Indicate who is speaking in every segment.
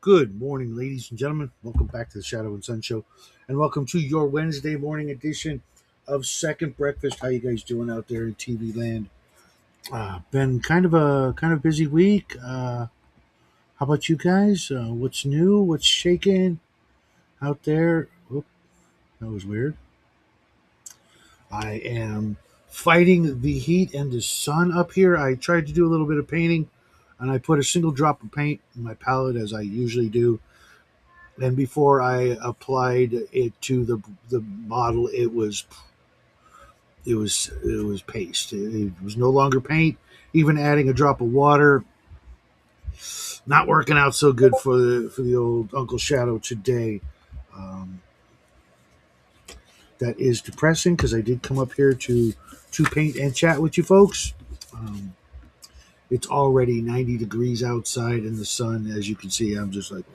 Speaker 1: Good morning, ladies and gentlemen. Welcome back to the Shadow and Sun Show, and welcome to your Wednesday morning edition of Second Breakfast. How you guys doing out there in TV land? Been kind of busy week. How about you guys? What's new? What's shaking out there? Oop, that was weird. I am fighting the heat and the sun up here. I tried to do a little bit of painting, and I put a single drop of paint in my palette as I usually do. And before I applied it to the model, it was paste. It was no longer paint. Even adding a drop of water, not working out so good for the old Uncle Shadow today. Um, that is depressing because I did come up here to paint and chat with you folks. Um, it's already 90 degrees outside in the sun, as you can see. I'm just like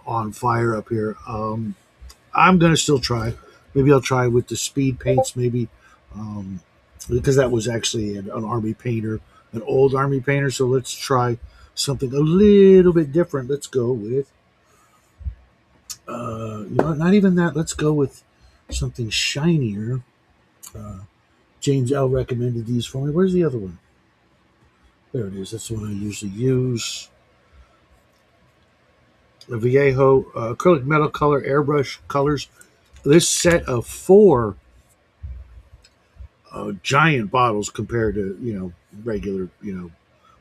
Speaker 1: on fire up here. I'm gonna still try. Maybe I'll try with the speed paints. Maybe um, because that was actually an army painter, an old army painter. So let's try something a little bit different. Let's go with not even that. Let's go with something shinier. Uh, James L recommended these for me. Where's the other one? There it is. That's the one I usually use. The Viejo acrylic metal color airbrush colors. This set of four giant bottles compared to regular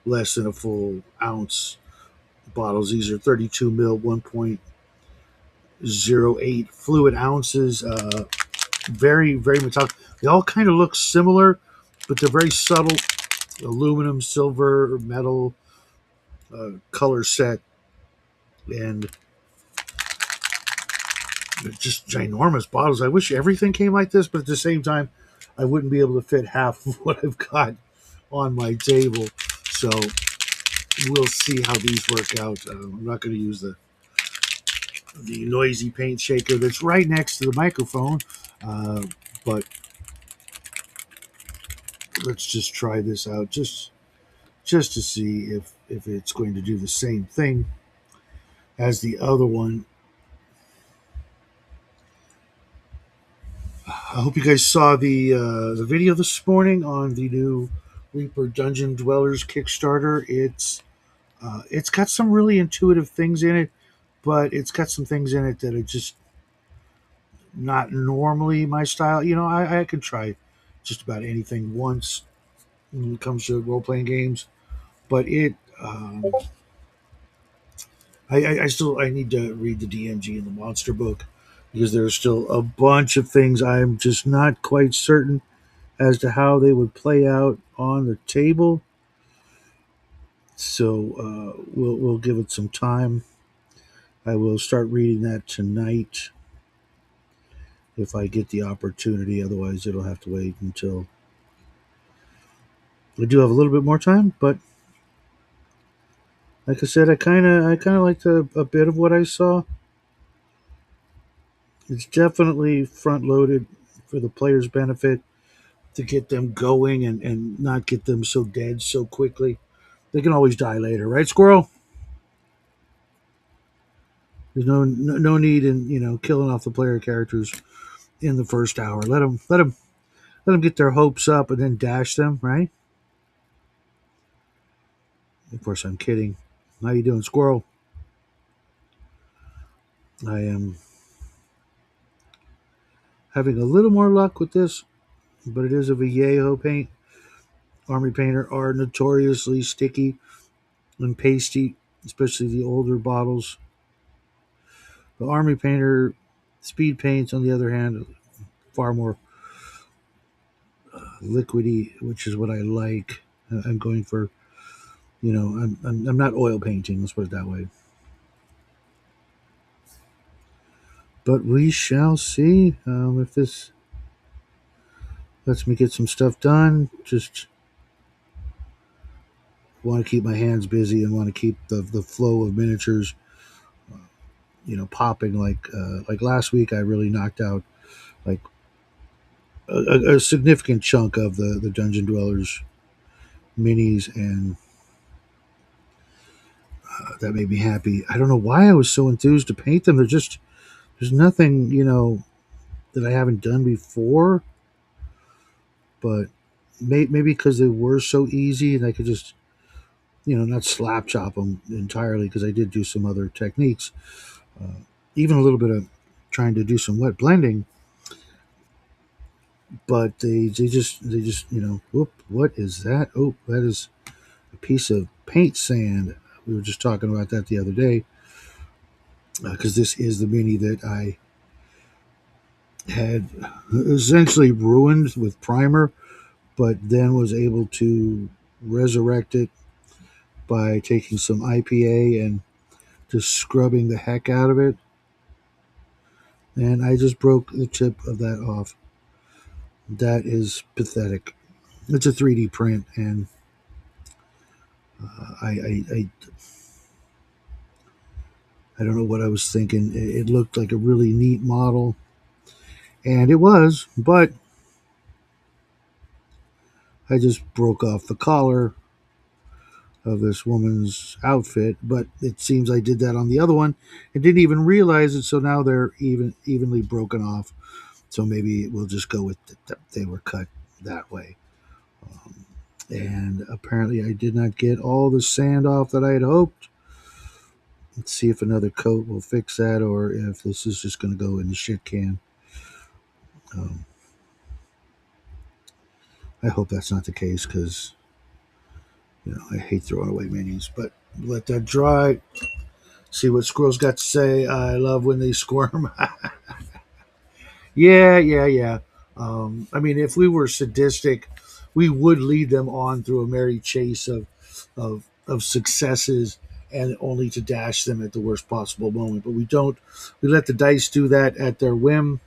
Speaker 1: less than a full ounce bottles. These are 32 mil 1.08 fluid ounces. Very very metallic. They all kind of look similar, but they're very subtle. Aluminum, silver, metal color set, and they're just ginormous bottles. I wish everything came like this, but at the same time, I wouldn't be able to fit half of what I've got on my table. So we'll see how these work out. I'm not going to use the noisy paint shaker that's right next to the microphone, uh, but let's just try this out just to see if it's going to do the same thing as the other one. I hope you guys saw the video this morning on the new Reaper Dungeon Dwellers Kickstarter. It's got some really intuitive things in it, but it's got some things in it that are just not normally my style. I can try just about anything once when it comes to role playing games, but I still I need to read the DMG and the monster book because there's still a bunch of things I'm just not quite certain as to how they would play out on the table. So we'll give it some time. I will start reading that tonight if I get the opportunity. Otherwise, it'll have to wait until I do have a little bit more time. But like I said, I kind of liked a bit of what I saw. It's definitely front loaded for the players' benefit to get them going and not get them so dead so quickly. They can always die later, right, Squirrel? There's no need in killing off the player characters in the first hour. Let them get their hopes up and then dash them, right? Of course, I'm kidding. How you doing, Squirrel? I am having a little more luck with this, but it is a Vallejo paint. Army painter are notoriously sticky and pasty, especially the older bottles. The Army painter speed paints, on the other hand, far more liquidy, which is what I like. I'm going for, I'm not oil painting. Let's put it that way. But we shall see if this lets me get some stuff done. Just want to keep my hands busy and want to keep the flow of miniatures, popping like last week. I really knocked out like a significant chunk of the Dungeon Dwellers minis, and That made me happy. I don't know why I was so enthused to paint them. There's nothing, that I haven't done before, but maybe because they were so easy and I could just, not slap chop them entirely because I did do some other techniques, even a little bit of trying to do some wet blending, but they just, whoop, what is that? Oh, that is a piece of paint sand. We were just talking about that the other day because this is the mini that I had essentially ruined with primer, but then was able to resurrect it by taking some IPA and just scrubbing the heck out of it. And I just broke the tip of that off. That is pathetic. It's a 3D print, and I don't know what I was thinking. It looked like a really neat model, and it was, but I just broke off the collar of this woman's outfit. But it seems I did that on the other one and didn't even realize it. So now they're evenly broken off. So maybe we'll just go with they were cut that way. And apparently, I did not get all the sand off that I had hoped. Let's see if another coat will fix that, or if this is just going to go in the shit can. Um, I hope that's not the case because I hate throwing away minis. But let that dry. See what squirrels got to say. I love when they squirm. Yeah, yeah, yeah. I mean, if we were sadistic, we would lead them on through a merry chase of successes, and only to dash them at the worst possible moment. But we don't. We let the dice do that at their whim.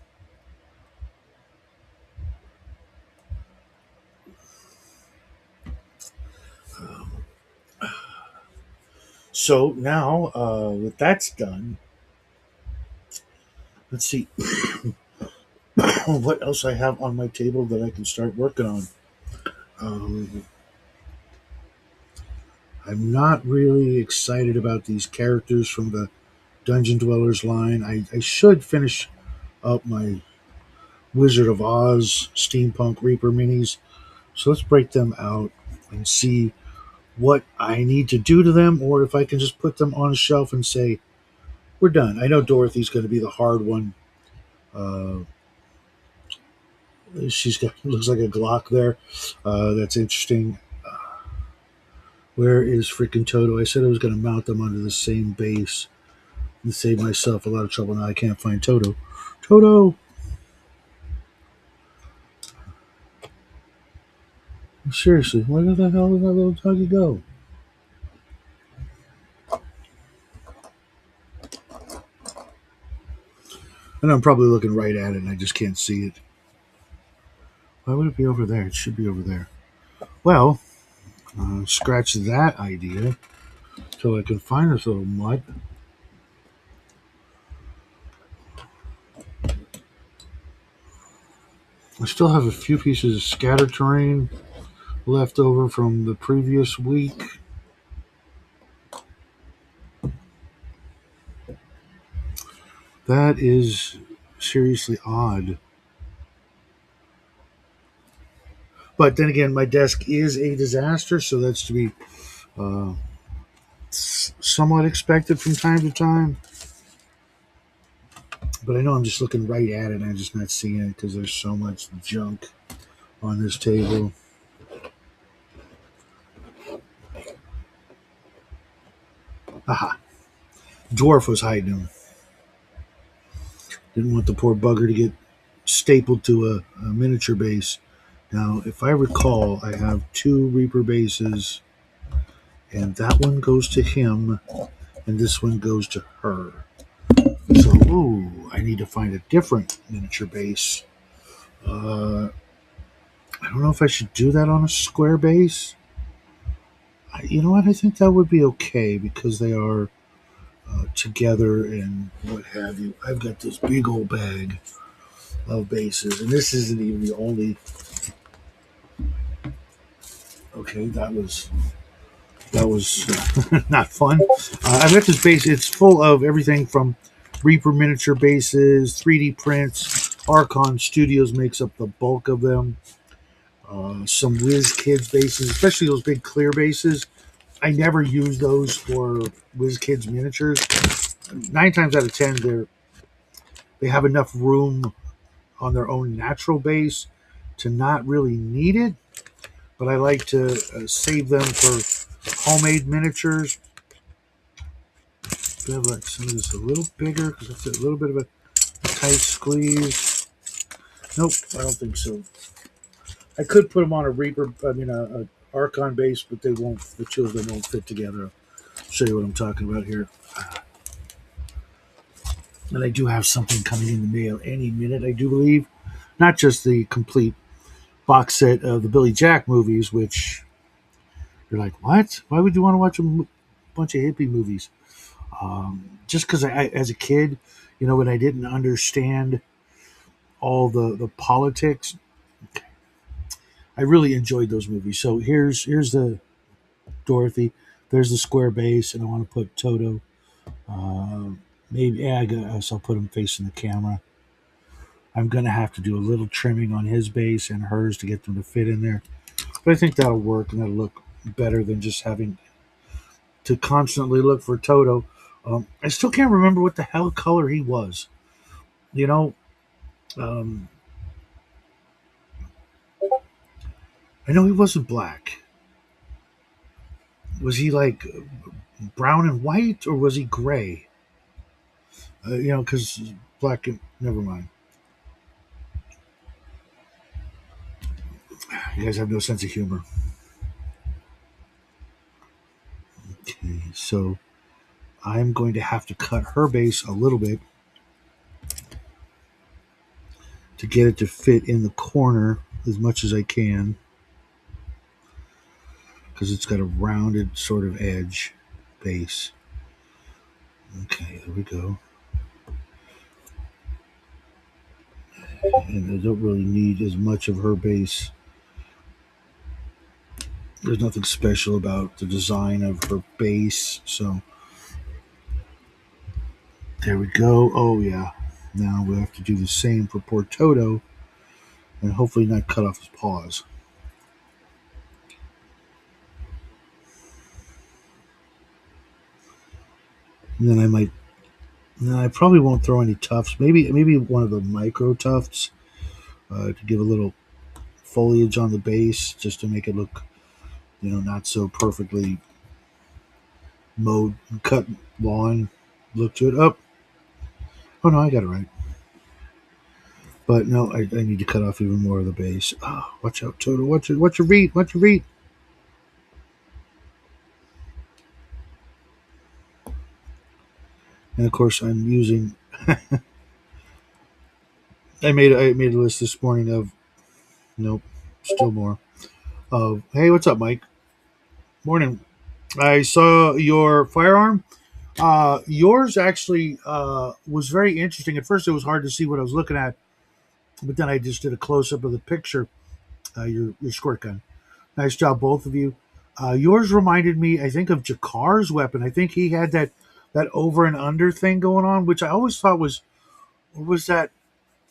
Speaker 1: So now, that that's done, let's see what else I have on my table that I can start working on. Um, I'm not really excited about these characters from the Dungeon Dwellers line. I should finish up my Wizard of Oz Steampunk Reaper minis. So let's break them out and see what I need to do to them, or if I can just put them on a shelf and say, we're done. I know Dorothy's going to be the hard one. Uh, she's got, looks like a Glock there. That's interesting. Where is freaking Toto? I said I was going to mount them onto the same base and save myself a lot of trouble. Now I can't find Toto. Toto! Seriously, where the hell did that little doggy go? And I'm probably looking right at it and I just can't see it. Why would it be over there? It should be over there. Well, scratch that idea till I can find this little mutt. I still have a few pieces of scatter terrain left over from the previous week. That is seriously odd. But then again, my desk is a disaster, so that's to be uh, somewhat expected from time to time. But I know I'm just looking right at it and I'm just not seeing it because there's so much junk on this table. Aha. Dwarf was hiding him. Didn't want the poor bugger to get stapled to a miniature base. Now, if I recall, I have two Reaper bases, and that one goes to him, and this one goes to her. So, ooh, I need to find a different miniature base. I don't know if I should do that on a square base. You know what? I think that would be okay because they are together and what have you. I've got this big old bag of bases, and this isn't even the only. Okay, that was That was not fun. I've got this base. It's full of everything from Reaper miniature bases, 3D prints. Archon Studios makes up the bulk of them. Some Whiz Kids bases, especially those big clear bases. I never use those for Whiz Kids miniatures. 9 times out of 10, they have enough room on their own natural base to not really need it. But I like to save them for homemade miniatures. Have like some of this a little bigger because it's a little bit of a tight squeeze. Nope, I don't think so. I could put them on a Reaper, a Archon base, but they won't. The two of them won't fit together. I'll show you what I'm talking about here. And I do have something coming in the mail any minute, I do believe. Not just the complete box set of the Billy Jack movies, which you're like, what? Why would you want to watch a bunch of hippie movies? Just because as a kid, when I didn't understand all the politics, I really enjoyed those movies. So here's the Dorothy. There's the square base, and I want to put Toto. Uh, maybe yeah, I guess I'll put him facing the camera. I'm gonna have to do a little trimming on his base and hers to get them to fit in there, but I think that'll work and that'll look better than just having to constantly look for Toto. I still can't remember what the hell color he was. You know, um, I know he wasn't black. Was he like brown and white, or was he gray? Because black and never mind. You guys have no sense of humor. Okay, so I'm going to have to cut her base a little bit to get it to fit in the corner as much as I can because it's got a rounded sort of edge base. Okay, there we go. And I don't really need as much of her base. There's nothing special about the design of her base, so there we go. Oh yeah. Now we have to do the same for poor Toto and hopefully not cut off his paws. And then I might. No, I probably won't throw any tufts. Maybe one of the micro tufts to give a little foliage on the base, just to make it look, not so perfectly mowed and cut lawn. Look to it up. Oh no, I got it right. But no, I need to cut off even more of the base. Oh, watch out, Toto. Watch your feet. Watch your feet. And of course, I'm using. I made a list this morning of. Nope, still more. Of hey, what's up, Mike? Morning. I saw your firearm. Yours actually was very interesting. At first, it was hard to see what I was looking at, but then I just did a close up of the picture. Your squirt gun. Nice job, both of you. Yours reminded me, I think, of Jakar's weapon. I think he had that over and under thing going on, which I always thought was that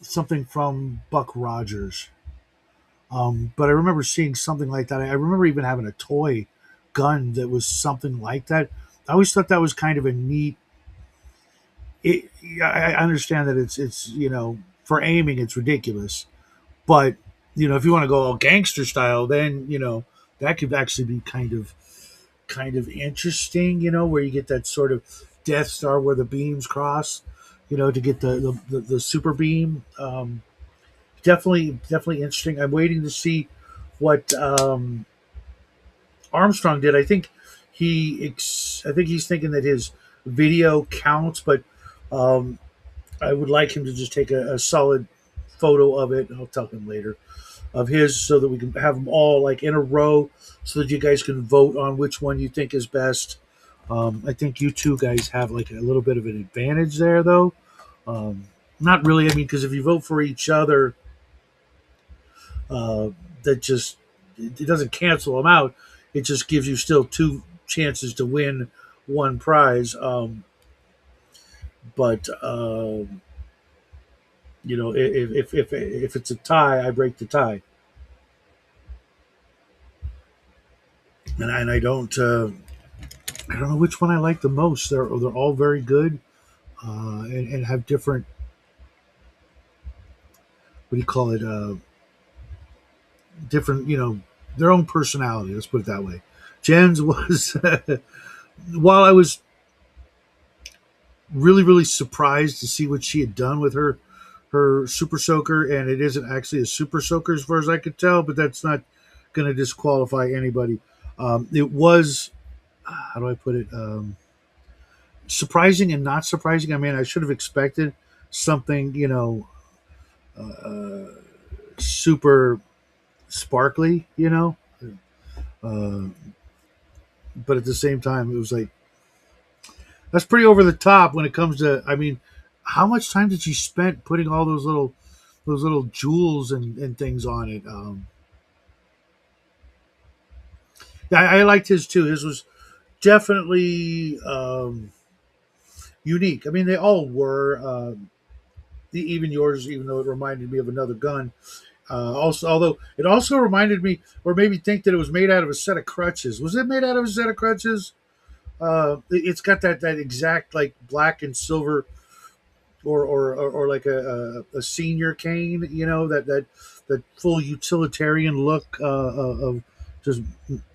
Speaker 1: something from Buck Rogers. But I remember seeing something like that. I remember even having a toy gun that was something like that. I always thought that was kind of a neat. I understand that it's for aiming it's ridiculous, but if you want to go all gangster style, then that could actually be kind of interesting. Where you get that sort of Death Star where the beams cross. To get the super beam. Definitely interesting. I'm waiting to see what Armstrong did. I think he's thinking that his video counts, but um, I would like him to just take a solid photo of it. I'll tell him later of his, so that we can have them all like in a row, so that you guys can vote on which one you think is best. I think you two guys have like a little bit of an advantage there, though. Not really. I mean, because if you vote for each other, uh, that just it doesn't cancel them out. It just gives you still two. chances to win one prize. But if it's a tie, I break the tie, and I don't know which one I like the most. They're all very good, and have different, what do you call it, different, their own personality. Let's put it that way. Jen's was while I was really surprised to see what she had done with her super soaker, and it isn't actually a super soaker as far as I could tell, but that's not going to disqualify anybody. It was, how do I put it, surprising and not surprising. I mean, I should have expected something, super sparkly, uh, but at the same time, it was like, that's pretty over the top when it comes to. I mean, how much time did you spend putting all those little jewels and things on it? I liked his too. His was definitely unique. I mean, they all were. Even yours, even though it reminded me of another gun. Also, although it also reminded me, or made me think that it was made out of a set of crutches. Was it made out of a set of crutches? It's got that exact like black and silver, or like a senior cane. That full utilitarian look of just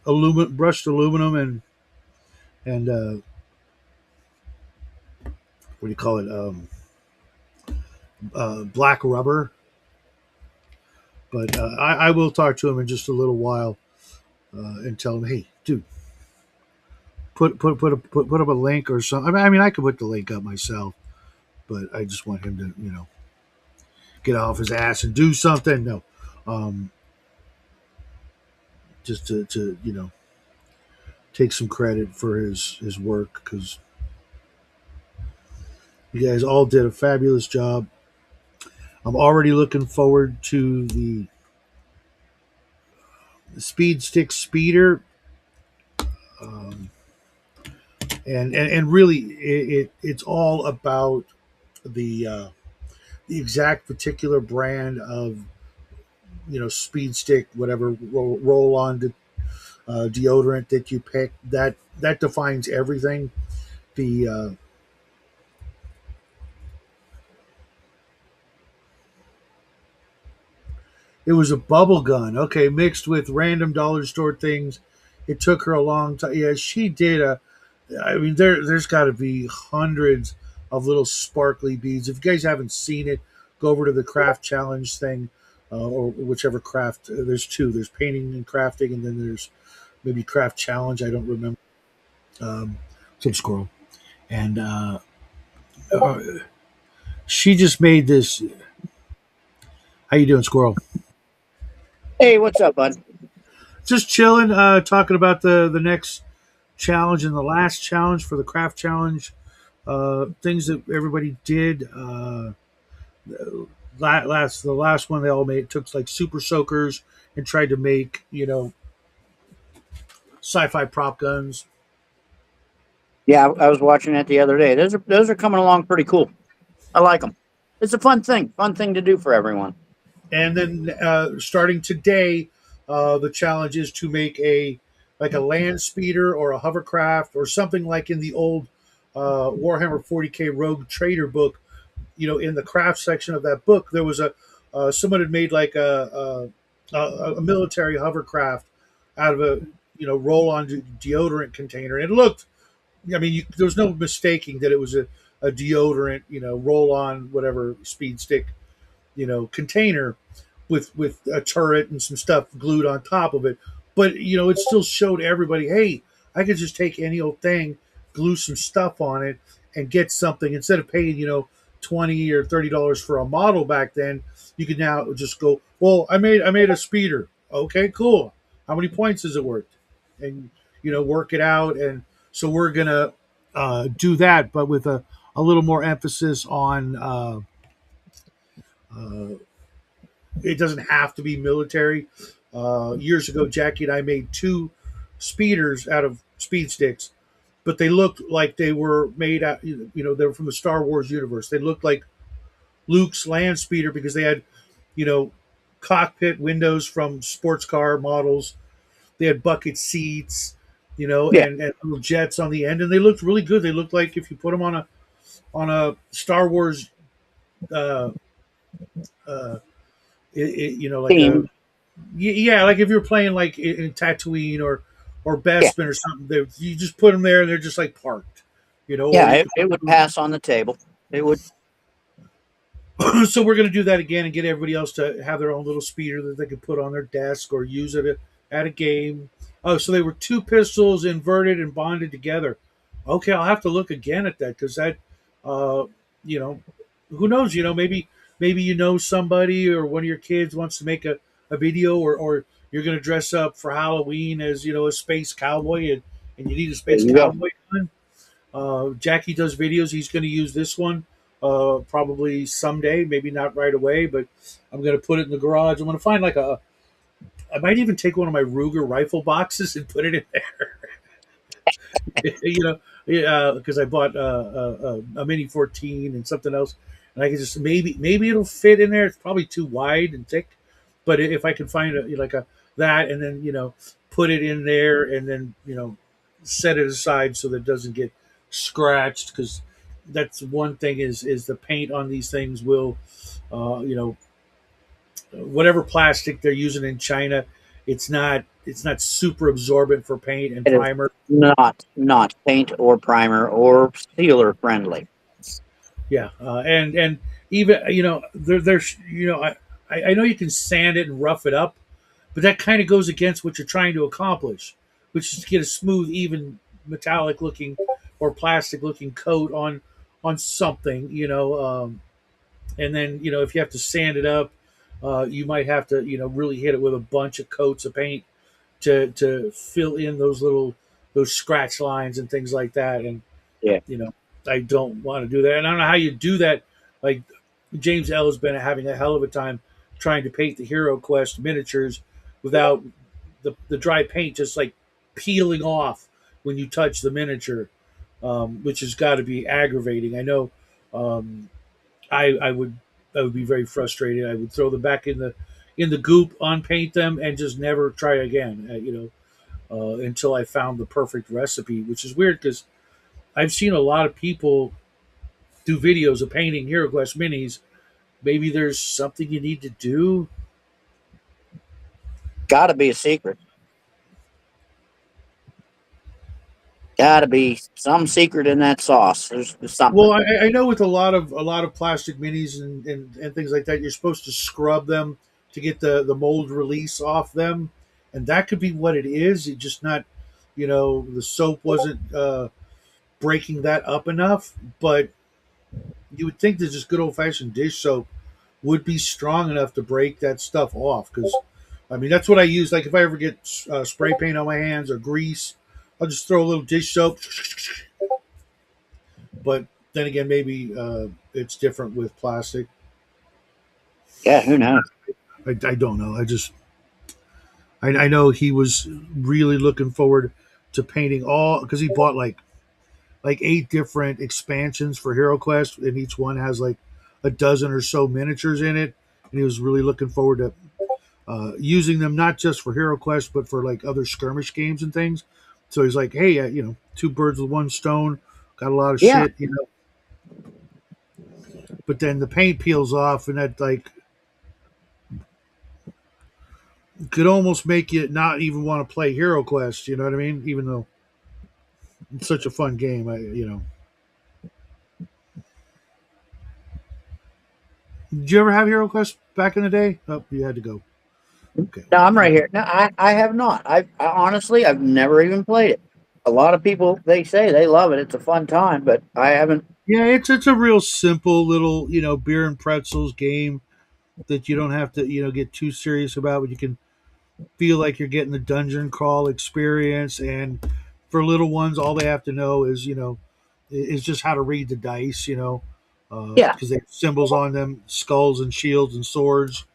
Speaker 1: brushed aluminum and what do you call it? Black rubber. But I will talk to him in just a little while and tell him, hey, dude, put up a link or something. I mean, I could put the link up myself, but I just want him to, get off his ass and do something. No, um, just to take some credit for his work, because you guys all did a fabulous job. I'm already looking forward to the Speed Stick Speeder. Um, and really, it's all about the exact particular brand of speed stick, whatever roll on deodorant that you pick. That defines everything. The It was a bubble gun, okay, mixed with random dollar store things. It took her a long time. Yeah, she did a. I mean, there's got to be hundreds of little sparkly beads. If you guys haven't seen it, go over to the craft challenge thing, or whichever craft. There's two. There's painting and crafting, and then there's maybe craft challenge. I don't remember. Some squirrel, and uh, she just made this. How you doing, squirrel?
Speaker 2: Hey, what's up, bud?
Speaker 1: Just chilling, talking about the next challenge and the last challenge for the craft challenge. Things that everybody did. The last one they all made took like super soakers and tried to make sci-fi prop guns.
Speaker 2: Yeah, I was watching that the other day. Those are coming along pretty cool. I like them. It's a fun thing to do for everyone.
Speaker 1: And then starting today, the challenge is to make a land speeder or a hovercraft or something like in the old Warhammer 40K Rogue Trader book. In the craft section of that book, there was someone had made like a military hovercraft out of a roll-on deodorant container, and it looked. I mean, there was no mistaking that it was a deodorant, roll-on whatever speed stick, container with a turret and some stuff glued on top of it. But it still showed everybody, hey, I could just take any old thing, glue some stuff on it, and get something instead of paying $20 or $30 for a model back then. You could now just go, well, I made a speeder. Okay, cool. How many points is it worth? And work it out. And so we're gonna do that, but with a little more emphasis on. Uh, it doesn't have to be military. Years ago, Jackie and I made two speeders out of speed sticks, but they looked like they were made out. They were from the Star Wars universe. They looked like Luke's land speeder because they had, you know, cockpit windows from sports car models. They had bucket seats,
Speaker 2: Yeah,
Speaker 1: and little jets on the end, and they looked really good. They looked like if you put them on a Star Wars, uh, uh, like a
Speaker 2: team.
Speaker 1: yeah, like if you're playing like in Tatooine or
Speaker 2: Yeah,
Speaker 1: Bespin or something, you just put them there and they're just like parked, or
Speaker 2: yeah,
Speaker 1: you
Speaker 2: it,
Speaker 1: could.
Speaker 2: it would pass on the table. It would.
Speaker 1: So we're going to do that again and get everybody else to have their own little speeder that they could put on their desk or use it at a game. Oh, so they were two pistols inverted and bonded together. Okay, I'll have to look again at that because that, uh, you know, who knows? Maybe somebody or one of your kids wants to make a video, or you're going to dress up for Halloween as a space cowboy, and you need a
Speaker 2: There
Speaker 1: space
Speaker 2: you go.
Speaker 1: cowboy gun. Jackie does videos. He's going to use this one probably someday, maybe not right away, but I'm going to put it in the garage. I'm going to find I might even take one of my Ruger rifle boxes and put it in there, yeah, because I bought a Mini 14 and something else, and I can just maybe it'll fit in there. It's probably too wide and thick, but if I can find a that and then put it in there and then set it aside so that it doesn't get scratched because that's one thing is the paint on these things will uh, you know whatever plastic they're using in China, it's not super absorbent for paint and
Speaker 2: It is
Speaker 1: primer.
Speaker 2: not paint or primer or sealer friendly.
Speaker 1: Yeah, and even there's I know you can sand it and rough it up, but that kind of goes against what you're trying to accomplish, which is to get a smooth, even metallic looking or plastic looking coat on something, and then if you have to sand it up, you might have to really hit it with a bunch of coats of paint to fill in those scratch lines and things like that. And
Speaker 2: Yeah,
Speaker 1: you know, I don't want to do that. And I don't know how you do that. Like James L has been having a hell of a time trying to paint the Hero Quest miniatures without the dry paint just like peeling off when you touch the miniature, which has got to be aggravating. I know. Um, I would be very frustrated. I would throw them back in the goop, unpaint them, and just never try again. Until I found the perfect recipe, which is weird because I've seen a lot of people do videos of painting HeroQuest minis. Maybe there's something you need to do.
Speaker 2: got to be a secret. Got to be some secret in that sauce. There's
Speaker 1: Well,
Speaker 2: something.
Speaker 1: I know with a lot of plastic minis and things like that, you're supposed to scrub them to get the mold release off them, and that could be what it is. It just not, the soap wasn't breaking that up enough. But you would think that just good old fashioned dish soap would be strong enough to break that stuff off. Because I mean, that's what I use. Like if I ever get spray paint on my hands or grease, I'll just throw a little dish soap. But then again, maybe it's different with plastic.
Speaker 2: Yeah, who knows?
Speaker 1: I don't know. I know he was really looking forward to painting all because he bought like 8 different expansions for Hero Quest, and each one has like a dozen or so miniatures in it. And he was really looking forward to using them not just for Hero Quest but for like other skirmish games and things. So he's like, hey, two birds with one stone. Got a lot of
Speaker 2: Yeah,
Speaker 1: shit. But then the paint peels off, and that like could almost make you not even want to play Hero Quest. You know what I mean? Even though it's such a fun game, Did you ever have Hero Quest back in the day? Oh, you had to go. Okay.
Speaker 2: no, I'm right here. No, I have not. I honestly, I've never even played it. A lot of people they say they love it. It's a fun time, but I haven't.
Speaker 1: Yeah, it's a real simple little beer and pretzels game that you don't have to get too serious about, but you can feel like you're getting the dungeon crawl experience. And for little ones, all they have to know is just how to read the dice.
Speaker 2: Yeah,
Speaker 1: Because they have symbols on them, skulls and shields and swords.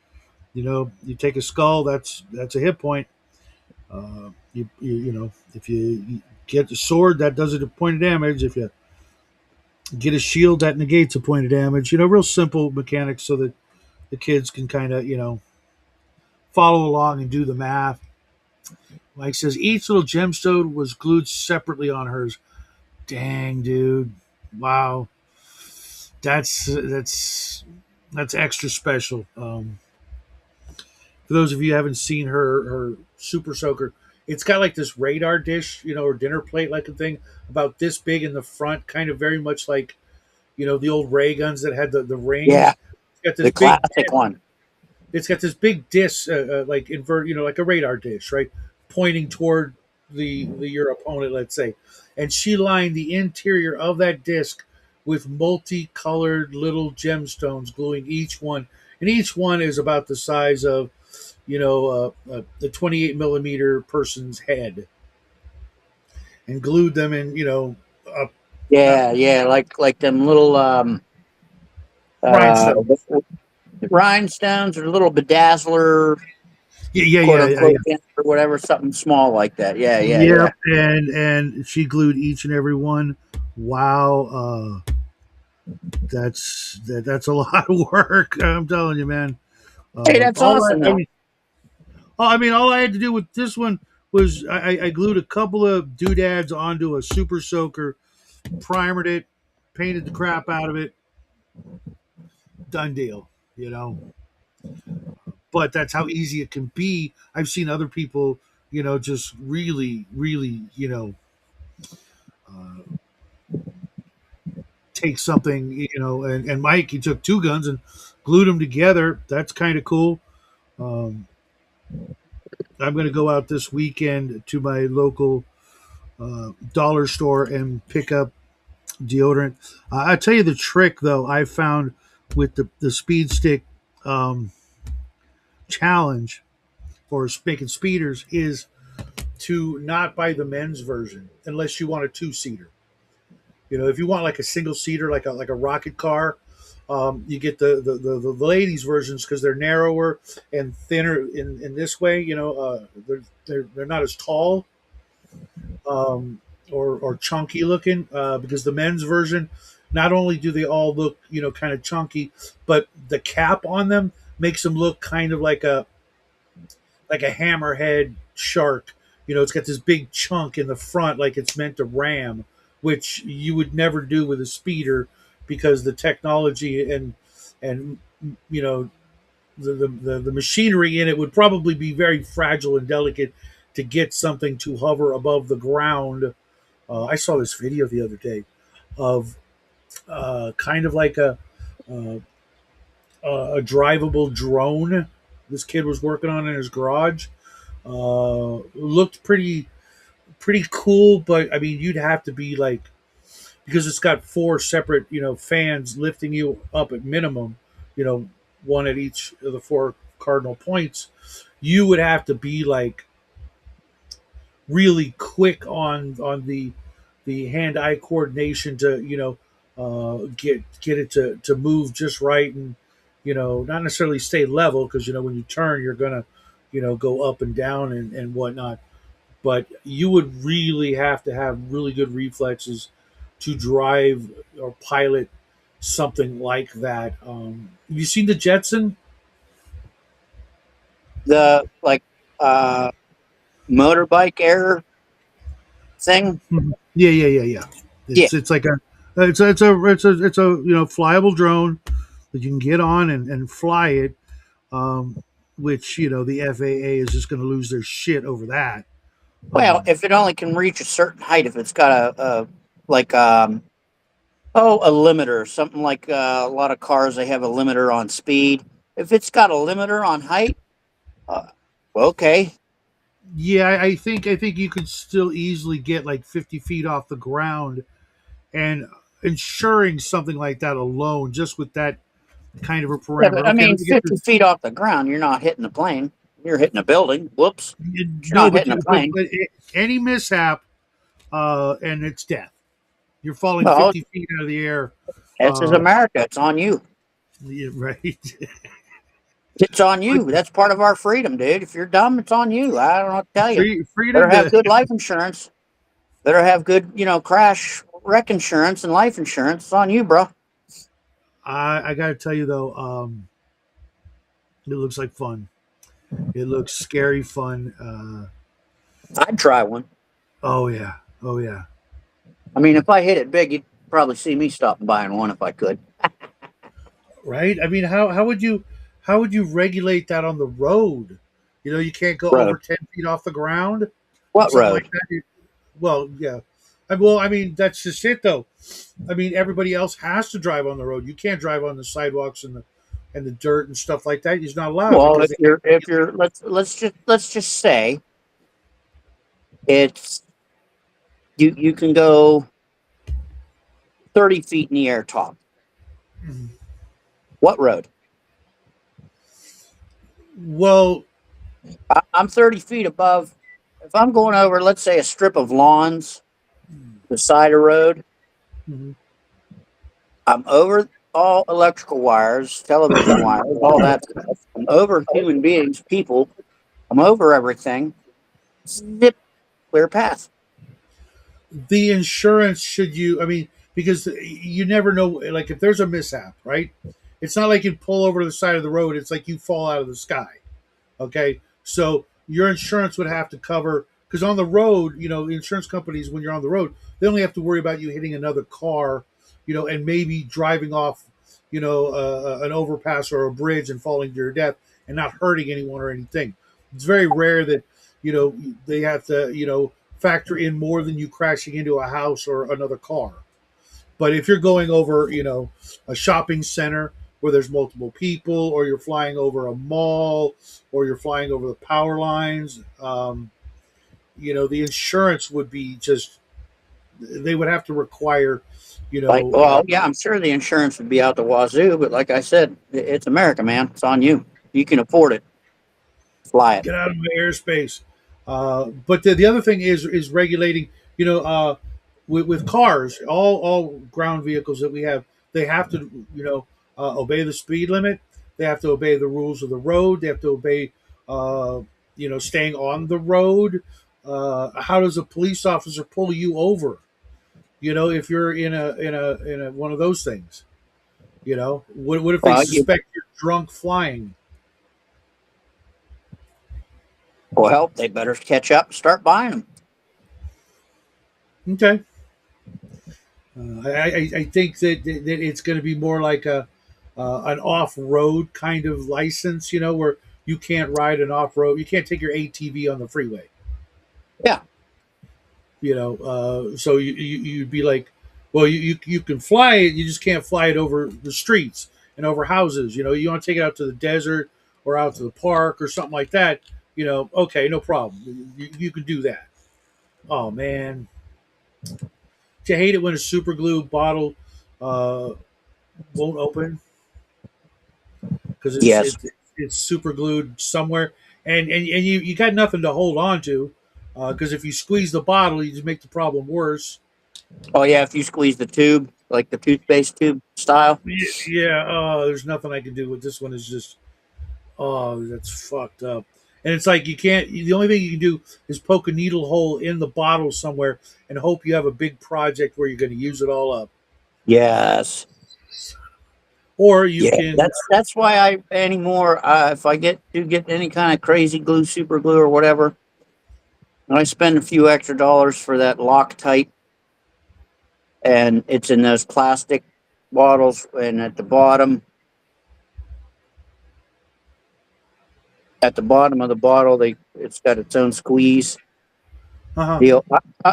Speaker 1: You take a skull, that's a hit point. You know, if you get the sword, that does it a point of damage. If you get a shield, that negates a point of damage. You know, real simple mechanics so that the kids can kind of, you know, follow along and do the math. Mike says each little gemstone was glued separately on hers. Dang, dude! Wow, that's extra special. For those of you who haven't seen her super soaker, it's got like this radar dish, you know, or dinner plate like a thing about this big in the front, kind of very much like, you know, the old ray guns that had the
Speaker 2: Yeah,
Speaker 1: rings. It's got this
Speaker 2: the
Speaker 1: big
Speaker 2: classic one.
Speaker 1: it's got this big disc, like invert, you know, like a radar dish, right, pointing toward the your opponent, let's say, and she lined the interior of that disc with multicolored little gemstones, gluing each one, and each one is about the size of, you know, the 28 millimeter person's head, and glued them in, you know, not
Speaker 2: Yeah, yeah, like them little uh
Speaker 1: rhinestones.
Speaker 2: rhinestones or little bedazzler,
Speaker 1: Yeah, yeah,
Speaker 2: quote
Speaker 1: yeah, yeah,
Speaker 2: unquote,
Speaker 1: yeah.
Speaker 2: or whatever, something small like that. Yeah, yeah, yeah.
Speaker 1: Yep, and she glued each and every one. Wow, that's a lot of work. I'm telling you, man.
Speaker 2: Hey, that's
Speaker 1: All
Speaker 2: awesome
Speaker 1: I
Speaker 2: though.
Speaker 1: mean, all I had to do with this one was I glued a couple of doodads onto a super soaker, primered it, painted the crap out of it. Done deal. You know, but that's how easy it can be. I've seen other people, you know, just really, really, you know, uh, take something, you know, and Mike, he took two guns and glued them together. That's kind of cool. Um, I'm going to go out this weekend to my local dollar store and pick up deodorant. I tell you the trick, though, I found with the speed stick um, challenge for making speeders is to not buy the men's version unless you want a two seater. You know, if you want like a single seater, like a rocket car, you get the ladies versions because they're narrower and thinner in this way. You know, they're not as tall, or chunky looking, because the men's version, not only do they all look, you know, kind of chunky, but the cap on them makes them look kind of like a hammerhead shark. You know, it's got this big chunk in the front, like it's meant to ram, which you would never do with a speeder because the technology and you know the machinery in it would probably be very fragile and delicate to get something to hover above the ground. I saw this video the other day of kind of like uh, a drivable drone this kid was working on in his garage. Looked pretty cool, but I mean, you'd have to be like, because it's got four separate, you know, fans lifting you up at minimum, you know, one at each of the four cardinal points. You would have to be like really quick on the hand eye coordination to, you know, get it to move just right, and, you know, not necessarily stay level because, you know, when you turn you're gonna, you know, go up and down and whatnot, but you would really have to have really good reflexes to drive or pilot something like that. Have you seen the Jetson?
Speaker 2: The like uh motorbike air thing.
Speaker 1: Mhm. Yeah, yeah, yeah, yeah.
Speaker 2: Yeah.
Speaker 1: It's like a it's a you know, flyable drone that you can get on and fly it. Um, which, you know, the FAA is just going to lose their shit over that.
Speaker 2: Well,
Speaker 1: Um,
Speaker 2: if it only can reach a certain height, if it's got a like a limiter, something like a lot of cars, they have a limiter on speed. If it's got a limiter on height, uh, well, okay.
Speaker 1: yeah, I think you could still easily get like 50 feet off the ground, and ensuring something like that alone, just with that kind of a
Speaker 2: Yeah, but
Speaker 1: parameter.
Speaker 2: I
Speaker 1: Okay, let
Speaker 2: mean,
Speaker 1: me get
Speaker 2: 50 feet off the ground, you're not hitting a plane. You're hitting a building. Whoops. You're
Speaker 1: no,
Speaker 2: not
Speaker 1: but
Speaker 2: hitting a plane.
Speaker 1: any mishap, and it's death. You're falling
Speaker 2: Well,
Speaker 1: 50 feet out of the air.
Speaker 2: this is
Speaker 1: Uh,
Speaker 2: America. It's on you.
Speaker 1: yeah, right.
Speaker 2: It's on
Speaker 1: But
Speaker 2: you. That's part of our freedom, dude. If you're dumb, it's on you. I don't know what to tell you. Better
Speaker 1: freedom
Speaker 2: have
Speaker 1: to
Speaker 2: good life insurance. Better have good, crash wreck insurance and life insurance. It's on you, bro.
Speaker 1: I gotta tell you though, it looks like fun. It looks scary fun.
Speaker 2: I'd try one.
Speaker 1: Oh yeah, oh yeah.
Speaker 2: I mean, if I hit it big, you'd probably see me stop and buying one if I could.
Speaker 1: Right. I mean, how would you regulate that on the road? You know, you can't go over
Speaker 2: Road.
Speaker 1: 10 feet off the ground or
Speaker 2: What
Speaker 1: something like
Speaker 2: road?
Speaker 1: that. Well, yeah. Well, I mean, that's just it though. I mean, everybody else has to drive on the road. You can't drive on the sidewalks and the dirt and stuff like that. You're not allowed
Speaker 2: Well,
Speaker 1: because
Speaker 2: if
Speaker 1: they
Speaker 2: you're let's just say it's you can go 30 feet in the air top. What road?
Speaker 1: well,
Speaker 2: I'm 30 feet above. If I'm going over, let's say, a strip of lawns, the side of road,
Speaker 1: mhm.
Speaker 2: I'm over all electrical wires, television wires, all that stuff. I'm over human beings, people. I'm over everything. Zip, clear path.
Speaker 1: The insurance should you? I mean, because you never know. Like if there's a mishap, right? It's not like you pull over to the side of the road. It's like you fall out of the sky. Okay, so your insurance would have to cover because on the road, you know, insurance companies when you're on the road, they only have to worry about you hitting another car, you know, and maybe driving off, you know, an overpass or a bridge and falling to your death and not hurting anyone or anything. It's very rare that you know they have to factor in more than you crashing into a house or another car. But if you're going over, you know, a shopping center where there's multiple people, or you're flying over a mall, or you're flying over the power lines, you know, the insurance would be just, they would have to require, you
Speaker 2: Like,
Speaker 1: know,
Speaker 2: well, yeah, I'm sure the insurance would be out the wazoo, but like I said, it's America, man. It's on you. You can afford it. Fly it.
Speaker 1: get out of my airspace. But the other thing is regulating, you know, with cars, all ground vehicles that we have, they have to, you know, obey the speed limit. They have to obey the rules of the road. They have to obey, uh, you know, staying on the road. How does a police officer pull you over? You know, if you're in a one of those things, you know, what if they
Speaker 2: Well, you
Speaker 1: suspect you're drunk flying?
Speaker 2: well, they better catch up and start buying them.
Speaker 1: Okay. I think that it's going to be more like a an off road kind of license, you know, where you can't ride an off road. You can't take your ATV on the freeway,
Speaker 2: Yeah.
Speaker 1: you know. So you'd be like, well, you can fly it, you just can't fly it over the streets and over houses. You know, you want to take it out to the desert or out to the park or something like that. You know, okay, no problem. You can do that. Oh man, do you hate it when a super glue bottle uh, won't open? Because
Speaker 2: Yes.
Speaker 1: it's super glued somewhere, and you got nothing to hold on to. Because if you squeeze the bottle, you just make the problem worse.
Speaker 2: Oh yeah, if you squeeze the tube, like the toothpaste tube style.
Speaker 1: Yeah, there's nothing I can do with this one. Is just that's fucked up. And it's like you can't. The only thing you can do is poke a needle hole in the bottle somewhere and hope you have a big project where you're going to use it all up.
Speaker 2: Yes.
Speaker 1: Or you
Speaker 2: Yeah.
Speaker 1: can.
Speaker 2: That's why I anymore. If I get any kind of crazy glue, super glue, or whatever, I spend a few extra dollars for that Loctite, and it's in those plastic bottles, and at the bottom of the bottle, it's got its own squeeze
Speaker 1: Uh-huh.
Speaker 2: deal.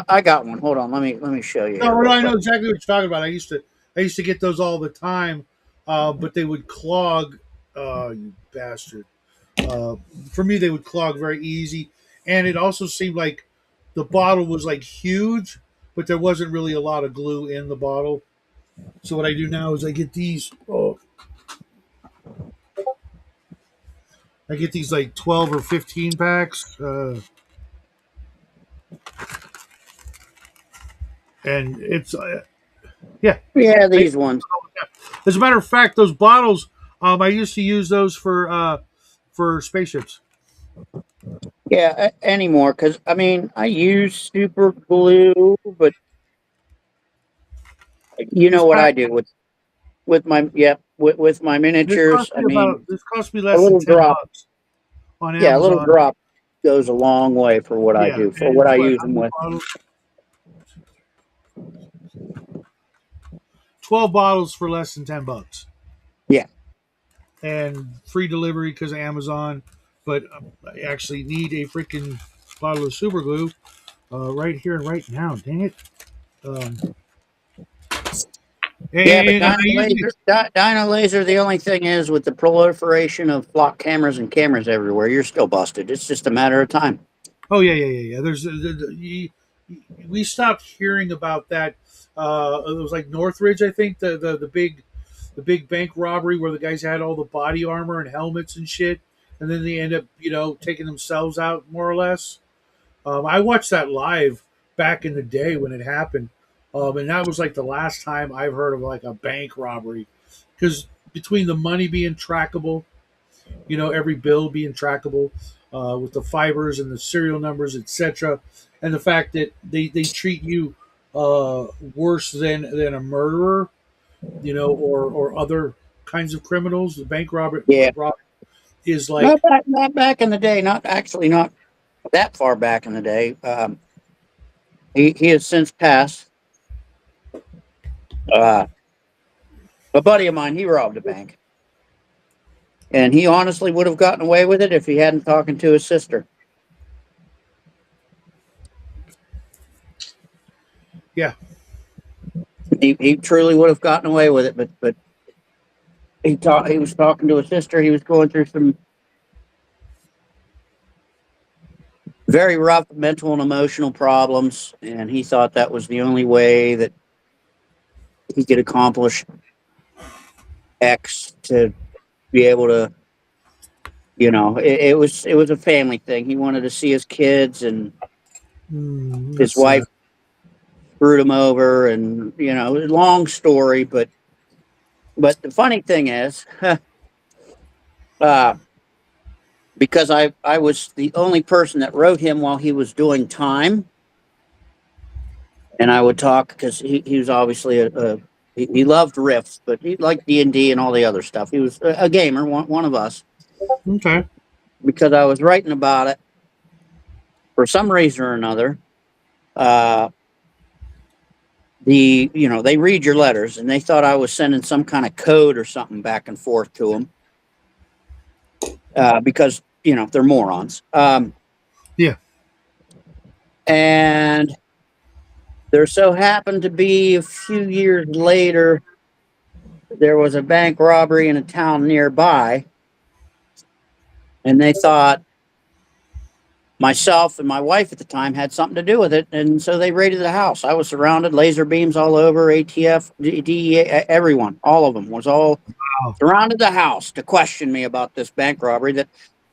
Speaker 2: I got one. Hold on, let me show you here
Speaker 1: No, no,
Speaker 2: real
Speaker 1: I
Speaker 2: quick.
Speaker 1: know exactly what you're talking about. I used to get those all the time, but they would clog. You bastard! Uh, for me, they would clog very easy, and it also seemed like the bottle was like huge, but there wasn't really a lot of glue in the bottle. So what I do now is I get these. Oh, I get these like 12 or 15 packs, and it's yeah.
Speaker 2: Yeah,
Speaker 1: I,
Speaker 2: these ones.
Speaker 1: as a matter of fact, those bottles, I used to use those for. for spaceships.
Speaker 2: Yeah, anymore, because I mean, I use super glue, but you
Speaker 1: This
Speaker 2: know what
Speaker 1: pa-
Speaker 2: I do with my with my
Speaker 1: this
Speaker 2: miniatures.
Speaker 1: cost
Speaker 2: I
Speaker 1: me
Speaker 2: mean, a
Speaker 1: less than
Speaker 2: little
Speaker 1: 10
Speaker 2: drop,
Speaker 1: bucks on
Speaker 2: yeah, a little
Speaker 1: Amazon.
Speaker 2: drop goes a long way for what I
Speaker 1: Yeah,
Speaker 2: do, for
Speaker 1: and
Speaker 2: what
Speaker 1: it's
Speaker 2: I
Speaker 1: what,
Speaker 2: use
Speaker 1: how
Speaker 2: them
Speaker 1: many
Speaker 2: with.
Speaker 1: bottles? 12 bottles for less than 10 bucks,
Speaker 2: Yeah,
Speaker 1: and free delivery because of Amazon. But I actually need a freaking bottle of super glue right here and right now. Dang it! Um,
Speaker 2: yeah, but
Speaker 1: and I usually,
Speaker 2: Dyno laser. The only thing is, with the proliferation of flock cameras and cameras everywhere, you're still busted. It's just a matter of time.
Speaker 1: oh yeah, yeah, yeah, yeah. We stopped hearing about that. It was like Northridge, I think, the big bank robbery where the guys had all the body armor and helmets and shit, and then they end up taking themselves out more or less. I watched that live back in the day when it happened, and that was like the last time I've heard of like a bank robbery, because between the money being trackable, every bill being trackable, with the fibers and the serial numbers, etc., and the fact that they treat you worse than a murderer, or other kinds of criminals. The bank robber
Speaker 2: Yeah,
Speaker 1: is like,
Speaker 2: not back in the day. Not actually, not that far back in the day. He has since passed. Uh, a buddy of mine, he robbed a bank, and he honestly would have gotten away with it if he hadn't talking to his sister.
Speaker 1: yeah.
Speaker 2: He truly would have gotten away with it, but he was talking to his sister. He was going through some very rough mental and emotional problems, and he thought that was the only way that he could accomplish X to be able to. It was a family thing. He wanted to see his kids, and his
Speaker 1: That's sad.
Speaker 2: wife screwed him over, and long story. But the funny thing is, uh, because I was the only person that wrote him while he was doing time, and I would talk because he was obviously he loved riffs, but he liked D and all the other stuff. He was a gamer, one of us.
Speaker 1: Okay.
Speaker 2: Because I was writing about it for some reason or another. Uh, they read your letters, and they thought I was sending some kind of code or something back and forth to them, because they're morons.
Speaker 1: Yeah.
Speaker 2: And there so happened to be a few years later, there was a bank robbery in a town nearby, and they thought myself and my wife at the time had something to do with it, and so they raided the house. I was surrounded, laser beams all over, ATF, DEA, everyone, all of them was all
Speaker 1: Wow.
Speaker 2: surrounded the house to question me about this bank robbery that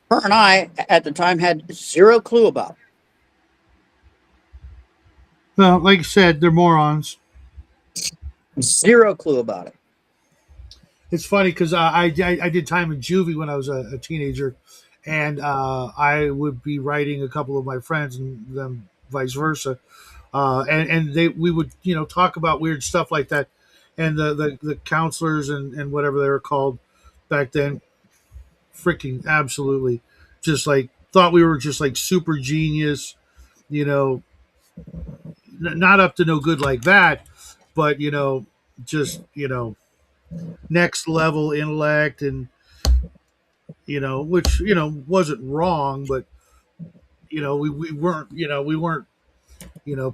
Speaker 2: her and I at the time had zero clue about.
Speaker 1: Well, like I said, they're morons.
Speaker 2: Zero clue about it.
Speaker 1: It's funny because I did time in juvie when I was a teenager, and I would be writing a couple of my friends and them vice versa, and they we would talk about weird stuff like that, and the counselors and whatever they were called back then, freaking absolutely, just like thought we were just like super genius, you know, not up to no good like that, but just next level intellect, and which wasn't wrong, but we weren't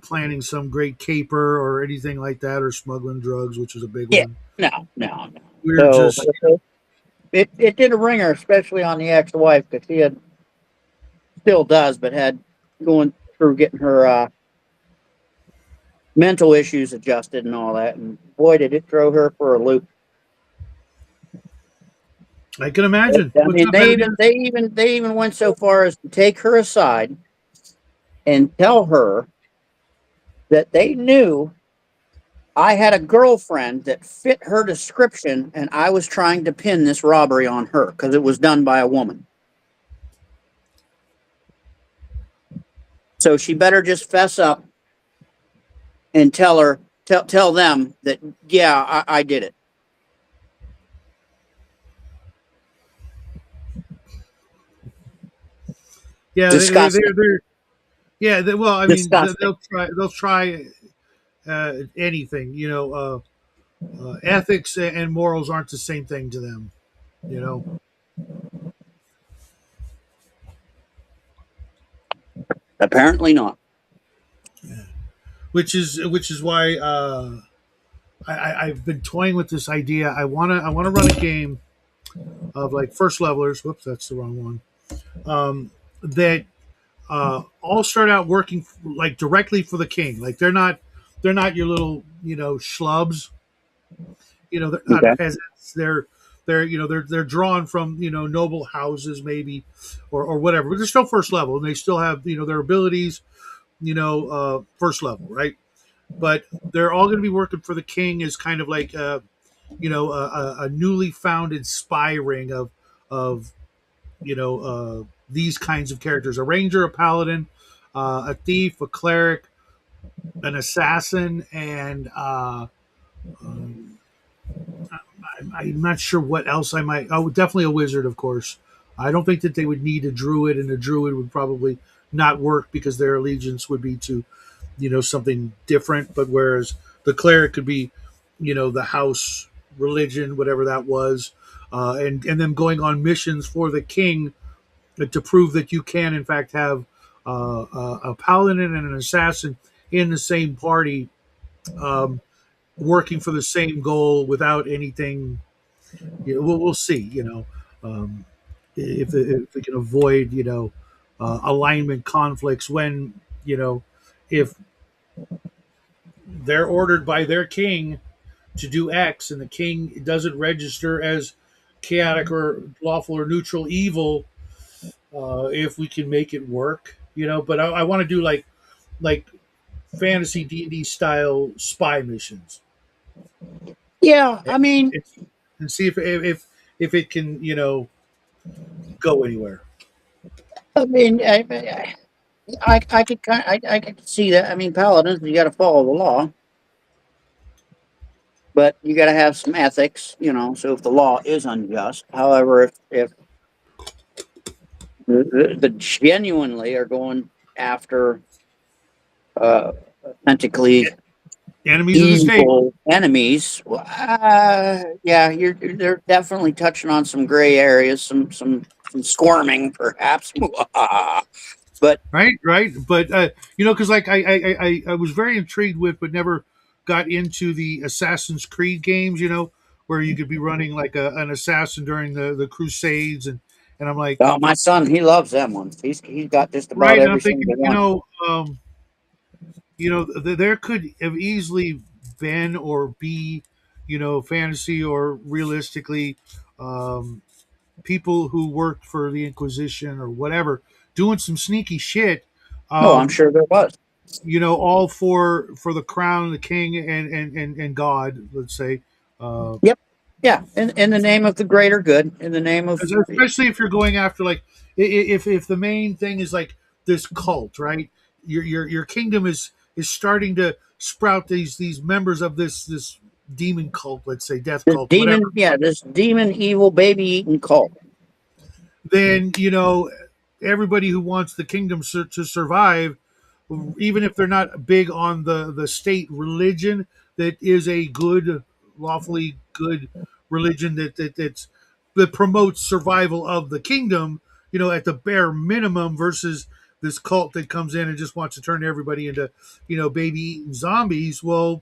Speaker 1: planning some great caper or anything like that, or smuggling drugs, which was a big
Speaker 2: Yeah,
Speaker 1: one.
Speaker 2: no, no, no.
Speaker 1: We were
Speaker 2: So
Speaker 1: just
Speaker 2: it did a ringer, especially on the ex-wife, because she had still does, but had going through getting her mental issues adjusted and all that. And boy, did it throw her for a loop.
Speaker 1: I can imagine.
Speaker 2: I
Speaker 1: What's
Speaker 2: mean,
Speaker 1: up, editor?
Speaker 2: they even went so far as to take her aside and tell her that they knew I had a girlfriend that fit her description, and I was trying to pin this robbery on her because it was done by a woman. So she better just fess up and tell them that, yeah, I did it.
Speaker 1: Yeah,
Speaker 2: Disgusting.
Speaker 1: yeah. Well, I mean,
Speaker 2: Disgusting.
Speaker 1: they'll try anything. Ethics and morals aren't the same thing to them. You know,
Speaker 2: Apparently not.
Speaker 1: which is why I've been toying with this idea. I wanna run a game of like first levelers. Whoops, that's the wrong one. That all start out working like directly for the king. Like they're not your little schlubs. They're not
Speaker 2: Okay.
Speaker 1: peasants. They're drawn from noble houses maybe, or whatever. But they're still first level, and they still have their abilities. First level, right? But they're all going to be working for the king as kind of like a newly founded spy ring of these kinds of characters: a ranger, a paladin, a thief, a cleric, an assassin, and I'm not sure what else I might. Oh, definitely a wizard, of course. I don't think that they would need a druid, and a druid would probably not work because their allegiance would be to something different. But whereas the cleric could be the house religion, whatever that was, and then going on missions for the king to prove that you can in fact have a paladin and an assassin in the same party, um, working for the same goal without anything. We'll see. If we can avoid alignment conflicts when if they're ordered by their king to do X and the king doesn't register as chaotic or lawful or neutral evil, if we can make it work. But I want to do like fantasy D&D style spy missions.
Speaker 2: Yeah,
Speaker 1: and,
Speaker 2: I mean,
Speaker 1: and see if it can go anywhere.
Speaker 2: I mean, I could I could see that. I mean, paladins, you got to follow the law, but you got to have some ethics, So if the law is unjust, however, if the genuinely are going after authentically
Speaker 1: Enemies of the state.
Speaker 2: evil enemies, well, yeah, they're definitely touching on some gray areas, some squirming, perhaps. But
Speaker 1: Right. But because like I was very intrigued with, but never got into the Assassin's Creed games. Where you could be running like an assassin during the Crusades, and I'm like,
Speaker 2: my son, he loves them ones. He's got just about
Speaker 1: right, and I'm
Speaker 2: every
Speaker 1: thinking,
Speaker 2: single one.
Speaker 1: there could have easily been or be, fantasy or realistically, um, people who worked for the Inquisition or whatever doing some sneaky shit.
Speaker 2: Oh, I'm
Speaker 1: Um,
Speaker 2: sure there was.
Speaker 1: all for the crown, the king, and God. Let's say, uh,
Speaker 2: Yep. Yeah, in the name of the greater good, in the name of
Speaker 1: especially if you're going after like if the main thing is like this cult, right? Your kingdom is starting to sprout these members of this demon cult, let's say death
Speaker 2: this
Speaker 1: cult, whatever.
Speaker 2: demon, yeah, this demon evil baby eating cult.
Speaker 1: Then everybody who wants the kingdom to survive, even if they're not big on the state religion, that is a good, lawfully good religion that promotes survival of the kingdom. At the bare minimum, versus this cult that comes in and just wants to turn everybody into baby eating zombies. Well,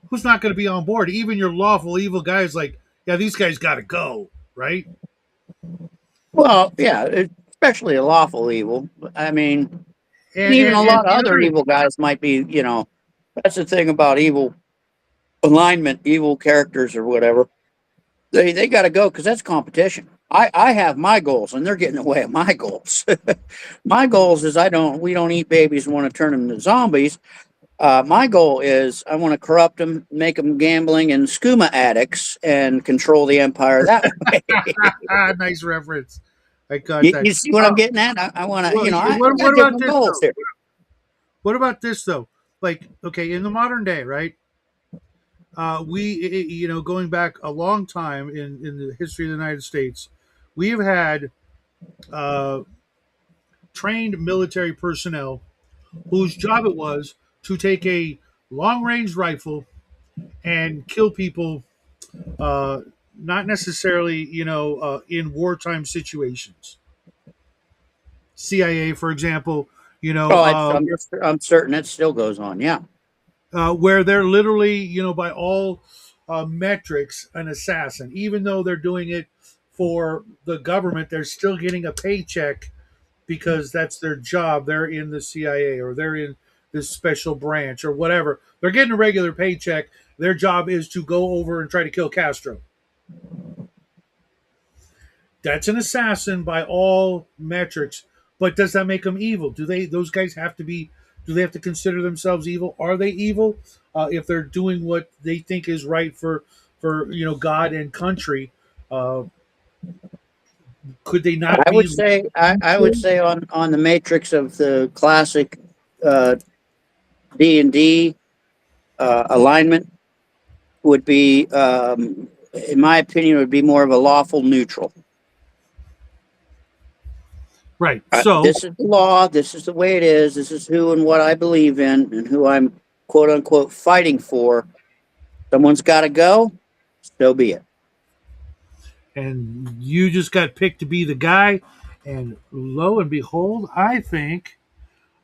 Speaker 1: who's not going to be on board? Even your lawful evil guys, like, yeah, these guys got to go, right?
Speaker 2: Well, yeah, especially a lawful evil. I mean,
Speaker 1: And
Speaker 2: even
Speaker 1: and,
Speaker 2: a
Speaker 1: and
Speaker 2: lot of
Speaker 1: the
Speaker 2: other
Speaker 1: other
Speaker 2: evil guys might be. That's the thing about evil alignment, evil characters or whatever. They got to go because that's competition. I have my goals and they're getting away with my goals. My goals is we don't eat babies and want to turn them into zombies. My goal is I want to corrupt them, make them gambling and skooma addicts, and control the empire that way.
Speaker 1: nice reference. I got
Speaker 2: You,
Speaker 1: that.
Speaker 2: you see what I'm getting at? I want to,
Speaker 1: Well,
Speaker 2: I got
Speaker 1: what about
Speaker 2: different
Speaker 1: this
Speaker 2: goals
Speaker 1: though?
Speaker 2: here.
Speaker 1: What about this though? Like, okay, in the modern day, right? Going back a long time in the history of the United States, we have had uh, trained military personnel whose job it was to take a long range rifle and kill people, uh, not necessarily, in wartime situations. CIA, for example, you know,
Speaker 2: Oh,
Speaker 1: uh,
Speaker 2: I'm certain it still goes on. Yeah.
Speaker 1: where they're literally, by all metrics, an assassin. Even though they're doing it for the government, they're still getting a paycheck because that's their job. They're in the CIA or they're in this special branch or whatever. They're getting a regular paycheck. Their job is to go over and try to kill Castro. That's an assassin by all metrics. But does that make them evil? Do they? Those guys have to be? Do they have to consider themselves evil? Are they evil if they're doing what they think is right for God and country? Uh, could they not be?
Speaker 2: I would say on the matrix of the classic uh, D&D alignment would be, in my opinion, would be more of a lawful neutral.
Speaker 1: Right. So
Speaker 2: This is the law. This is the way it is. This is who and what I believe in and who I'm quote unquote fighting for. Someone's got to go. So be it.
Speaker 1: and you just got picked to be the guy, and lo and behold, I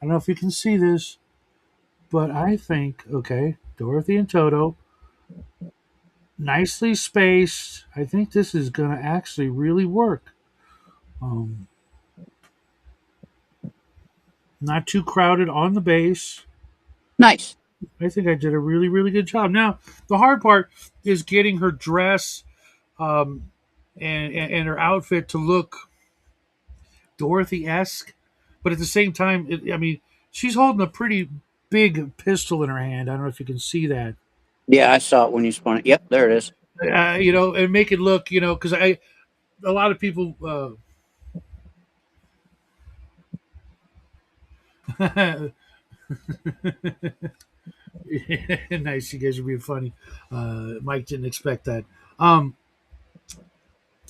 Speaker 1: don't know if you can see this, but I think okay, Dorothy and Toto, nicely spaced. I think this is going to actually really work. Um, not too crowded on the base.
Speaker 2: Nice.
Speaker 1: I think I did a really, really good job. Now, the hard part is getting her dress um, and her outfit to look Dorothy esque, but at the same time, I mean, she's holding a pretty big pistol in her hand. I don't know if you can see that.
Speaker 2: Yeah, I saw it when you spun it. Yep, there it is.
Speaker 1: And make it look, because a lot of people. Nice, you guys are being funny. Mike didn't expect that. Um,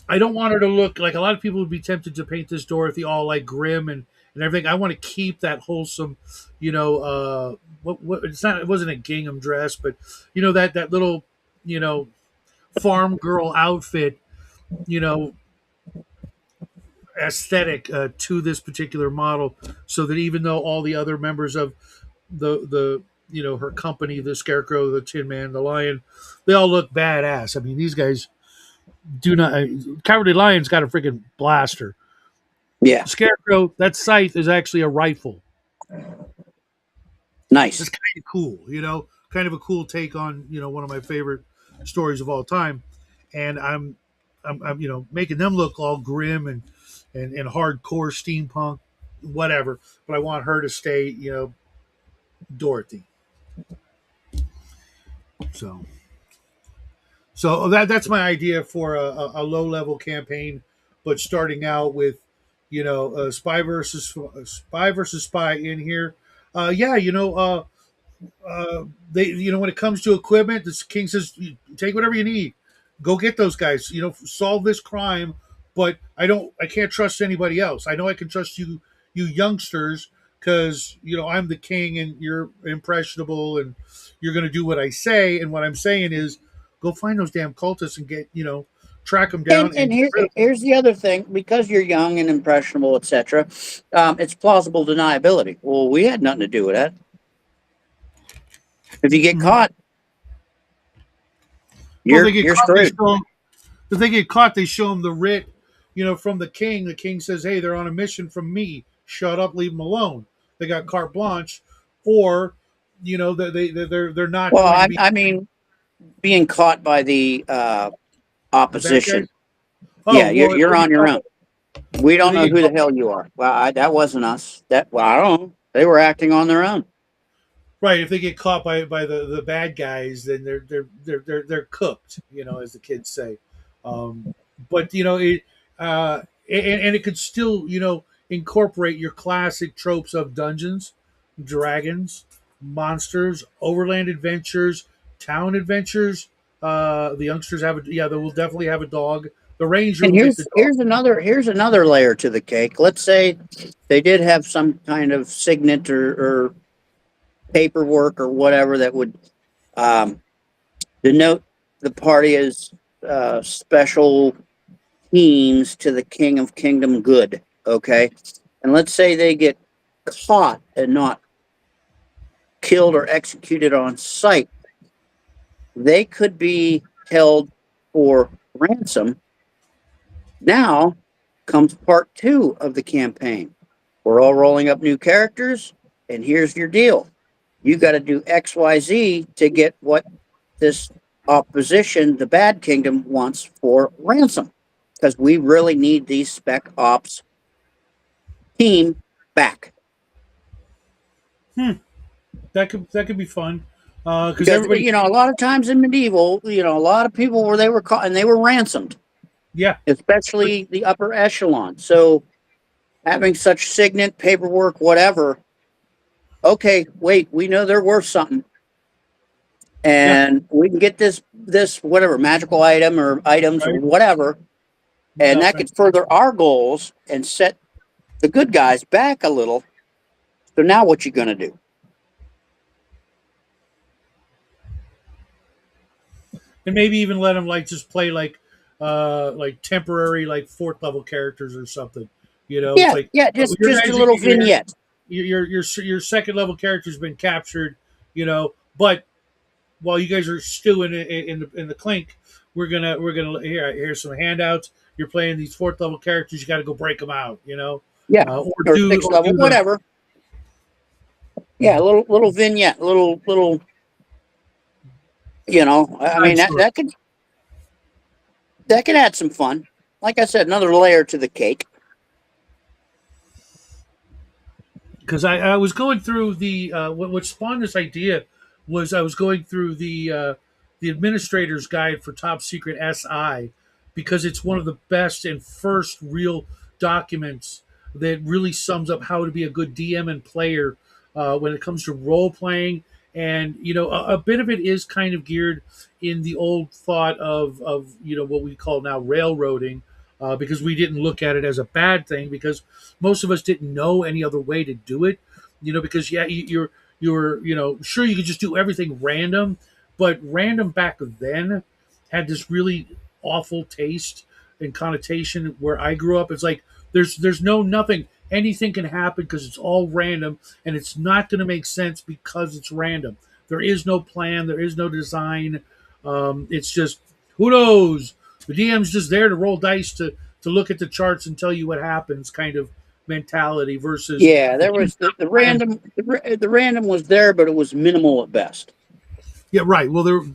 Speaker 1: I don't want her to look like a lot of people would be tempted to paint this Dorothy all like grim and everything. I want to keep that wholesome, what it's not. It wasn't a gingham dress, but that little, you know, farm girl outfit, you know, aesthetic to this particular model, so that even though all the other members of the her company, the Scarecrow, the Tin Man, the Lion, they all look badass. I mean, these guys do not. Cowardly Lion's got a freaking blaster.
Speaker 2: Yeah,
Speaker 1: Scarecrow, that scythe is actually a rifle. That's
Speaker 2: nice.
Speaker 1: kind of cool, kind of a cool take on one of my favorite stories of all time. And I'm making them look all grim and hardcore steampunk, whatever. But I want her to stay, Dorothy. So that's my idea for a low level campaign, but starting out with spy versus spy in here. Yeah, they when it comes to equipment, the king says take whatever you need, go get those guys, solve this crime. But I can't trust anybody else. I know I can trust you youngsters, because I'm the king and you're impressionable and you're going to do what I say. And what I'm saying is go find those damn cultists and track them down
Speaker 2: And
Speaker 1: and get rid of them.
Speaker 2: here's the other thing: because you're young and impressionable, etc., it's plausible deniability. Well, we had nothing to do with that. If you get
Speaker 1: Mhm.
Speaker 2: caught,
Speaker 1: Well, if they get
Speaker 2: you're
Speaker 1: caught,
Speaker 2: screwed.
Speaker 1: they show them the writ, from the king. The king says, "Hey, they're on a mission from me. Shut up, leave them alone." They got carte blanche, or they're not
Speaker 2: Well,
Speaker 1: going to be
Speaker 2: I mean, being caught by the
Speaker 1: the bad guys.
Speaker 2: opposition.
Speaker 1: Oh
Speaker 2: Yeah,
Speaker 1: well,
Speaker 2: you're on your own. We
Speaker 1: if
Speaker 2: don't
Speaker 1: they
Speaker 2: know
Speaker 1: get
Speaker 2: who the
Speaker 1: caught,
Speaker 2: hell you are. Well, that wasn't us. I don't know. They were acting on their own.
Speaker 1: right, if they get caught by the bad guys, then they're cooked, as the kids say. But and it could still, incorporate your classic tropes of dungeons, dragons, monsters, overland adventures, town adventures. The youngsters have yeah, they will definitely have a dog. The ranger
Speaker 2: And
Speaker 1: will get the dog.
Speaker 2: here's another layer to the cake. Let's say they did have some kind of signet or paperwork or whatever that would um, denote the party as special teams to the King of Kingdom good. Okay, and let's say they get caught and not killed or executed on sight, they could be held for ransom. Now comes part two of the campaign. We're all rolling up new characters, and here's your deal. You got to do XYZ to get what this opposition, the Bad Kingdom, wants for ransom. Because we really need these spec ops team back.
Speaker 1: Hmm, that could be fun. Because
Speaker 2: Because
Speaker 1: everybody,
Speaker 2: a lot of times in medieval, a lot of people where they were caught and they were ransomed,
Speaker 1: yeah, but
Speaker 2: especially the upper echelon. So having such signet paperwork, whatever. Okay, wait, we know they're worth something,
Speaker 1: yeah,
Speaker 2: and we can get this whatever magical item or items or
Speaker 1: right,
Speaker 2: whatever, and
Speaker 1: yeah.
Speaker 2: that could further our goals and set the good guys back a little. So now what you gonna do?
Speaker 1: And maybe even let them like just play like temporary like fourth level characters or something. It's
Speaker 2: Yeah,
Speaker 1: like,
Speaker 2: yeah,
Speaker 1: oh,
Speaker 2: just
Speaker 1: your
Speaker 2: just a
Speaker 1: guys are
Speaker 2: little
Speaker 1: here.
Speaker 2: vignette.
Speaker 1: Your second level character's been captured. But while you guys are still in the clink, we're gonna here's some handouts. You're playing these fourth level characters. You got to go break them out.
Speaker 2: Yeah,
Speaker 1: Or
Speaker 2: or
Speaker 1: do
Speaker 2: sixth
Speaker 1: or
Speaker 2: level,
Speaker 1: do the
Speaker 2: whatever. Yeah, a little vignette, little. I
Speaker 1: side
Speaker 2: mean
Speaker 1: story.
Speaker 2: that could add some fun. Like I said, another layer to the cake.
Speaker 1: Because I was going through what spawned this idea was I was going through the administrator's guide for top secret SI, because it's one of the best and first real documents that really sums up how to be a good DM and player when it comes to role playing. And a bit of it is kind of geared in the old thought of what we call now railroading, because we didn't look at it as a bad thing, because most of us didn't know any other way to do it. Because yeah, you're sure you could just do everything random, but random back then had this really awful taste and connotation where I grew up. It's like there's no nothing. Anything can happen because it's all random, and it's not going to make sense because it's random. There is no plan. There is no design. It's just who knows. The DM's just there to roll dice to look at the charts and tell you what happens, kind of mentality versus
Speaker 2: Yeah, there was the
Speaker 1: plan.
Speaker 2: random. The random was there, but it was minimal at best.
Speaker 1: Yeah, right. Well,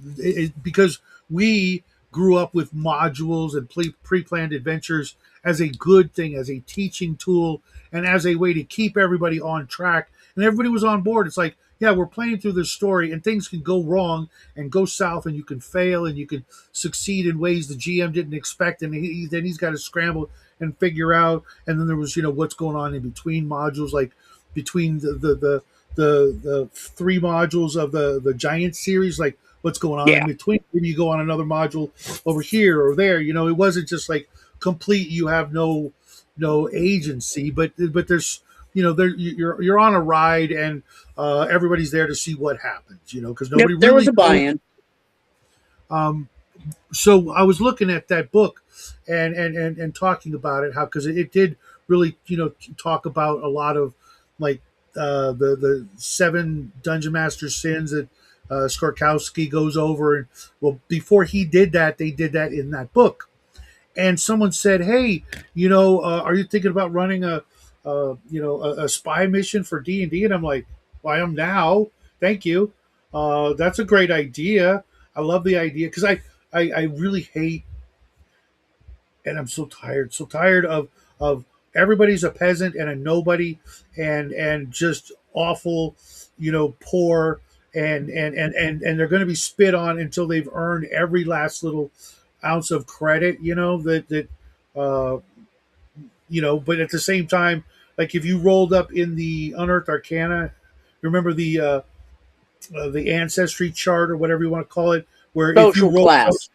Speaker 1: because we grew up with modules and pre-planned adventures as a good thing, as a teaching tool, and as a way to keep everybody on track, and everybody was on board. It's like, yeah, we're playing through this story, and things can go wrong and go south, and you can fail, and you can succeed in ways the GM didn't expect, and then he's got to scramble and figure out. And then there was, what's going on in between modules, like between the three modules of the giant series, like what's going on in
Speaker 2: Yeah,
Speaker 1: between. Maybe you go on another module over here or there. It wasn't just like complete. You have no agency, but there's there you're on a ride, and everybody's there to see what happens. Because
Speaker 2: yep.
Speaker 1: nobody
Speaker 2: There was
Speaker 1: really
Speaker 2: a
Speaker 1: knows.
Speaker 2: buy-in.
Speaker 1: So I was looking at that book and talking about it, how because it did really talk about a lot of like the seven dungeon master sins that Skorkowski goes over. And well, before he did that, they did that in that book. And someone said, hey, are you thinking about running a spy mission for D&D? And I'm like, well, I am now, thank you. That's a great idea. I love the idea, because I really hate, and I'm so tired of everybody's a peasant and a nobody, and just awful, poor, and they're going to be spit on until they've earned every last little ounce of credit, that But at the same time, like if you rolled up in the Unearthed Arcana, remember the ancestry chart or whatever you want to call it, where if you
Speaker 2: Social
Speaker 1: rolled,
Speaker 2: class.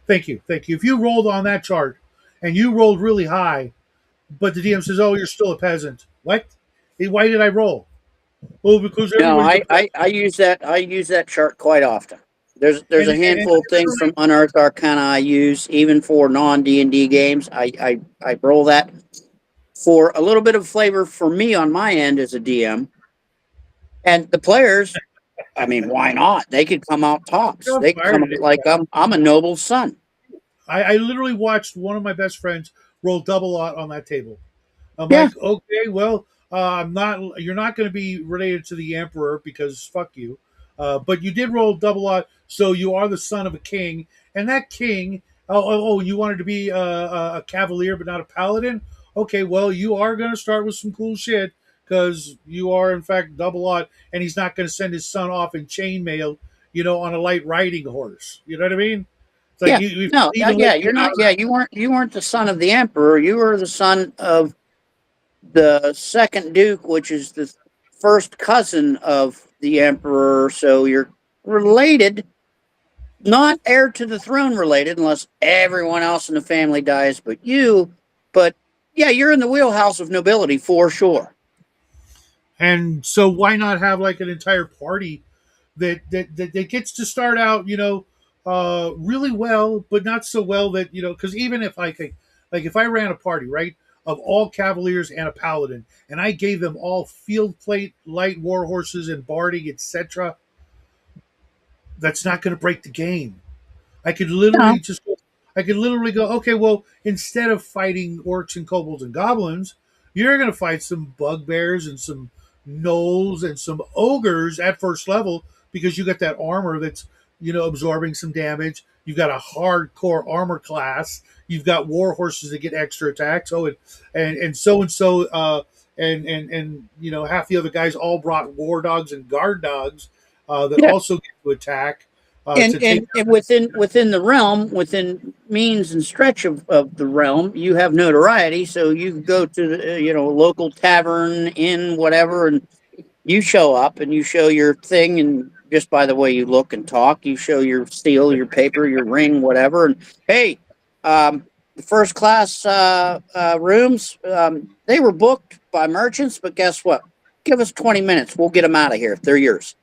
Speaker 1: thank you, if you rolled on that chart and you rolled really high, but the DM says, "Oh, you're still a peasant." What? Hey, why did I roll? Well, because
Speaker 2: No,
Speaker 1: everybody's a peasant.
Speaker 2: I use that chart quite often. There's
Speaker 1: And,
Speaker 2: a
Speaker 1: and
Speaker 2: handful of things from Unearthed Arcana I use even for non D&D games. I roll that for a little bit of flavor for me on my end as a DM, and the players. I mean, why not? They could come out tops.
Speaker 1: you're on
Speaker 2: They could
Speaker 1: fire
Speaker 2: come out
Speaker 1: today.
Speaker 2: like I'm a noble son.
Speaker 1: I literally watched one of my best friends roll double lot on that table. I'm
Speaker 2: Yeah,
Speaker 1: like, okay, well, I'm not. You're not going to be related to the emperor because fuck you. But you did roll double lot, so you are the son of a king, and that king. You wanted to be a cavalier but not a paladin. Okay, well, you are going to start with some cool shit because you are in fact double lot, and he's not going to send his son off in chainmail, on a light riding horse. You know what I mean? It's like
Speaker 2: yeah.
Speaker 1: you
Speaker 2: No,
Speaker 1: even let
Speaker 2: yeah.
Speaker 1: you
Speaker 2: You're not.
Speaker 1: out.
Speaker 2: Yeah, you weren't the son of the emperor. You were the son of the second duke, which is the first cousin of the emperor. So you're related, not heir to the throne related, unless everyone else in the family dies but you. But yeah, you're in the wheelhouse of nobility for sure.
Speaker 1: And so why not have like an entire party that gets to start out, really well, but not so well that because even if like if I ran a party right of all cavaliers and a paladin, and I gave them all field plate, light war horses, and barding, etc., that's not going to break the game. I could
Speaker 2: No,
Speaker 1: literally just I could literally go, okay, well, instead of fighting orcs and kobolds and goblins, you're going to fight some bugbears and some gnolls and some ogres at first level because you got that armor that's absorbing some damage. You've got a hardcore armor class. You've got war horses that get extra attacks. Oh, and so and so, and half the other guys all brought war dogs and guard dogs that
Speaker 2: yeah.
Speaker 1: also get to attack
Speaker 2: and
Speaker 1: to take.
Speaker 2: and within the realm, within means and stretch of the realm, you have notoriety, so you can go to the local tavern, inn, whatever, and you show up and you show your thing, and just by the way you look and talk, you show your steel, your paper, your ring, whatever, and hey, the first class rooms, they were booked by merchants, but guess what, give us 20 minutes, we'll get them out of here, they're yours.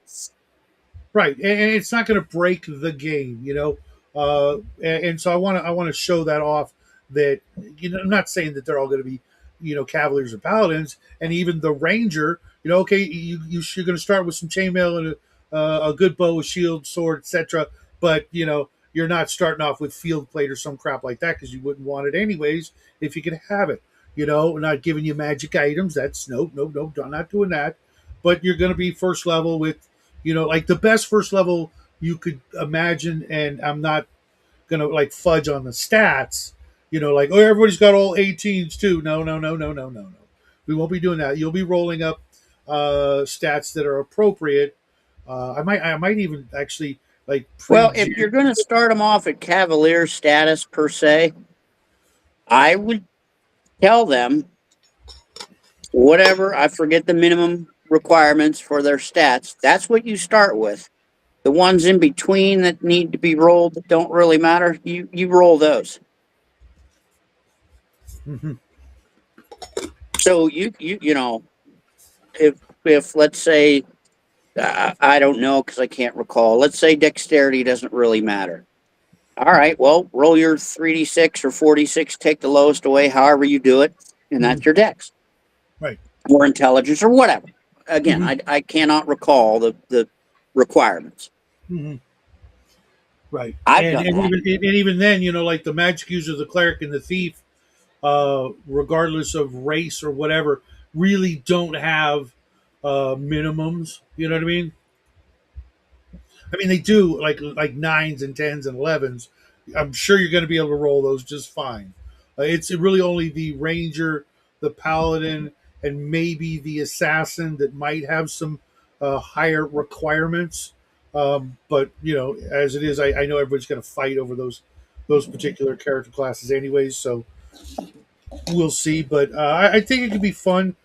Speaker 1: Right, and it's not going to break the game, and so I want to show that off. That I'm not saying that they're all going to be, cavaliers or paladins, and even the ranger. Okay, you're going to start with some chainmail and a good bow, a shield, sword, etc. But you're not starting off with field plate or some crap like that because you wouldn't want it anyways if you could have it. Not giving you magic items. That's nope, nope, nope. I'm not doing that. But you're going to be first level with like the best first level you could imagine. And I'm not gonna like fudge on the stats. Like oh everybody's got all 18s too. No, no, no, no, no, no, no. We won't be doing that. You'll be rolling up stats that are appropriate. I might even actually like
Speaker 2: Well,
Speaker 1: pre.
Speaker 2: if you're going to start them off at cavalier status per se, I would tell them whatever, I forget the minimum requirements for their stats. That's what you start with. The ones in between that need to be rolled that don't really matter, you roll those.
Speaker 1: Mhm.
Speaker 2: So if let's say I don't know because I can't recall. Let's say dexterity doesn't really matter. All right, well, roll your 3d6 or 4d6, take the lowest away, however you do it, and
Speaker 1: Mhm.
Speaker 2: that's your dex
Speaker 1: Right.
Speaker 2: or intelligence or whatever. Again,
Speaker 1: Mhm.
Speaker 2: I cannot recall the requirements.
Speaker 1: Mhm. Right.
Speaker 2: I've
Speaker 1: And
Speaker 2: done
Speaker 1: and
Speaker 2: that.
Speaker 1: even then, like the magic user, the cleric, and the thief, regardless of race or whatever, really don't have minimums. You know what I mean? I mean, they do like nines and tens and 11s. I'm sure you're going to be able to roll those just fine. It's really only the ranger, the paladin, and maybe the assassin that might have some higher requirements. But as it is, I know everybody's going to fight over those particular character classes, anyways. So we'll see. But I think it could be fun,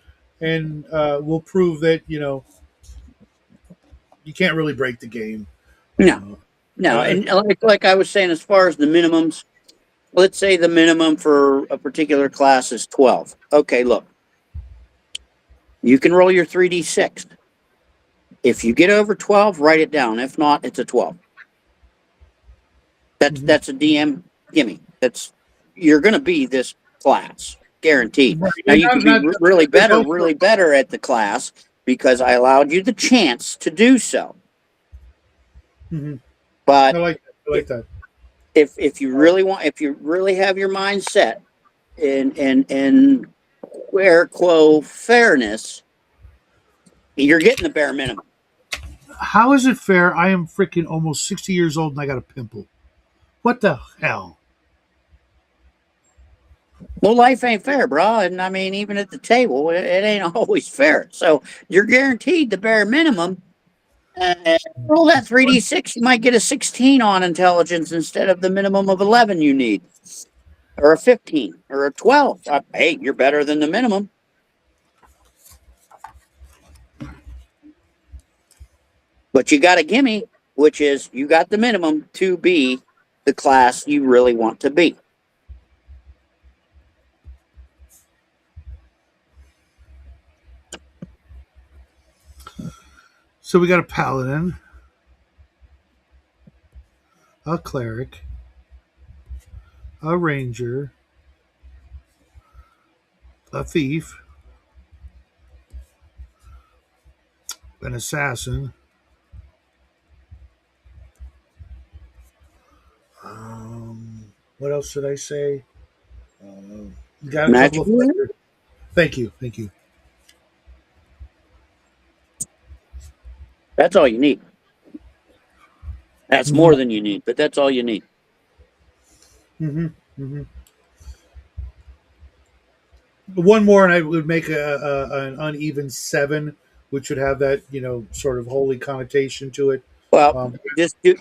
Speaker 1: and we'll prove that you can't really break the game.
Speaker 2: No,
Speaker 1: Uh,
Speaker 2: no,
Speaker 1: uh,
Speaker 2: and like I was saying, as far as the minimums, let's say the minimum for a particular class is 12. Okay, look, you can roll your 3d6. If you get over 12, write it down. If not, it's a 12.
Speaker 1: mhm.
Speaker 2: That's a DM gimme. That's You're going to be this class, guaranteed.
Speaker 1: Right,
Speaker 2: Now
Speaker 1: and
Speaker 2: you could be
Speaker 1: not there's
Speaker 2: really
Speaker 1: also.
Speaker 2: better at the class because I allowed you the chance to do so.
Speaker 1: Mhm. I
Speaker 2: But
Speaker 1: like that. I like that.
Speaker 2: if you really want, if you really have your mind set in quer quo fairness, you're getting the bare minimum.
Speaker 1: How is it fair? I am freaking almost 60 years old and I got a pimple. What the hell?
Speaker 2: Well, life ain't fair, bro. And I mean, even at the table, it ain't always fair. So you're guaranteed the bare minimum. Roll that 3d6, you might get a 16 on intelligence instead of the minimum of 11 you need, or a 15, or a 12. Hey, you're better than the minimum. But you got a gimme, which is you got the minimum to be the class you really want to be.
Speaker 1: So we got a paladin, a cleric, a ranger, a thief, an assassin. What else should I say? Got a couple
Speaker 2: Magic
Speaker 1: of
Speaker 2: user?
Speaker 1: fighters. Thank you, thank you.
Speaker 2: That's all you need. That's
Speaker 1: Hmm.
Speaker 2: more than you need, but that's all you need.
Speaker 1: Hmm. Hmm. One more, and I would make an uneven seven, which would have that sort of holy connotation to it.
Speaker 2: Well,
Speaker 1: Um,
Speaker 2: just do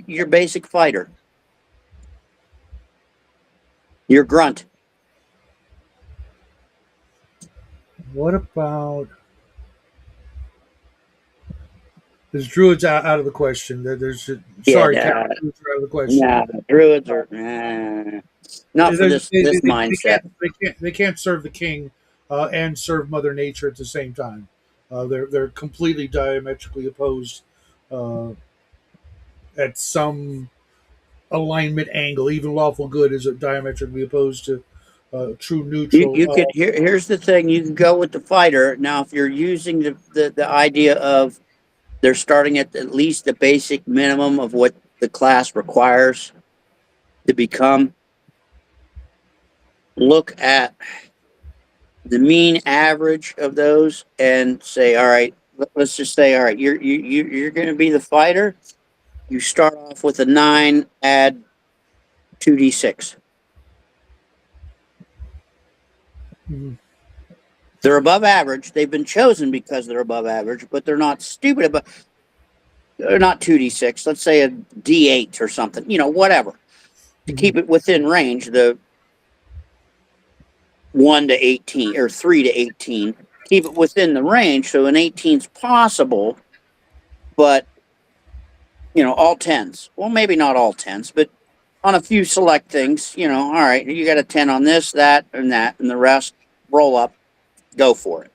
Speaker 2: your basic fighter, your grunt.
Speaker 1: what about there's druids out of the question? There's
Speaker 2: Yeah,
Speaker 1: sorry, Captain, druids are out of the question.
Speaker 2: nah, druids
Speaker 1: Uh,
Speaker 2: are not for this mindset.
Speaker 1: they can't serve the king and serve Mother Nature at the same time. They're completely diametrically opposed uh, at some alignment angle. Even lawful good is diametrically opposed to true neutral.
Speaker 2: You could here's the thing: you can go with the fighter. Now, if you're using the idea of they're starting at least the basic minimum of what the class requires to become, look at the mean average of those and say, all right, let's just say, all right, you're going to be the fighter. You start off with a 9, add 2d6.
Speaker 1: Mhm.
Speaker 2: They're above average. They've been chosen because they're above average, but they're not stupid. But they're not 2d6. Let's say a d8 or something. Whatever to
Speaker 1: Mhm.
Speaker 2: keep it within range. The 1 to 18 or 3 to 18. Keep it within the range, so an 18 is possible, but all tens. Well, maybe not all tens, but on a few select things, all right, you got a 10 on this, that, and the rest roll up, go for it.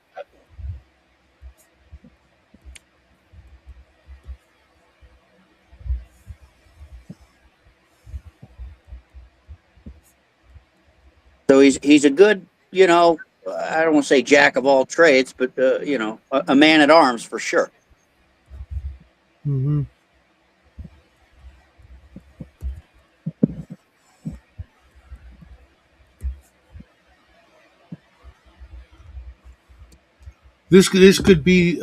Speaker 2: So he's a good, I don't want to say jack of all trades, but a man at arms for sure.
Speaker 1: Mhm. This could be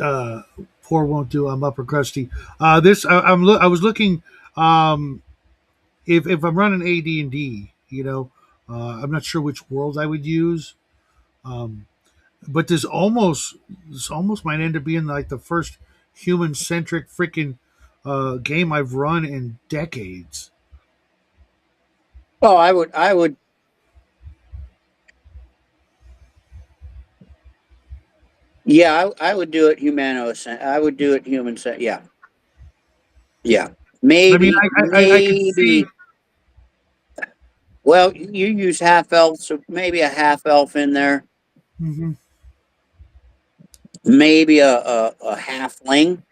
Speaker 1: poor won't do. I'm upper crusty. This I was looking um, if I'm running AD&D, I'm not sure which world I would use. Um, but this almost might end up being like the first human centric freaking game I've run in decades.
Speaker 2: Oh, I would Yeah, I would do it humano. I would do it human. Yeah, yeah.
Speaker 1: I mean, I could see.
Speaker 2: Maybe. Well, you use half elf, so maybe a half elf in there.
Speaker 1: Hmm.
Speaker 2: Maybe a halfling.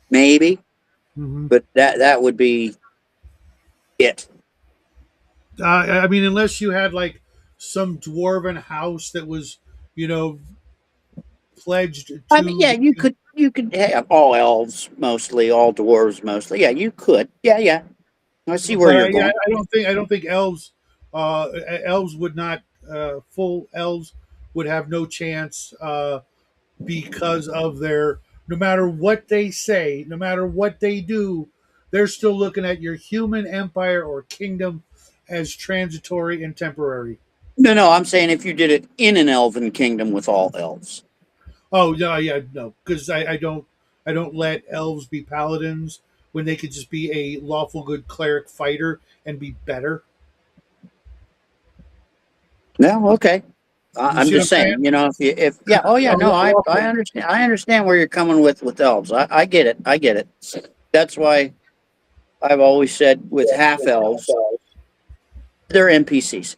Speaker 2: Maybe,
Speaker 1: Hmm.
Speaker 2: but that would be it.
Speaker 1: I mean, unless you had like some dwarven house that was, you know, pledged
Speaker 2: I mean,
Speaker 1: to
Speaker 2: yeah,
Speaker 1: the.
Speaker 2: you could have all elves mostly, all dwarves mostly. Yeah, you could. Yeah, yeah. I see where
Speaker 1: But
Speaker 2: you're
Speaker 1: yeah,
Speaker 2: going.
Speaker 1: I don't think elves would not, full elves would have no chance, because of their, no matter what they say, no matter what they do, they're still looking at your human empire or kingdom as transitory and temporary.
Speaker 2: No, no, I'm saying if you did it in an elven kingdom with all elves.
Speaker 1: Oh yeah, yeah, no, because I don't let elves be paladins when they could just be a lawful good cleric fighter and be better.
Speaker 2: No, okay.
Speaker 1: You
Speaker 2: I'm
Speaker 1: see what
Speaker 2: just
Speaker 1: I'm saying?
Speaker 2: saying, if yeah, oh yeah, no, I
Speaker 1: Lawful.
Speaker 2: understand. I understand where you're coming with elves. I get it. I get it. That's why I've always said with half elves, they're NPCs,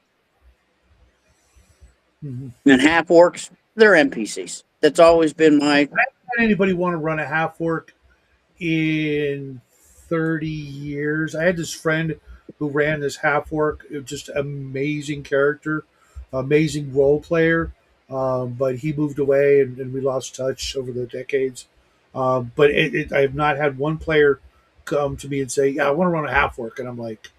Speaker 1: Mhm.
Speaker 2: and half orcs, they're NPCs. That's always been my.
Speaker 1: Had anybody want to run a half orc in 30 years? I had this friend who ran this half orc, just amazing character, amazing role player. But he moved away, and we lost touch over the decades. But I have not had one player come to me and say, "Yeah, I want to run a half orc," and I'm like,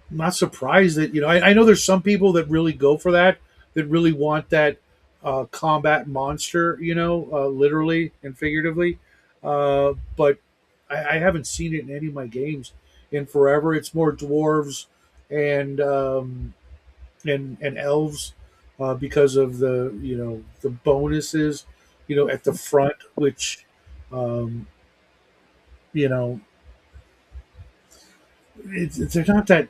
Speaker 1: I'm not surprised that, I know there's some people that really go for that, that really want that, combat monster, literally and figuratively. But I haven't seen it in any of my games in forever. It's more dwarves and, and elves, because of the bonuses, at the front, which, um, you know they're not that,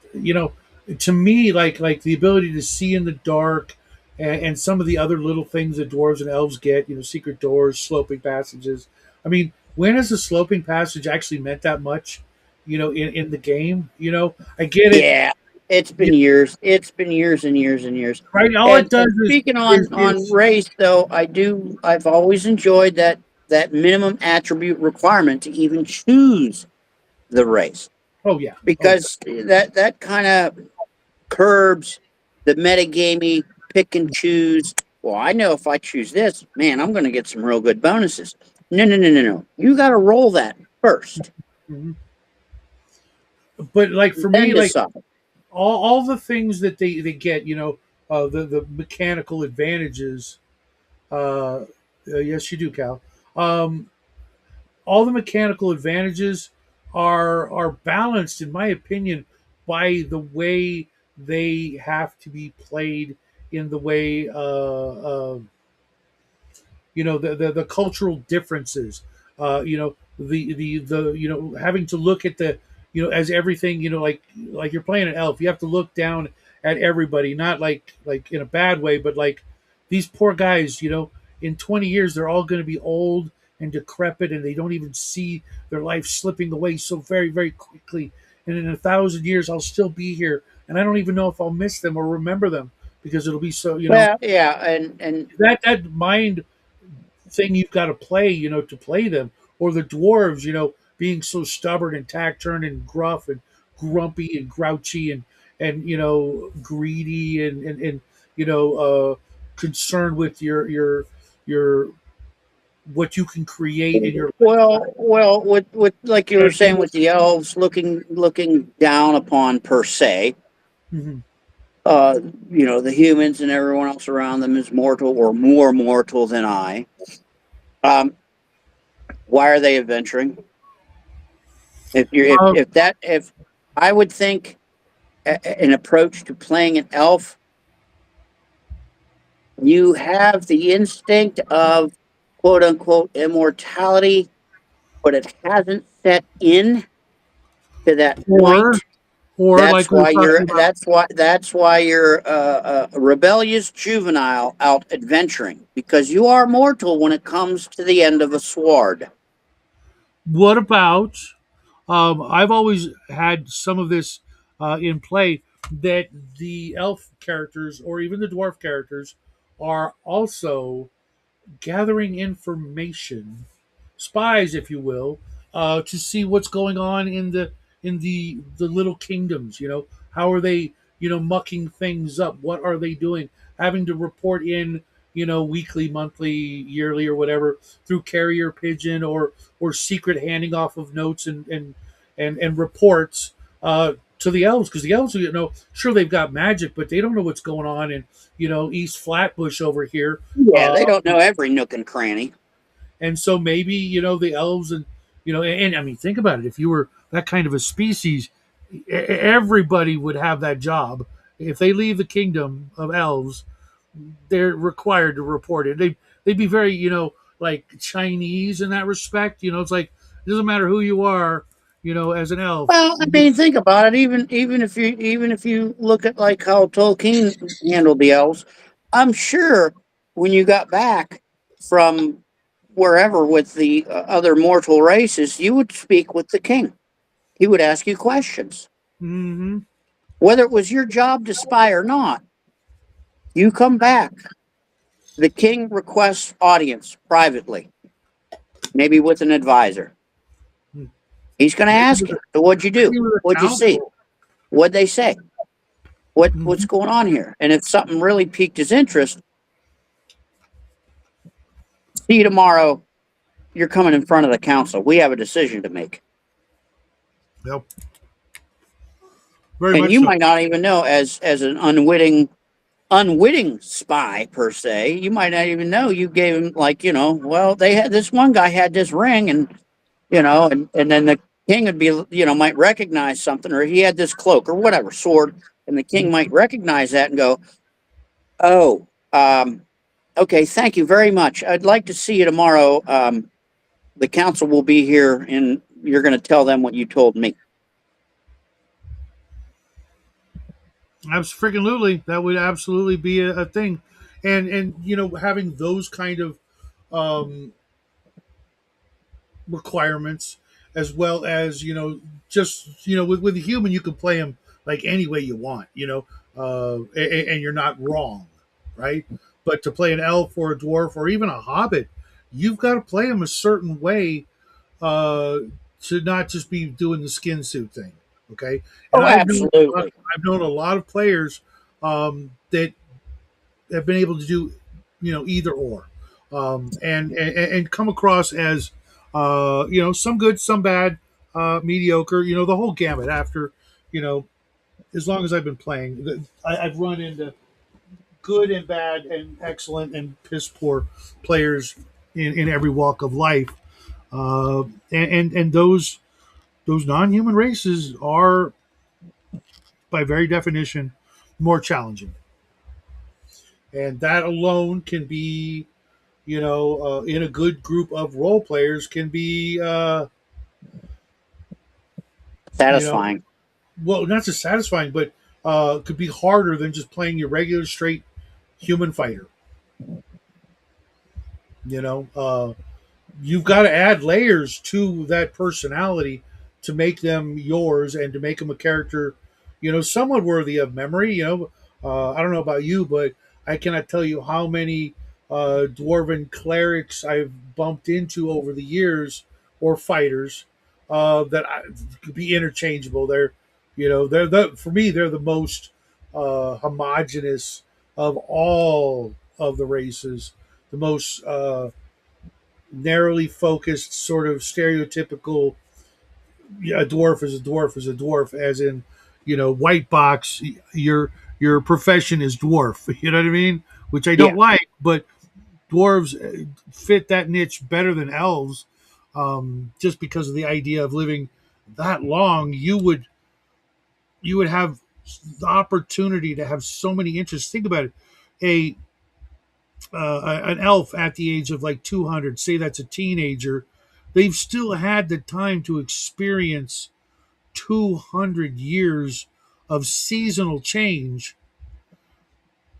Speaker 1: to me, like the ability to see in the dark, and some of the other little things that dwarves and elves get, secret doors, sloping passages. I mean, when has a sloping passage actually meant that much, in the game? I get it.
Speaker 2: Yeah, it's
Speaker 1: Yeah,
Speaker 2: been years. It's been years and years and years.
Speaker 1: right, all it
Speaker 2: And
Speaker 1: does
Speaker 2: speaking
Speaker 1: is
Speaker 2: on race, though, I've always enjoyed that minimum attribute requirement to even choose the race
Speaker 1: oh yeah, oh yeah.
Speaker 2: because that kind of curbs the metagamey pick and choose. Well, I know if I choose this, man, I'm going to get some real good bonuses. No, no, no, no, no. You got to roll that first,
Speaker 1: Mhm. But like for
Speaker 2: then
Speaker 1: me, like
Speaker 2: decide.
Speaker 1: all the things that they get, the mechanical advantages. Yes, you do, Cal. Um, all the mechanical advantages are balanced, in my opinion, by the way they have to be played, in the way, the cultural differences, having to look at the, as everything, like you're playing an elf, you have to look down at everybody, not like in a bad way, but like these poor guys, in 20 years they're all going to be old and decrepit, and they don't even see their life slipping away so very, very quickly, and in 1,000 years I'll still be here, and I don't even know if I'll miss them or remember them, because it'll be so,
Speaker 2: Well, yeah, and
Speaker 1: that mind thing you've got to play, to play them. Or the dwarves, being so stubborn and taciturn and gruff and grumpy and grouchy and greedy and concerned with your what you can create in your
Speaker 2: well, with like you were saying
Speaker 1: lifetime.
Speaker 2: with the elves looking down upon per se,
Speaker 1: Mhm.
Speaker 2: uh, the humans and everyone else around them is mortal or more mortal than I. Um, why are they adventuring? If you
Speaker 1: Uh,
Speaker 2: if that if I would think an approach to playing an elf, you have the instinct of quote unquote immortality, but it hasn't set in to that
Speaker 1: or
Speaker 2: point.
Speaker 1: Or
Speaker 2: That's
Speaker 1: like we were
Speaker 2: why
Speaker 1: talking
Speaker 2: you're.
Speaker 1: about.
Speaker 2: That's why you're a rebellious juvenile out adventuring, because you are mortal when it comes to the end of a sword.
Speaker 1: What about? I've always had some of this in play that the elf characters or even the dwarf characters are also gathering information, spies, if you will, to see what's going on in the little kingdoms. How are they, mucking things up? What are they doing? Having to report in, weekly, monthly, yearly, or whatever through carrier pigeon or secret handing off of notes and reports to the elves, because the elves, sure they've got magic, but they don't know what's going on in East Flatbush over here.
Speaker 2: Yeah,
Speaker 1: uh,
Speaker 2: they don't know every nook and cranny.
Speaker 1: and so maybe the elves and and I mean, think about it. If you were that kind of a species, everybody would have that job. If they leave the kingdom of elves, they're required to report it. They'd be very like Chinese in that respect. It's like it doesn't matter who you are, as an elf.
Speaker 2: Well, I mean, think about it. Even if you look at like how Tolkien handled the elves, I'm sure when you got back from wherever with the other mortal races, you would speak with the king. He would ask you questions,
Speaker 1: Mm-hmm.
Speaker 2: whether it was your job to spy or not. You come back. The king requests audience privately, maybe with an advisor. He's going to
Speaker 1: Maybe
Speaker 2: ask
Speaker 1: with
Speaker 2: you, "So what'd you do?
Speaker 1: maybe with a
Speaker 2: What'd you see?
Speaker 1: council.
Speaker 2: What'd they say? What's
Speaker 1: Mm-hmm.
Speaker 2: going on here?" And if something really piqued his interest, see you tomorrow. You're coming in front of the council. We have a decision to make.
Speaker 1: Yep, very
Speaker 2: And
Speaker 1: much
Speaker 2: you
Speaker 1: so.
Speaker 2: might not even know, as an unwitting spy per se, you might not even know you gave him, like, well, they had this one guy had this ring, and and then the king would be, might recognize something, or he had this cloak or whatever sword, and the king might recognize that and go, "Oh, okay, thank you very much. I'd like to see you tomorrow. The council will be here, and you're going to tell them what you told me."
Speaker 1: Absolutely, that would absolutely be a thing, and having those kind of um, requirements, as well as just with a human, you can play him like any way you want, and you're not wrong, right? But to play an elf or a dwarf or even a hobbit, you've got to play him a certain way uh, to not just be doing the skin suit thing. Okay, and
Speaker 2: Oh, absolutely.
Speaker 1: I've known a lot of players that have been able to do either or, and come across as some good, some bad, mediocre. The whole gamut. After you know, as long as I've been playing, I've run into good and bad and excellent and piss poor players in every walk of life. And those non-human races are, by very definition, more challenging, and that alone can be, in a good group of role players, can be, you know,
Speaker 2: Satisfying.
Speaker 1: well, not just satisfying, but could be harder than just playing your regular straight human fighter. You know, you've got to add layers to that personality to make them yours and to make them a character, somewhat worthy of memory. I don't know about you, but I cannot tell you how many dwarven clerics I've bumped into over the years, or fighters that could be interchangeable. They're for me, they're the most homogenous of all of the races, the most narrowly focused, sort of stereotypical. Yeah, a dwarf is a dwarf is a dwarf, as in, white box. Your profession is dwarf. You know what I mean? Which I
Speaker 2: Yeah.
Speaker 1: don't like, but dwarves fit that niche better than elves, just because of the idea of living that long. You would have the opportunity to have so many interests. Think about it. A an elf at the age of like 200, say that's a teenager, they've still had the time to experience 200 years of seasonal change,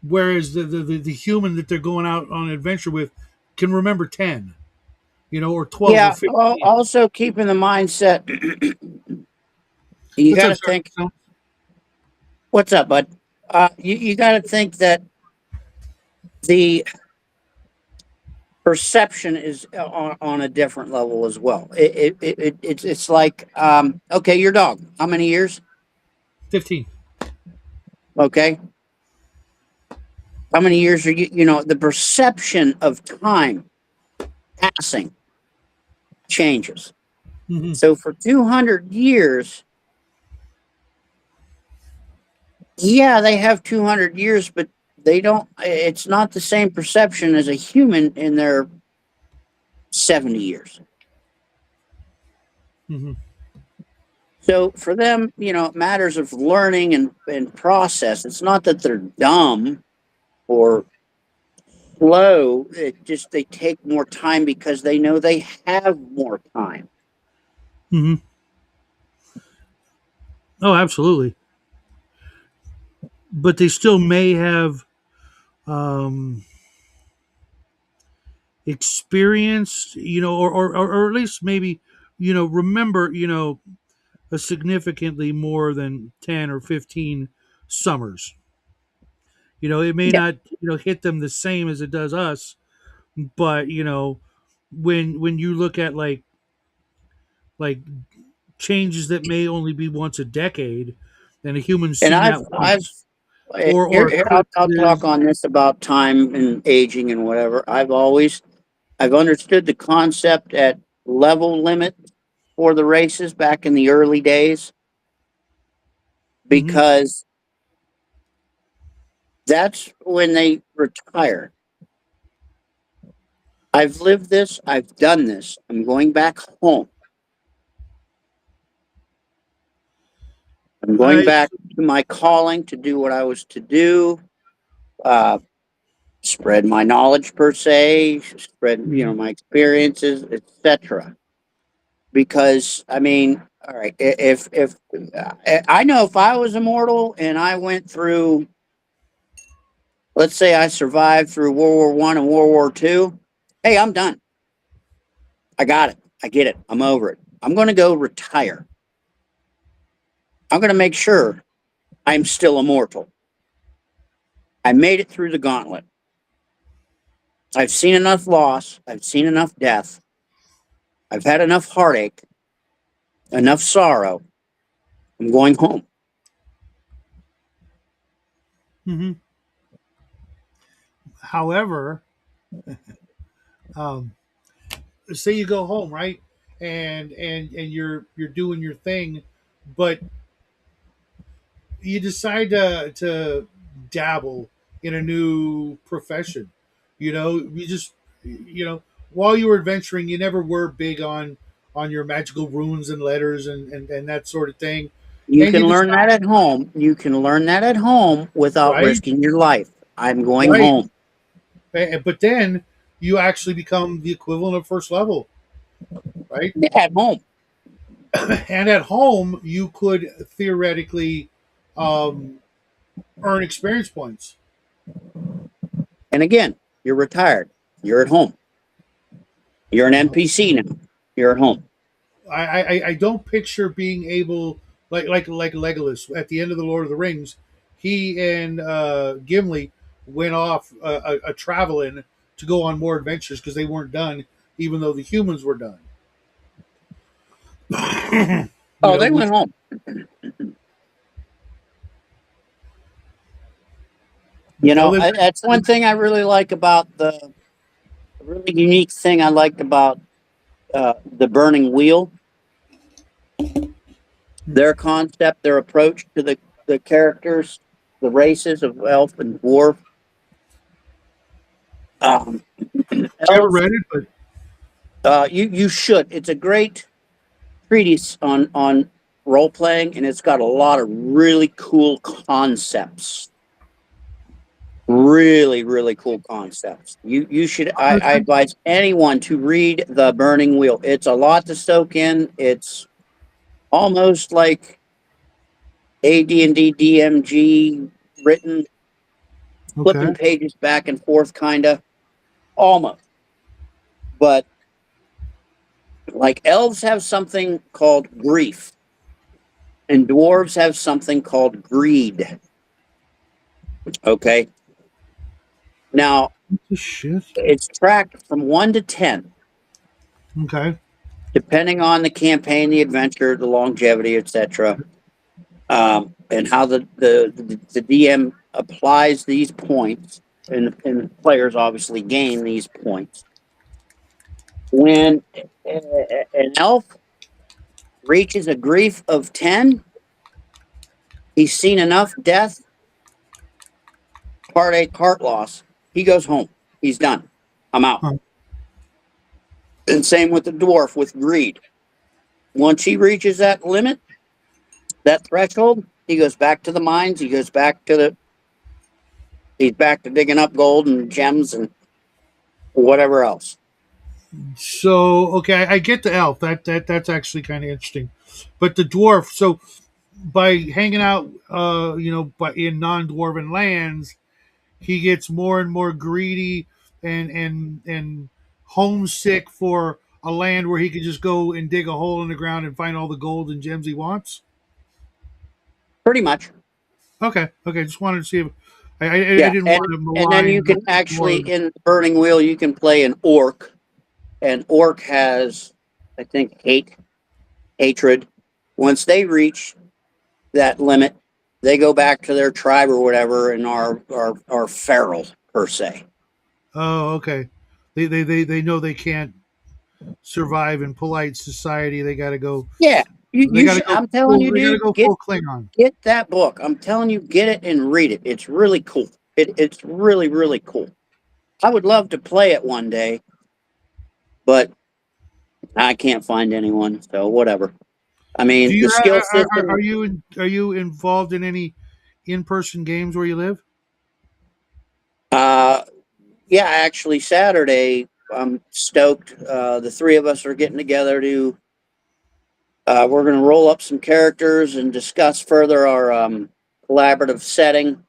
Speaker 1: whereas the human that they're going out on an adventure with can remember 10, or 12 or
Speaker 2: Yeah.
Speaker 1: 15.
Speaker 2: Also, keep in the mindset, you
Speaker 1: What's
Speaker 2: got
Speaker 1: up,
Speaker 2: to
Speaker 1: sir?
Speaker 2: think, what's up, bud? You got to think that the perception is on a different level as well. It's like, okay, your dog, how many years?
Speaker 1: 15.
Speaker 2: Okay. How many years are the perception of time passing changes.
Speaker 1: Hmm.
Speaker 2: So for 200 years, yeah, they have 200 years, but it's not the same perception as a human in their 70 years.
Speaker 1: Hmm.
Speaker 2: So for them, matters of learning and process. It's not that they're dumb or slow. It just they take more time because they know they have more time.
Speaker 1: Hmm. Oh, absolutely. But they still may have um, experienced, or at least maybe, remember, a significantly more than 10 or 15 summers. It may
Speaker 2: Yeah.
Speaker 1: not, hit them the same as it does us, but when you look at like changes that may only be once a decade, and a human's
Speaker 2: And
Speaker 1: seen
Speaker 2: I've
Speaker 1: that
Speaker 2: I've
Speaker 1: once, or
Speaker 2: here I'll talk
Speaker 1: eclipses.
Speaker 2: on this about time and aging and whatever. I've understood the concept at level limit for the races back in the early days
Speaker 1: Hmm.
Speaker 2: because that's when they retire. I've lived this, I've done this. I'm going back home. I'm going
Speaker 1: I
Speaker 2: back to my calling to do what I was to do. Uh, Spread my knowledge per se, spread
Speaker 1: Mhm.
Speaker 2: my experiences, etc. Because I mean, all right, if I know if I was immortal and I went through, let's say I survived through World War I and World War II, hey, I'm done. I got it. I get it. I'm over it. I'm going to go retire. I'm going to make sure I'm still immortal. I made it through the gauntlet. I've seen enough loss. I've seen enough death. I've had enough heartache, enough sorrow. I'm going home.
Speaker 1: Hmm. However, um, say you go home, right, and you're doing your thing, but you decide to dabble in a new profession. You just while you were adventuring, you never were big on your magical runes and letters and that sort of thing,
Speaker 2: You
Speaker 1: and
Speaker 2: can
Speaker 1: you
Speaker 2: learn
Speaker 1: decide,
Speaker 2: that at home. You can learn that at home without
Speaker 1: right,
Speaker 2: risking your life. I'm going
Speaker 1: right,
Speaker 2: home
Speaker 1: but then you actually become the equivalent of first level, right?
Speaker 2: at home.
Speaker 1: And at home, you could theoretically um, earn experience points.
Speaker 2: And again, you're retired. You're at home. You're an
Speaker 1: Uh,
Speaker 2: NPC now. You're at home.
Speaker 1: I don't picture being able, like Legolas at the end of the Lord of the Rings. He and Gimli went off a traveling to go on more adventures because they weren't done, even though the humans were done.
Speaker 2: Oh, they
Speaker 1: Which
Speaker 2: went home.
Speaker 1: live.
Speaker 2: That's one thing I really like about the really unique thing I liked about the Burning Wheel. Their concept, their approach to the characters, the races of elf and dwarf. Um,
Speaker 1: I haven't
Speaker 2: elf,
Speaker 1: read it, but
Speaker 2: you should. It's a great treatise on role playing, and it's got a lot of really cool concepts. Really, really cool concepts. You should. I advise anyone to read the Burning Wheel. It's a lot to soak in. It's almost like AD&D DMG written,
Speaker 1: Okay.
Speaker 2: flipping pages back and forth, kind of almost. But like elves have something called grief, and dwarves have something called greed. Okay, now
Speaker 1: What the shit?
Speaker 2: it's tracked from 1 to 10,
Speaker 1: Okay.
Speaker 2: depending on the campaign, the adventure, the longevity, etc., and how the DM applies these points, and the players obviously gain these points. When an elf reaches a grief of 10, he's seen enough death, heartache, heart loss. He goes home. He's done. I'm out.
Speaker 1: Huh.
Speaker 2: And same with the dwarf with greed. Once he reaches that limit, that threshold, he goes back to the mines. He's back to digging up gold and gems and whatever else.
Speaker 1: So okay, I get the elf. That's actually kind of interesting, but the dwarf. So by hanging out, but in non-dwarven lands, he gets more and more greedy and homesick for a land where he could just go and dig a hole in the ground and find all the gold and gems he wants.
Speaker 2: Pretty much.
Speaker 1: Okay, okay. Just wanted to see if I
Speaker 2: Yeah.
Speaker 1: didn't
Speaker 2: And
Speaker 1: want to
Speaker 2: and then you
Speaker 1: malign
Speaker 2: can
Speaker 1: the
Speaker 2: actually
Speaker 1: dwarves.
Speaker 2: in Burning Wheel you can play an orc. And orc has, I think, hatred. Once they reach that limit, they go back to their tribe or whatever and are feral per se.
Speaker 1: Oh, okay. They know they can't survive in polite society. They got to go.
Speaker 2: Yeah, you
Speaker 1: They
Speaker 2: you
Speaker 1: got to
Speaker 2: should.
Speaker 1: go
Speaker 2: I'm telling
Speaker 1: full.
Speaker 2: you,
Speaker 1: They got to
Speaker 2: dude,
Speaker 1: go
Speaker 2: get
Speaker 1: full Klingon.
Speaker 2: get that book. I'm telling you, get it and read it. It's really cool. It's really really cool. I would love to play it one day, but I can't find anyone. So whatever. I
Speaker 1: Do
Speaker 2: mean, the
Speaker 1: you
Speaker 2: skill system.
Speaker 1: are you involved in any in person games where you live?
Speaker 2: Uh, yeah, actually, Saturday, I'm stoked. The three of us are getting together to. We're going to roll up some characters and discuss further our collaborative setting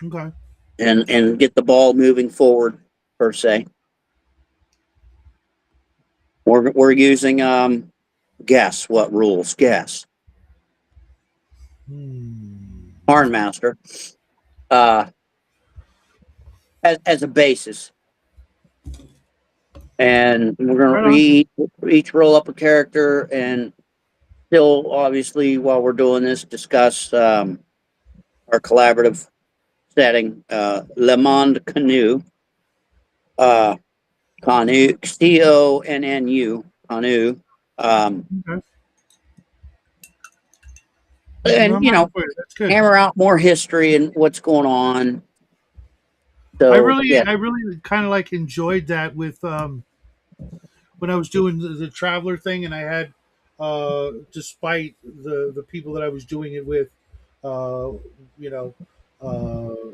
Speaker 1: Okay.
Speaker 2: and get the ball moving forward per se. We're using guess what rules? Guess
Speaker 1: Hmm.
Speaker 2: Hornmaster uh, as a basis, and we're
Speaker 1: Right
Speaker 2: going
Speaker 1: on.
Speaker 2: to each roll up a character and still obviously while we're doing this discuss our collaborative setting. Le Monde Canoe, uh, Conu, Connu, Conu, um,
Speaker 1: Okay.
Speaker 2: and
Speaker 1: I'm happy for you. That's good.
Speaker 2: hammer out more history and what's going on. So yeah,
Speaker 1: I really kind of like enjoyed that with when I was doing the traveler thing, and I had, despite the people that I was doing it with, uh, you know, uh,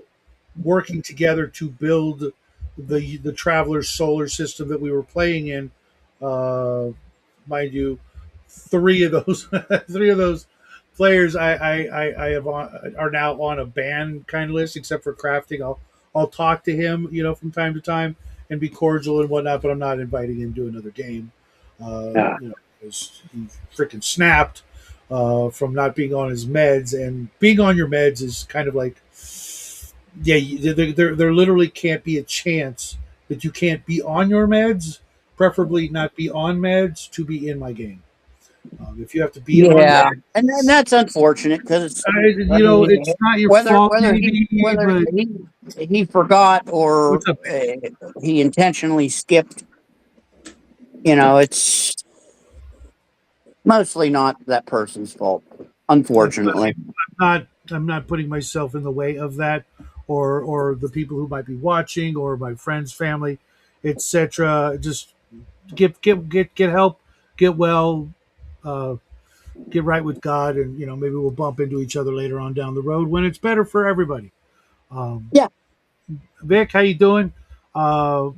Speaker 1: working together to build the traveler's solar system that we were playing in. Uh, Mind you, three of those three of those players I have on are now on a ban kind of list, except for crafting. I'll talk to him, from time to time and be cordial and whatnot, but I'm not inviting him to another game.
Speaker 2: uh,
Speaker 1: Because he freaking snapped from not being on his meds, and being on your meds is kind of like, yeah, there literally can't be a chance that you can't be on your meds, preferably not be on meds to be in my game. If you have to be on
Speaker 2: yeah, and then
Speaker 1: meds,
Speaker 2: that's unfortunate because I
Speaker 1: it's
Speaker 2: mean
Speaker 1: not your fault, maybe,
Speaker 2: whether
Speaker 1: but
Speaker 2: he forgot or
Speaker 1: what's up?
Speaker 2: he intentionally skipped, it's mostly not that person's fault, unfortunately.
Speaker 1: I'm not putting myself in the way of that, or the people who might be watching, or my friends, family, etc. Just get help, get well, uh, get right with God, and maybe we'll bump into each other later on down the road when it's better for everybody. Um,
Speaker 2: Yeah,
Speaker 1: Vic, how you doing? Uh,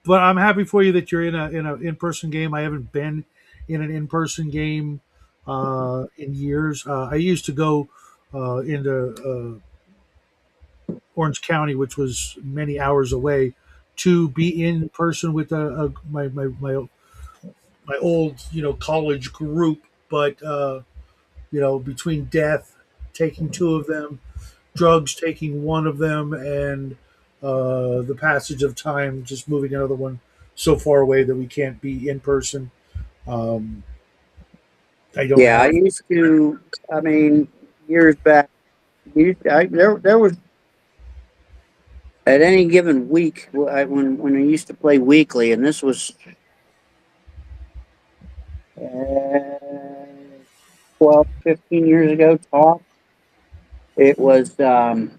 Speaker 1: but I'm happy for you that you're in a in person game. I haven't been in an in person game in years. I used to go into Orange County, which was many hours away, to be in person with my old college group. But between death taking two of them, drugs taking one of them, and the passage of time just moving another one so far away that we can't be in person. Um, I don't
Speaker 2: Yeah, I
Speaker 1: have.
Speaker 2: used to. I mean, years back, there was at any given week when I used to play weekly, and this was 12, 15 years ago. Talk. It was oh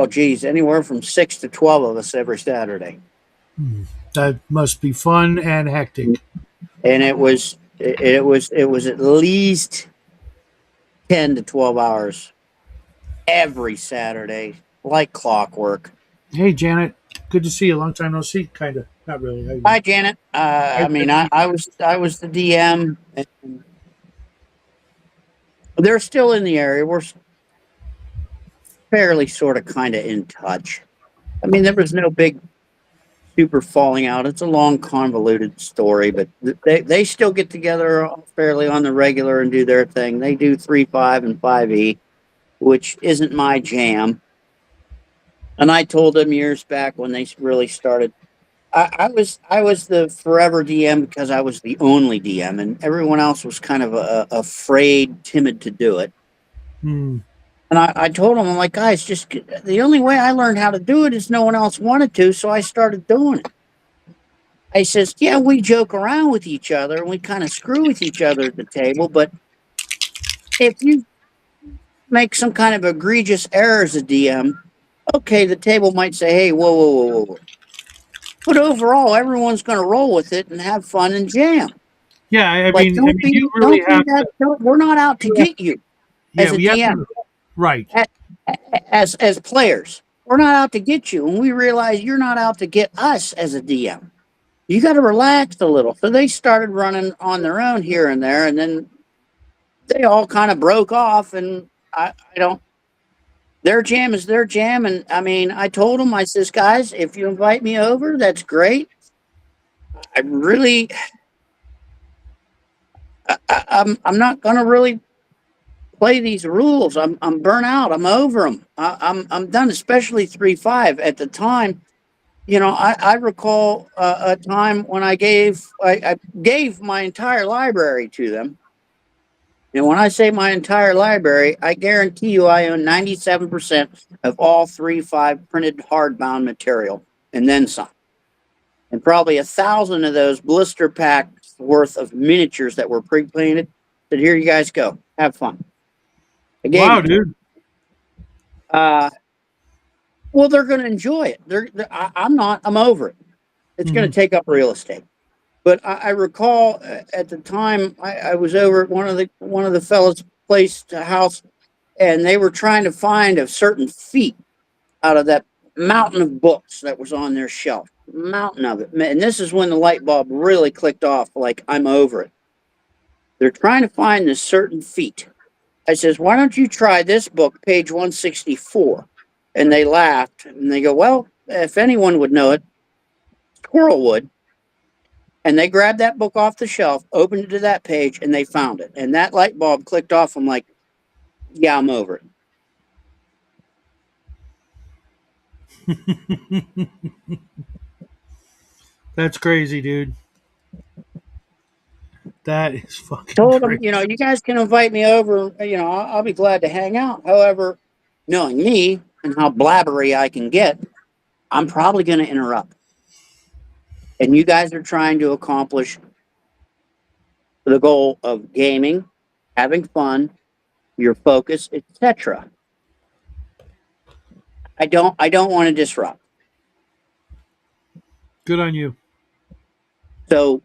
Speaker 2: geez, anywhere from 6 to 12 of us every Saturday,
Speaker 1: That must be fun and hectic.
Speaker 2: and it was at least 10 to 12 hours every Saturday, like clockwork.
Speaker 1: Hey, Janet, good to see you. Long time no see. Kind of. Not really.
Speaker 2: Hi, Janet. I
Speaker 1: I
Speaker 2: mean,
Speaker 1: see.
Speaker 2: I was the DM. And they're still in the area. We're fairly sort of kind of in touch. I mean, there was no big super falling out. It's a long, convoluted story, but they still get together fairly on the regular and do their thing. They do 3-5 and 5e, which isn't my jam. And I told them years back when they really started. I was the forever DM because I was the only DM, and everyone else was kind of afraid, timid to do it.
Speaker 1: Hmm.
Speaker 2: And I told them, I'm like, guys, just the only way I learned how to do it is no one else wanted to, so I started doing it. I says, yeah, we joke around with each other and we kind of screw with each other at the table, but if you make some kind of egregious error as a DM, okay, the table might say, hey, whoa, whoa, whoa, whoa, whoa. But overall, everyone's going to roll with it and have fun and jam.
Speaker 1: Yeah, I
Speaker 2: Like,
Speaker 1: mean, I mean, you really
Speaker 2: don't be
Speaker 1: have
Speaker 2: that.
Speaker 1: to.
Speaker 2: We're not out to
Speaker 1: Yeah,
Speaker 2: get you
Speaker 1: yeah,
Speaker 2: as a
Speaker 1: we have
Speaker 2: DM,
Speaker 1: to. Right.
Speaker 2: as players. We're not out to get you, and we realize you're not out to get us as a DM. You got to relax a little. So they started running on their own here and there, and then they all kind of broke off. And I don't. Their jam is their jam, and I mean, I told them, I says, guys, if you invite me over, that's great. I really, I'm not going to really play these rules. I'm burnt out. I'm over them. I'm done. Especially 3-5 at the time. I recall a time when I gave my entire library to them. And when I say my entire library, I guarantee you I own 97% of all 3-5 printed hardbound material, and then some. And probably 1,000 of those blister packs worth of miniatures that were pre-painted. Said, here you guys go, have fun. I gave
Speaker 1: Wow,
Speaker 2: them to them.
Speaker 1: dude.
Speaker 2: Uh, well, they're going to enjoy it. I'm not. I'm over it. It's going
Speaker 1: Hmm.
Speaker 2: to take up real estate. But I recall at the time I was over at one of the fellows' place house, and they were trying to find a certain feat out of that mountain of books that was on their shelf. Mountain of it. And this is when the light bulb really clicked off. Like, I'm over it. They're trying to find this certain feat. I says, why don't you try this book, page 164? And they laughed and they go, well, if anyone would know it, Squirrel would. And they grabbed that book off the shelf, opened it to that page, and they found it. And that light bulb clicked off. I'm like, yeah, I'm over it.
Speaker 1: That's crazy, dude. That is fucking
Speaker 2: Told them,
Speaker 1: crazy.
Speaker 2: you guys can invite me over. I'll be glad to hang out. However, knowing me and how blabbery I can get, I'm probably going to interrupt. And you guys are trying to accomplish the goal of gaming, having fun, your focus, etc. I don't want to disrupt.
Speaker 1: Good on you.
Speaker 2: So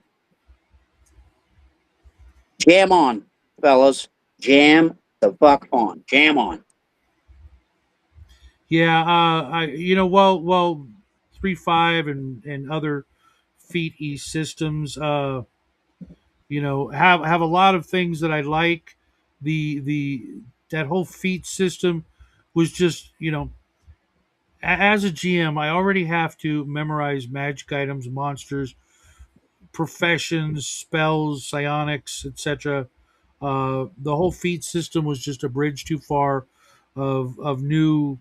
Speaker 2: jam on, fellas. Jam the fuck on. Jam on.
Speaker 1: Yeah. Well, 3-5 and other Feet E systems. have a lot of things that I like. The That whole feat system was just, as a GM, I already have to memorize magic items, monsters, professions, spells, psionics, etc. The whole feat system was just a bridge too far of new.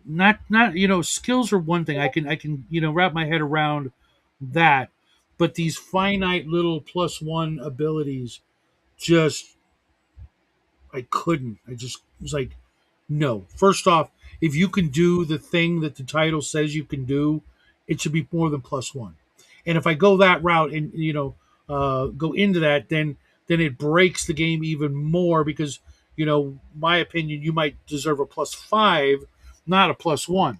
Speaker 1: Not skills are one thing. I can wrap my head around that, but these finite little plus one abilities, just I couldn't. I just was like, no. First off, if you can do the thing that the title says you can do, it should be more than plus one. And if I go that route and go into that, then it breaks the game even more because my opinion, you might deserve a plus five, not a plus one.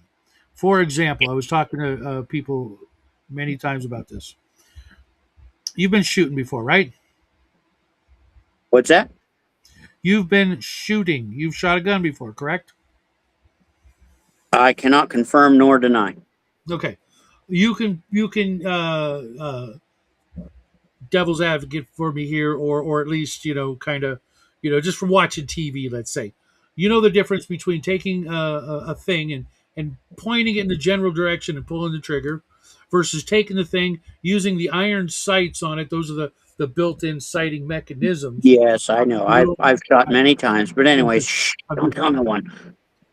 Speaker 1: For example, I was talking to people many times about this. You've been shooting before, right?
Speaker 2: What's that?
Speaker 1: You've been shooting. You've shot a gun before, correct?
Speaker 2: I cannot confirm nor deny.
Speaker 1: Okay. You can devil's advocate for me here, or at least kind of just from watching TV. Let's say, the difference between taking a thing and pointing it in the general direction and pulling the trigger, versus taking the thing using the iron sights on it. Those are the built-in sighting mechanisms.
Speaker 2: Yes, I know.
Speaker 1: Little,
Speaker 2: I've shot many times, but anyways,
Speaker 1: okay,
Speaker 2: shh,
Speaker 1: I'm
Speaker 2: don't
Speaker 1: just
Speaker 2: tell no one.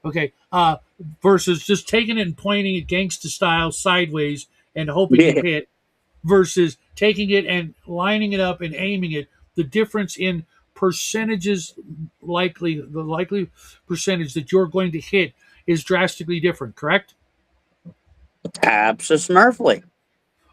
Speaker 1: okay. Versus just taking it and pointing it gangsta style sideways and hoping you
Speaker 2: Yeah,
Speaker 1: hit versus taking it and lining it up and aiming it. The difference in percentages, the likely percentage that you're going to hit is drastically different, correct?
Speaker 2: absolutely.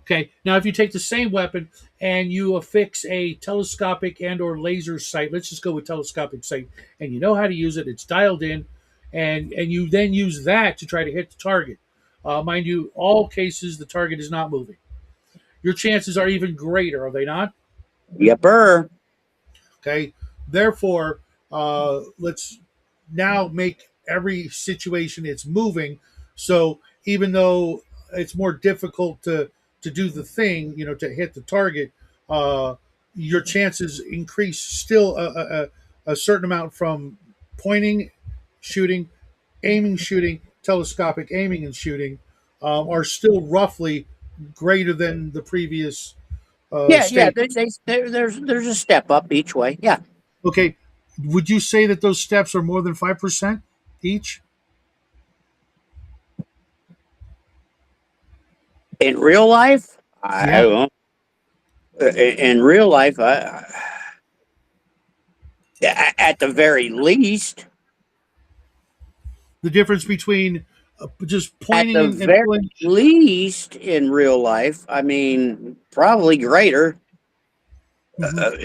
Speaker 1: Okay. Now, if you take the same weapon and you affix a telescopic and or laser sight, let's just go with telescopic sight, and you know how to use it, it's dialed in, and you then use that to try to hit the target. Mind you, all cases the target is not moving. Your chances are even greater, are they not?
Speaker 2: Yepper.
Speaker 1: Okay. Therefore, let's now make every situation it's moving. So even though it's more difficult to do the thing, to hit the target, uh, your chances increase still a certain amount from pointing, shooting, aiming, shooting, telescopic aiming and shooting are still roughly greater than the previous
Speaker 2: Yeah, yeah.
Speaker 1: state.
Speaker 2: There's a step up each way. Yeah.
Speaker 1: Okay, would you say that those steps are more than 5% each?
Speaker 2: In real life, I
Speaker 1: Yeah.
Speaker 2: don't. In real life, at the very least,
Speaker 1: The difference between just
Speaker 2: at
Speaker 1: pointing
Speaker 2: the
Speaker 1: and
Speaker 2: very
Speaker 1: pulling.
Speaker 2: least, in real life, I mean, probably greater.
Speaker 1: Mhm.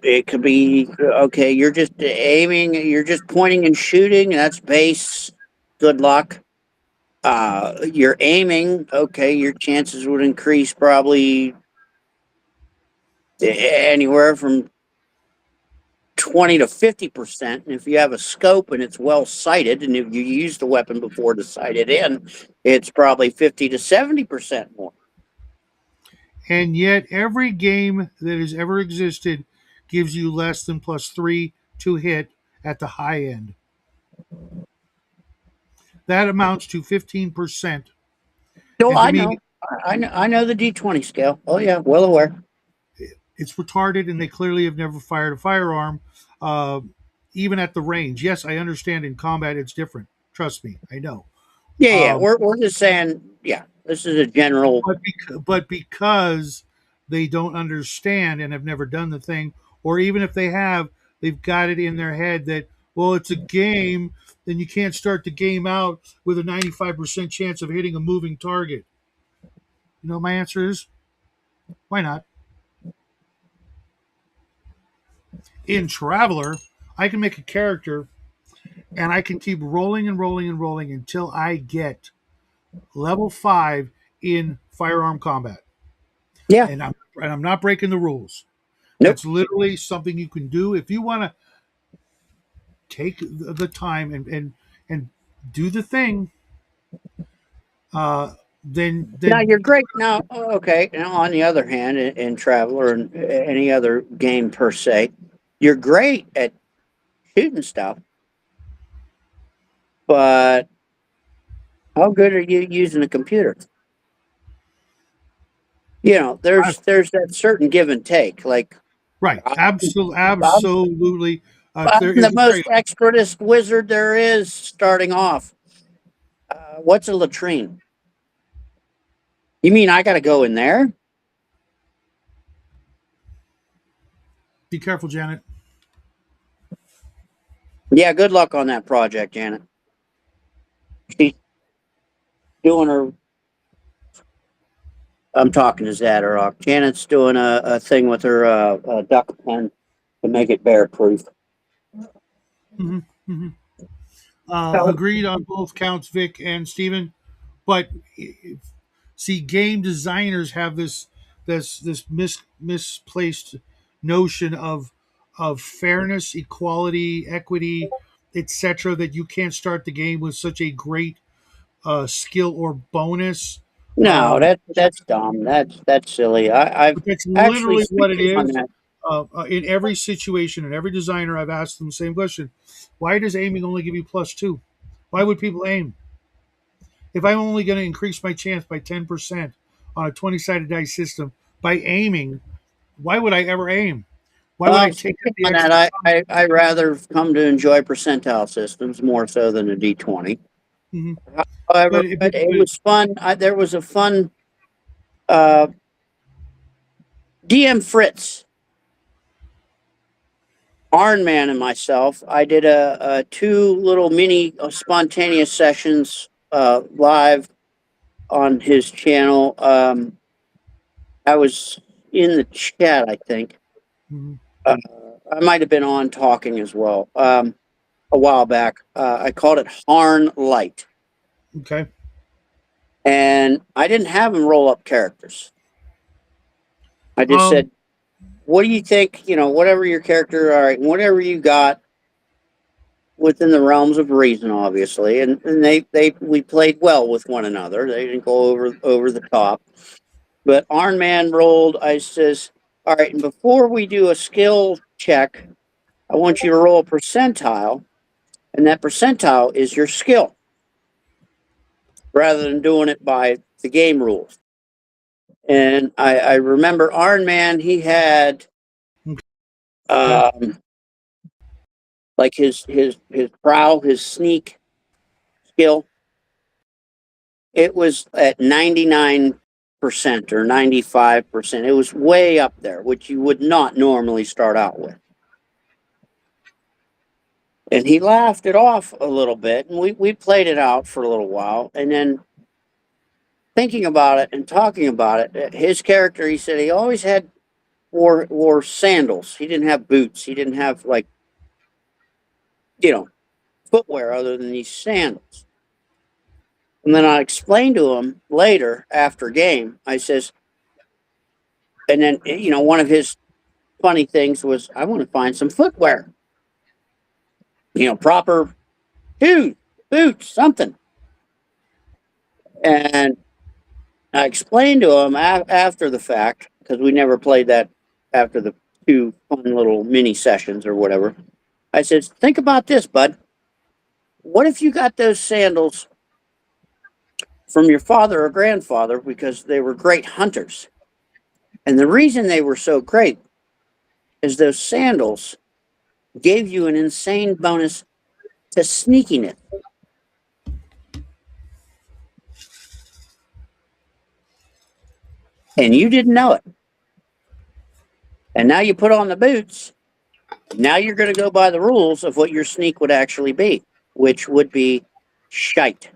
Speaker 2: It could be okay. You're just aiming. You're just pointing and shooting. That's base. Good luck. You're aiming. Okay, your chances would increase probably anywhere from 20 to 50%. And if you have a scope and it's well sighted, and if you use the weapon before to sight it in, it's probably 50 to 70% more.
Speaker 1: And yet, every game that has ever existed gives you less than plus three to hit at the high end. That amounts to 15%.
Speaker 2: No,
Speaker 1: And to
Speaker 2: I
Speaker 1: me,
Speaker 2: know. I know the D20 scale. Oh yeah, well aware.
Speaker 1: it's retarded, and they clearly have never fired a firearm, uh, even at the range. Yes, I understand in combat it's different. Trust me, I know.
Speaker 2: Yeah, yeah.
Speaker 1: Um,
Speaker 2: We're just saying. Yeah, this is a general.
Speaker 1: but because they don't understand and have never done the thing, or even if they have, they've got it in their head that, well, it's a game, then you can't start the game out with a 95% chance of hitting a moving target. My answer is why not? In Traveler, I can make a character and I can keep rolling and rolling and rolling until I get level 5 in firearm combat.
Speaker 2: Yeah.
Speaker 1: And I'm not breaking the rules.
Speaker 2: Nope.
Speaker 1: That's literally something you can do if you want to take the time and do the thing. Uh,
Speaker 2: Now
Speaker 1: then
Speaker 2: you're great. Now, okay. Now, on the other hand, in Traveler and any other game per se, you're great at shooting stuff, but how good are you using a computer?
Speaker 1: I,
Speaker 2: There's that certain give and take. Like
Speaker 1: right,
Speaker 2: I'm, I'm,
Speaker 1: absolutely. If
Speaker 2: I'm
Speaker 1: there
Speaker 2: the
Speaker 1: is,
Speaker 2: most expertest wizard there is starting off. What's a latrine? You mean I got to go in there?
Speaker 1: be careful, Janet.
Speaker 2: Yeah. Good luck on that project, Janet. She's doing her. I'm talking to Zadrock. Janet's doing a thing with her duck pen to make it bear proof.
Speaker 1: Hmm. Hmm. Agreed on both counts, Vic and Steven. But see, game designers have this misplaced notion of fairness, equality, equity, etc. That you can't start the game with such a great skill or bonus.
Speaker 2: No,
Speaker 1: Um,
Speaker 2: that's dumb. That's silly. I've
Speaker 1: but that's
Speaker 2: actually
Speaker 1: literally what it
Speaker 2: speaking on
Speaker 1: is.
Speaker 2: that.
Speaker 1: In every situation, and every designer, I've asked them the same question: why does aiming only give you +2? Why would people aim? If I'm only going to increase my chance by 10% on a 20-sided dice system by aiming, why would I ever aim? Why would I take
Speaker 2: Speaking
Speaker 1: the
Speaker 2: on that,
Speaker 1: extra time?
Speaker 2: I rather come to enjoy percentile systems more so than a D20.
Speaker 1: Mhm.
Speaker 2: However,
Speaker 1: But, it,
Speaker 2: it
Speaker 1: but
Speaker 2: was fun. There was a fun uh, DM Fritz, Iron Man, and myself. I did a two little mini spontaneous sessions live on his channel. I was in the chat, I think.
Speaker 1: mhm,
Speaker 2: Uh, I might have been on talking as well a while back. I called it Harn Light,
Speaker 1: okay.
Speaker 2: and I didn't have him roll up characters. I just
Speaker 1: Um,
Speaker 2: said, "What do you think? Whatever your character, all right, whatever you got within the realms of reason, obviously." And they we played well with one another. They didn't go over the top. But Iron Man rolled. I says, "All right, and before we do a skill check, I want you to roll a percentile, and that percentile is your skill, rather than doing it by the game rules." And I remember Iron Man, he had
Speaker 1: okay.
Speaker 2: um, like his prowl, his sneak skill. It was at 99% or 95%. It was way up there, which you would not normally start out with. And he laughed it off a little bit, and we played it out for a little while. And then thinking about it and talking about it, his character, he said he always had wore sandals. He didn't have boots. He didn't have like you know footwear other than these sandals. And then I explained to him later after game. I says, and then one of his funny things was, I want to find some footwear. Proper shoes, boots, something. And I explained to him after the fact, because we never played that after the two fun little mini sessions or whatever. I said, think about this, bud. What if you got those sandals from your father or grandfather because they were great hunters? And the reason they were so great is those sandals gave you an insane bonus to sneakiness, and you didn't know it. And now you put on the boots. Now you're going to go by the rules of what your sneak would actually be, which would be shite.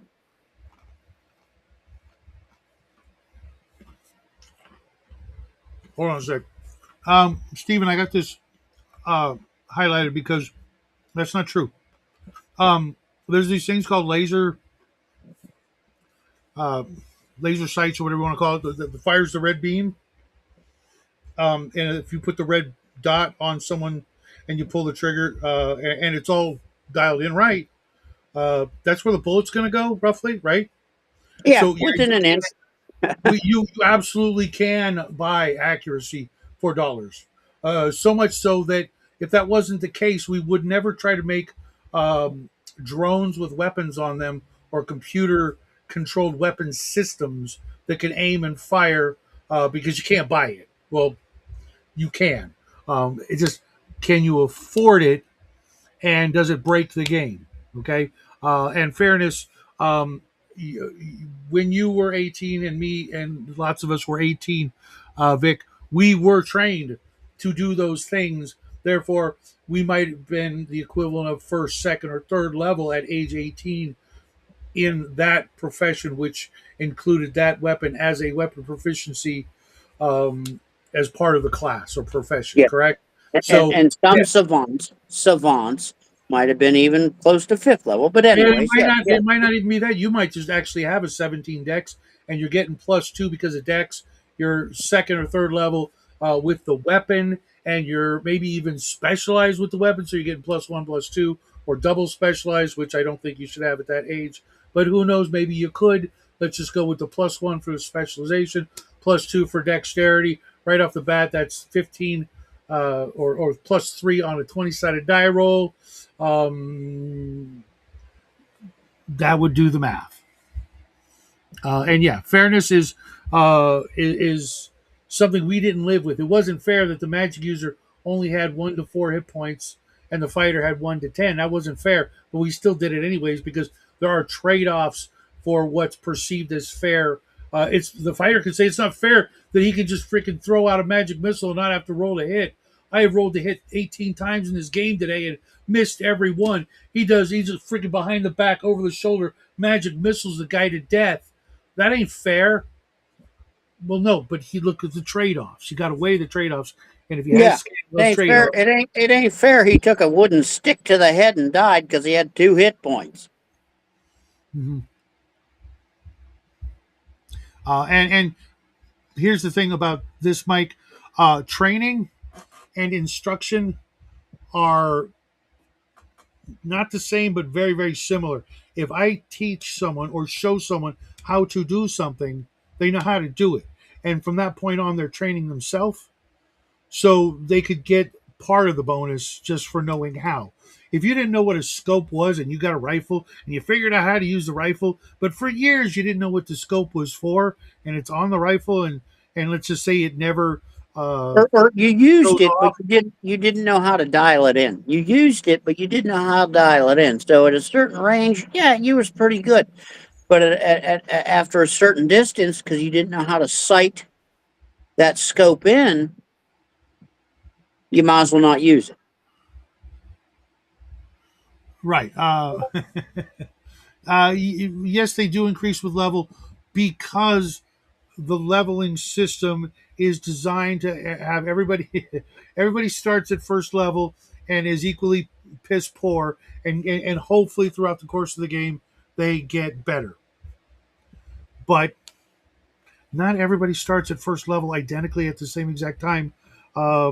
Speaker 1: Hold on a sec. Steven, I got this uh, highlighted because that's not true. There's these things called uh, laser sights or whatever you want to call it. That fires the red beam. And if you put the red dot on someone and you pull the trigger, and it's all dialed in right, that's where the bullet's going to go, roughly, right?
Speaker 2: Yeah,
Speaker 1: So
Speaker 2: within an inch.
Speaker 1: You absolutely can buy accuracy for dollars. So much so that if that wasn't the case, we would never try to make um, drones with weapons on them or computer controlled weapon systems that can aim and fire because you can't buy it. Well, you can. It just, can you afford it, and does it break the game? Okay. And fairness, um, when you were 18 and me and lots of us were 18, Vic, we were trained to do those things. Therefore, we might have been the equivalent of first, second, or third level at age 18 in that profession, which included that weapon as a weapon proficiency um, as part of the class or profession,
Speaker 2: Yeah,
Speaker 1: correct?
Speaker 2: and
Speaker 1: So,
Speaker 2: some
Speaker 1: yeah,
Speaker 2: savants might have been even close to fifth level. But
Speaker 1: and
Speaker 2: anyways, yeah, yeah,
Speaker 1: it might not even be that. You might just actually have a 17 dex and you're getting +2 because of dex. You're second or third level with the weapon, and you're maybe even specialized with the weapon, so you're getting +1, +2, or double specialized, which I don't think you should have at that age. But who knows? Maybe you could. Let's just go with the +1 for the specialization, +2 for dexterity. Right off the bat, that's 15 or +3 on a 20-sided die roll. Um, that would do the math. And yeah, fairness is something we didn't live with. It wasn't fair that the magic user only had 1 to 4 hit points and the fighter had 1 to 10. That wasn't fair, but we still did it anyways because there are trade offs for what's perceived as fair. It's the fighter can say it's not fair that he can just freaking throw out a magic missile and not have to roll a hit. I have rolled a hit 18 times in this game today and missed every one. He does. He's just freaking behind the back, over the shoulder magic missiles the guy to death. That ain't fair. Well, no, but he looked at the trade offs. You got to weigh the trade offs. And if you had
Speaker 2: yeah.
Speaker 1: scale
Speaker 2: It
Speaker 1: those
Speaker 2: ain't
Speaker 1: trade
Speaker 2: fair.
Speaker 1: offs,
Speaker 2: It ain't fair. He took a wooden stick to the head and died because he had 2 hit points.
Speaker 1: mm-hmm. And here's the thing about this, Mike. Training and instruction are not the same, but very, very similar. If I teach someone or show someone how to do something, they know how to do it. And from that point on, they're training themselves so they could get part of the bonus just for knowing how. If you didn't know what a scope was and you got a rifle and you figured out how to use the rifle, but for years you didn't know what the scope was for, and it's on the rifle, and let's just say it never
Speaker 2: Or you
Speaker 1: goes
Speaker 2: used it, but
Speaker 1: off.
Speaker 2: you didn't know how to dial it in. You used it, but you didn't know how to dial it in. So at a certain range, yeah, you was pretty good. But after a certain distance, because you didn't know how to sight that scope in, you might as well not use it.
Speaker 1: Right. Yes, they do increase with level because the leveling system is designed to have everybody everybody starts at first level and is equally piss poor, and hopefully throughout the course of the game they get better. But not everybody starts at first level identically at the same exact time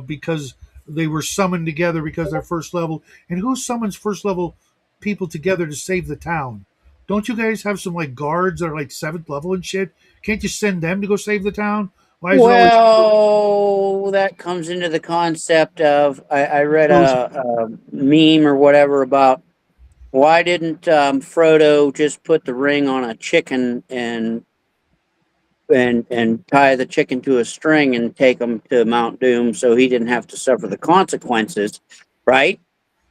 Speaker 1: because they were summoned together because they're first level. And who summons first level people together to save the town? Don't you guys have some like guards that are like seventh level and shit? Can't you send them to go save the town? Why is it always
Speaker 2: Well, that comes into the concept of I read
Speaker 1: those?
Speaker 2: a meme or whatever about why didn't Frodo just put the ring on a chicken and tie the chicken to a string and take him to Mount Doom so he didn't have to suffer the consequences, right?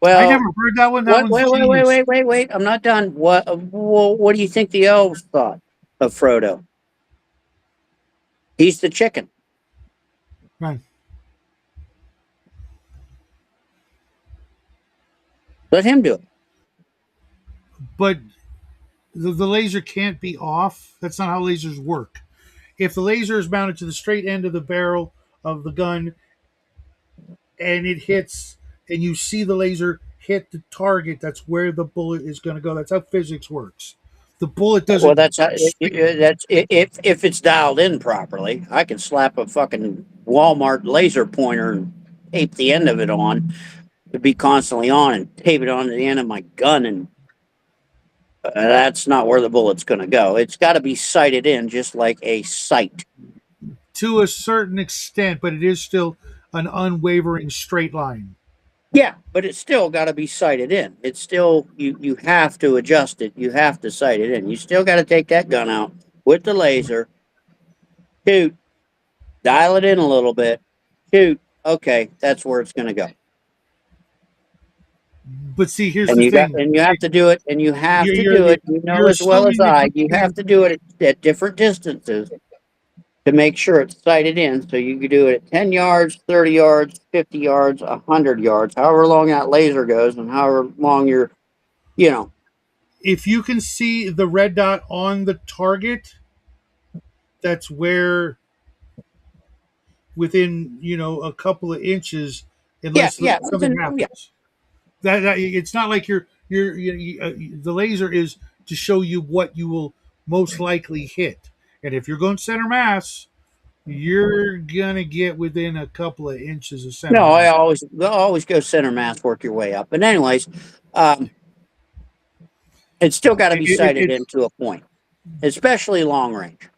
Speaker 1: I never
Speaker 2: Well,
Speaker 1: heard that one. That
Speaker 2: what?
Speaker 1: one's
Speaker 2: Wait, wait, wait,
Speaker 1: genius.
Speaker 2: wait, wait, wait! I'm not done. What do you think the elves thought of Frodo? He's the chicken.
Speaker 1: Right.
Speaker 2: Let him do it.
Speaker 1: But the laser can't be off. That's not how lasers work. If the laser is mounted to the straight end of the barrel of the gun and it hits, and you see the laser hit the target, that's where the bullet is going to go. That's how physics works. The bullet
Speaker 2: Well,
Speaker 1: doesn't.
Speaker 2: if it's dialed in properly. I can slap a fucking Walmart laser pointer and tape the end of it on to be constantly on and tape it onto the end of my gun and That's not where the bullet's going to go. It's got to be sighted in, just like a sight.
Speaker 1: To a certain extent, but it is still an unwavering straight line.
Speaker 2: Yeah, but it's still got to be sighted in. It's still you have to adjust it. You have to sight it in. You still got to take that gun out with the laser, shoot, dial it in a little bit, shoot. Okay, that's where it's going to go.
Speaker 1: But see, here's the thing:
Speaker 2: And you have to do it, and you have
Speaker 1: you're
Speaker 2: to
Speaker 1: you're
Speaker 2: do
Speaker 1: you're,
Speaker 2: it. You know
Speaker 1: you're
Speaker 2: as well as
Speaker 1: assuming that
Speaker 2: I.
Speaker 1: you
Speaker 2: You have
Speaker 1: can.
Speaker 2: to do it at different distances to make sure it's sighted in. So you can do it at 10 yards, 30 yards, 50 yards, 100 yards, however long that laser goes, and however long you're, you know.
Speaker 1: If you can see the red dot on the target, that's where within a couple of inches,
Speaker 2: Yeah,
Speaker 1: unless
Speaker 2: yeah,
Speaker 1: something
Speaker 2: yeah,
Speaker 1: happens. That it's not like the laser is to show you what you will most likely hit, and if you're going center mass, you're gonna get within a couple of inches of center
Speaker 2: no,
Speaker 1: mass.
Speaker 2: they'll always go center mass, work your way up. But anyways, um, it's still got to be sighted
Speaker 1: It's
Speaker 2: into a point, especially long range.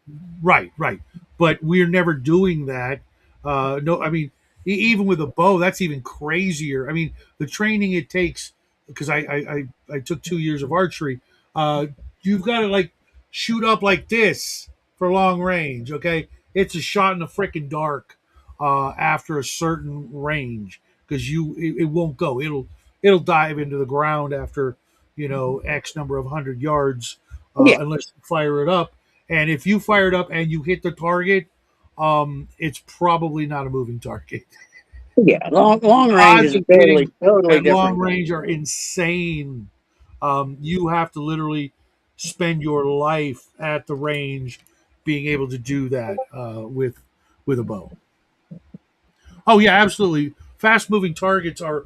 Speaker 1: right, right. But we're never doing that. No, I mean, even with a bow, that's even crazier. I mean, the training it takes, because I took 2 years of archery. Uh, you've got to like shoot up like this for long range. Okay, it's a shot in the freaking dark after a certain range because it won't go. It'll dive into the ground after X number of 100 yards
Speaker 2: Yeah,
Speaker 1: unless you fire it up, and if you fire it up and you hit the target, it's probably not a moving target.
Speaker 2: yeah. Long
Speaker 1: The
Speaker 2: range
Speaker 1: odds
Speaker 2: is a
Speaker 1: of getting
Speaker 2: totally
Speaker 1: at long
Speaker 2: different
Speaker 1: range
Speaker 2: game.
Speaker 1: are insane. You have to literally spend your life at the range being able to do that with a bow. Oh yeah, absolutely. Fast moving targets are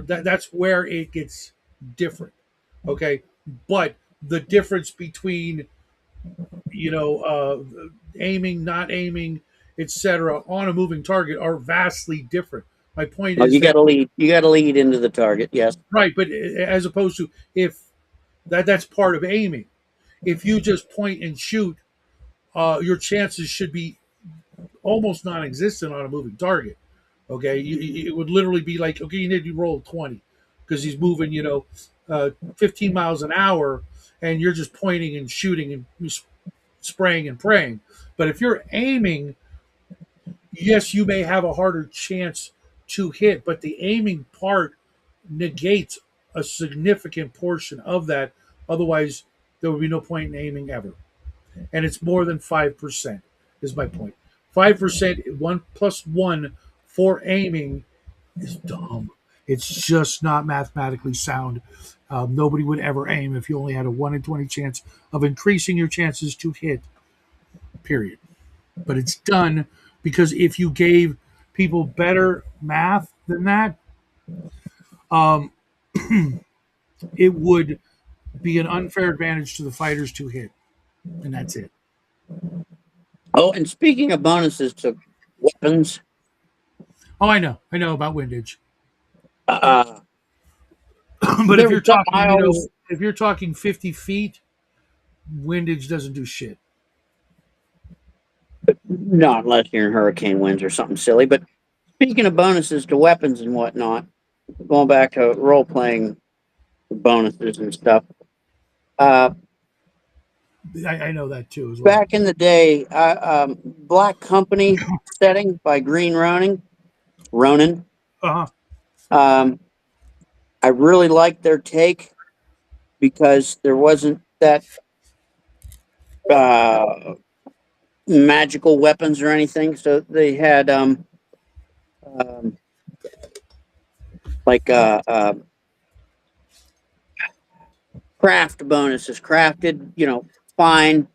Speaker 1: that's where it gets different. Okay, but the difference between aiming, not aiming, etc., on a moving target are vastly different. My point
Speaker 2: Well,
Speaker 1: is
Speaker 2: you got
Speaker 1: that
Speaker 2: to lead. You got to lead into the target. Yes.
Speaker 1: right, but as opposed to if that's part of aiming. If you just point and shoot, your chances should be almost non-existent on a moving target. Okay, it would literally be like, okay, you need to roll 20 because he's moving, 15 miles an hour, and you're just pointing and shooting and spraying and praying. But if you're aiming, yes, you may have a harder chance to hit, but the aiming part negates a significant portion of that. Otherwise, there would be no point in aiming ever. And it's more than 5%, is my point. 5%, 1 plus 1 for aiming is dumb. It's just not mathematically sound. Nobody would ever aim if you only had a 1 in 20 chance of increasing your chances to hit, period. But it's done because if you gave people better math than that, um, it would be an unfair advantage to the fighters to hit, and that's it.
Speaker 2: Oh, and speaking of bonuses to weapons,
Speaker 1: Oh, I know about windage.
Speaker 2: uh,
Speaker 1: But
Speaker 2: there was something I always
Speaker 1: if you're talking 50 feet, windage doesn't do shit.
Speaker 2: not unless you're in hurricane winds or something silly. But speaking of bonuses to weapons and whatnot, going back to role playing bonuses and stuff. Uh,
Speaker 1: I know that too as well.
Speaker 2: Back in the day, Black Company setting by Green Ronin. Ronin.
Speaker 1: Uh-huh.
Speaker 2: Um, I really liked their take because there wasn't that uh, magical weapons or anything. So they had um, like craft bonuses, crafted, fine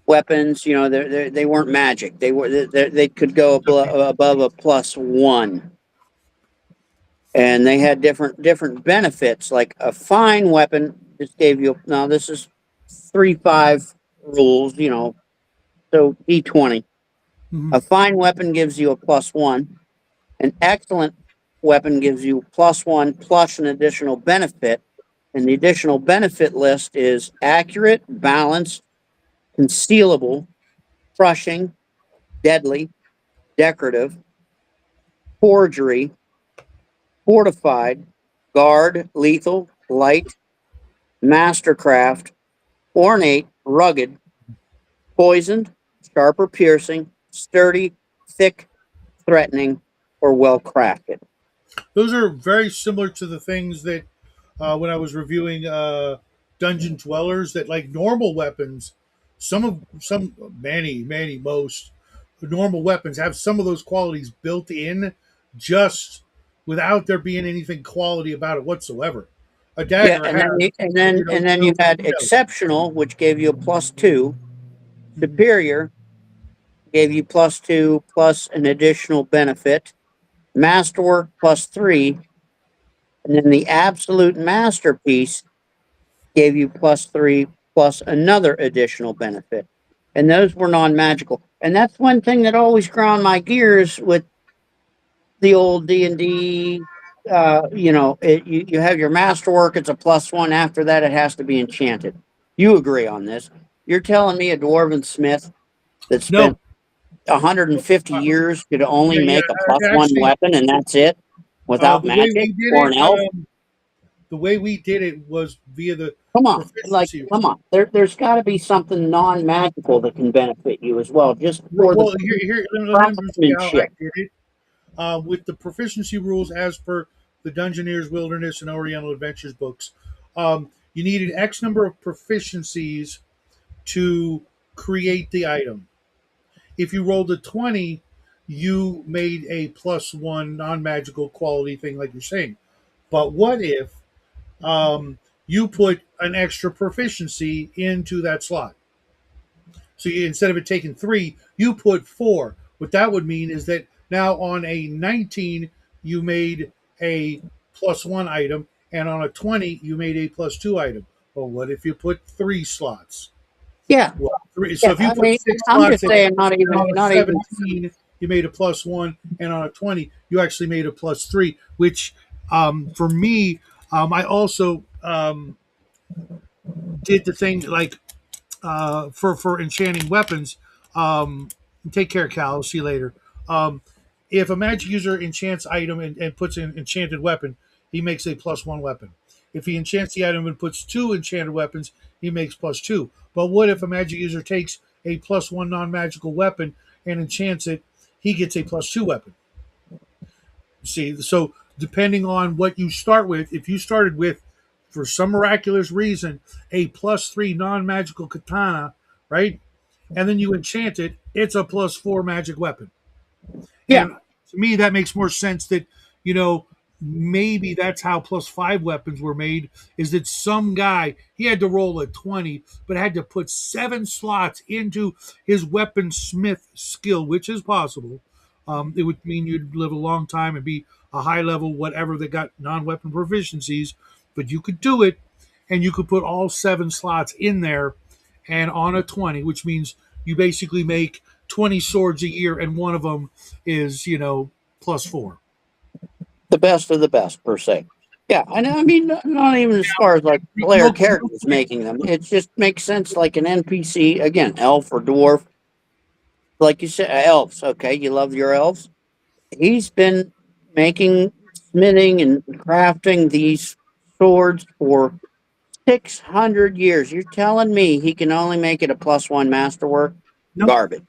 Speaker 2: weapons. They weren't magic. They could go
Speaker 1: Okay.
Speaker 2: above a +1, and they had different benefits. Like a fine weapon just gave you now. This is 3-5 rules. So D20.
Speaker 1: Hmm.
Speaker 2: A fine weapon gives you a +1. An excellent weapon gives you +1 plus an additional benefit. And the additional benefit list is accurate, balanced, concealable, crushing, deadly, decorative, forgery, fortified, guard, lethal, light, mastercraft, ornate, rugged, poisoned, sharp or piercing, sturdy, thick, threatening, or well crafted.
Speaker 1: Those are very similar to the things that when I was reviewing Dungeon Dwellers, that like normal weapons, most normal weapons have some of those qualities built in, just without there being anything quality about it whatsoever. A
Speaker 2: Yeah,
Speaker 1: dagger
Speaker 2: and
Speaker 1: has,
Speaker 2: then you, and then you
Speaker 1: no
Speaker 2: had
Speaker 1: details.
Speaker 2: exceptional, which gave you a +2.
Speaker 1: Mhm.
Speaker 2: Superior gave you +2 plus an additional benefit. Masterwork +3, and then the absolute masterpiece gave you +3 plus another additional benefit. And those were non-magical. And that's one thing that always ground my gears with the old D&D. You have your masterwork, it's a +1. After that, it has to be enchanted. You agree on this. You're telling me a dwarven smith that
Speaker 1: No,
Speaker 2: spent 150
Speaker 1: uh,
Speaker 2: years could only
Speaker 1: yeah, yeah.
Speaker 2: make a +1
Speaker 1: Actually,
Speaker 2: weapon and that's it without
Speaker 1: the way
Speaker 2: magic
Speaker 1: we did
Speaker 2: or
Speaker 1: it,
Speaker 2: an elf?
Speaker 1: the way we did it was via the
Speaker 2: Come on, like,
Speaker 1: proficiency.
Speaker 2: come on. There's got to be something non-magical that can benefit you as well, just for the
Speaker 1: Well, here, let me see how I
Speaker 2: craftsmanship.
Speaker 1: did it. With the proficiency rules as per the Dungeoneer's Wilderness and Oriental Adventures books, you needed X number of proficiencies to create the item. If you rolled a 20, you made a +1 non magical quality thing, like you're saying. But what if you put an extra proficiency into that slot? So instead of it taking 3, you put 4. What that would mean is that now on a 19, you made a +1 item, and on a 20, you made a +2 item. Well, what if you put 3 slots?
Speaker 2: Yeah,
Speaker 1: Well, 3. So
Speaker 2: yeah.
Speaker 1: if you
Speaker 2: I
Speaker 1: put
Speaker 2: mean,
Speaker 1: 6
Speaker 2: I'm just
Speaker 1: slots in,
Speaker 2: saying, not
Speaker 1: and
Speaker 2: even,
Speaker 1: on a
Speaker 2: not even.
Speaker 1: 17, you made a +1, and on a 20, you actually made a +3, which for me, I also did the thing like for enchanting weapons. Um, Take care, Cal. I'll see you later. Um, if a magic user enchants item and puts an enchanted weapon, he makes a +1 weapon. If he enchants the item and puts 2 enchanted weapons, he makes +2. But what if a magic user takes a +1 non-magical weapon and enchants it? He gets a +2 weapon. See, so depending on what you start with, if you started with, for some miraculous reason, a +3 non-magical katana, right? And then you enchant it, it's a +4 magic weapon.
Speaker 2: Yeah,
Speaker 1: And to me, that makes more sense that, you know, maybe that's how +5 weapons were made, is that some guy, he had to roll a 20, but had to put 7 slots into his weaponsmith skill, which is possible. It would mean you'd live a long time and be a high level, whatever that got non weapon proficiencies, but you could do it and you could put all 7 slots in there and on a 20, which means you basically make 20 swords a year and one of them is, +4.
Speaker 2: the best of the best per se. Yeah, and I mean, not even as far as like player
Speaker 1: Real
Speaker 2: characters
Speaker 1: quick.
Speaker 2: making them. It just makes sense, like an NPC, again, elf or dwarf, like you said, elves. Okay, you love your elves. He's been making, smithing, and crafting these swords for 600 years. You're telling me he can only make it a +1 masterwork?
Speaker 1: Nope.
Speaker 2: Garbage.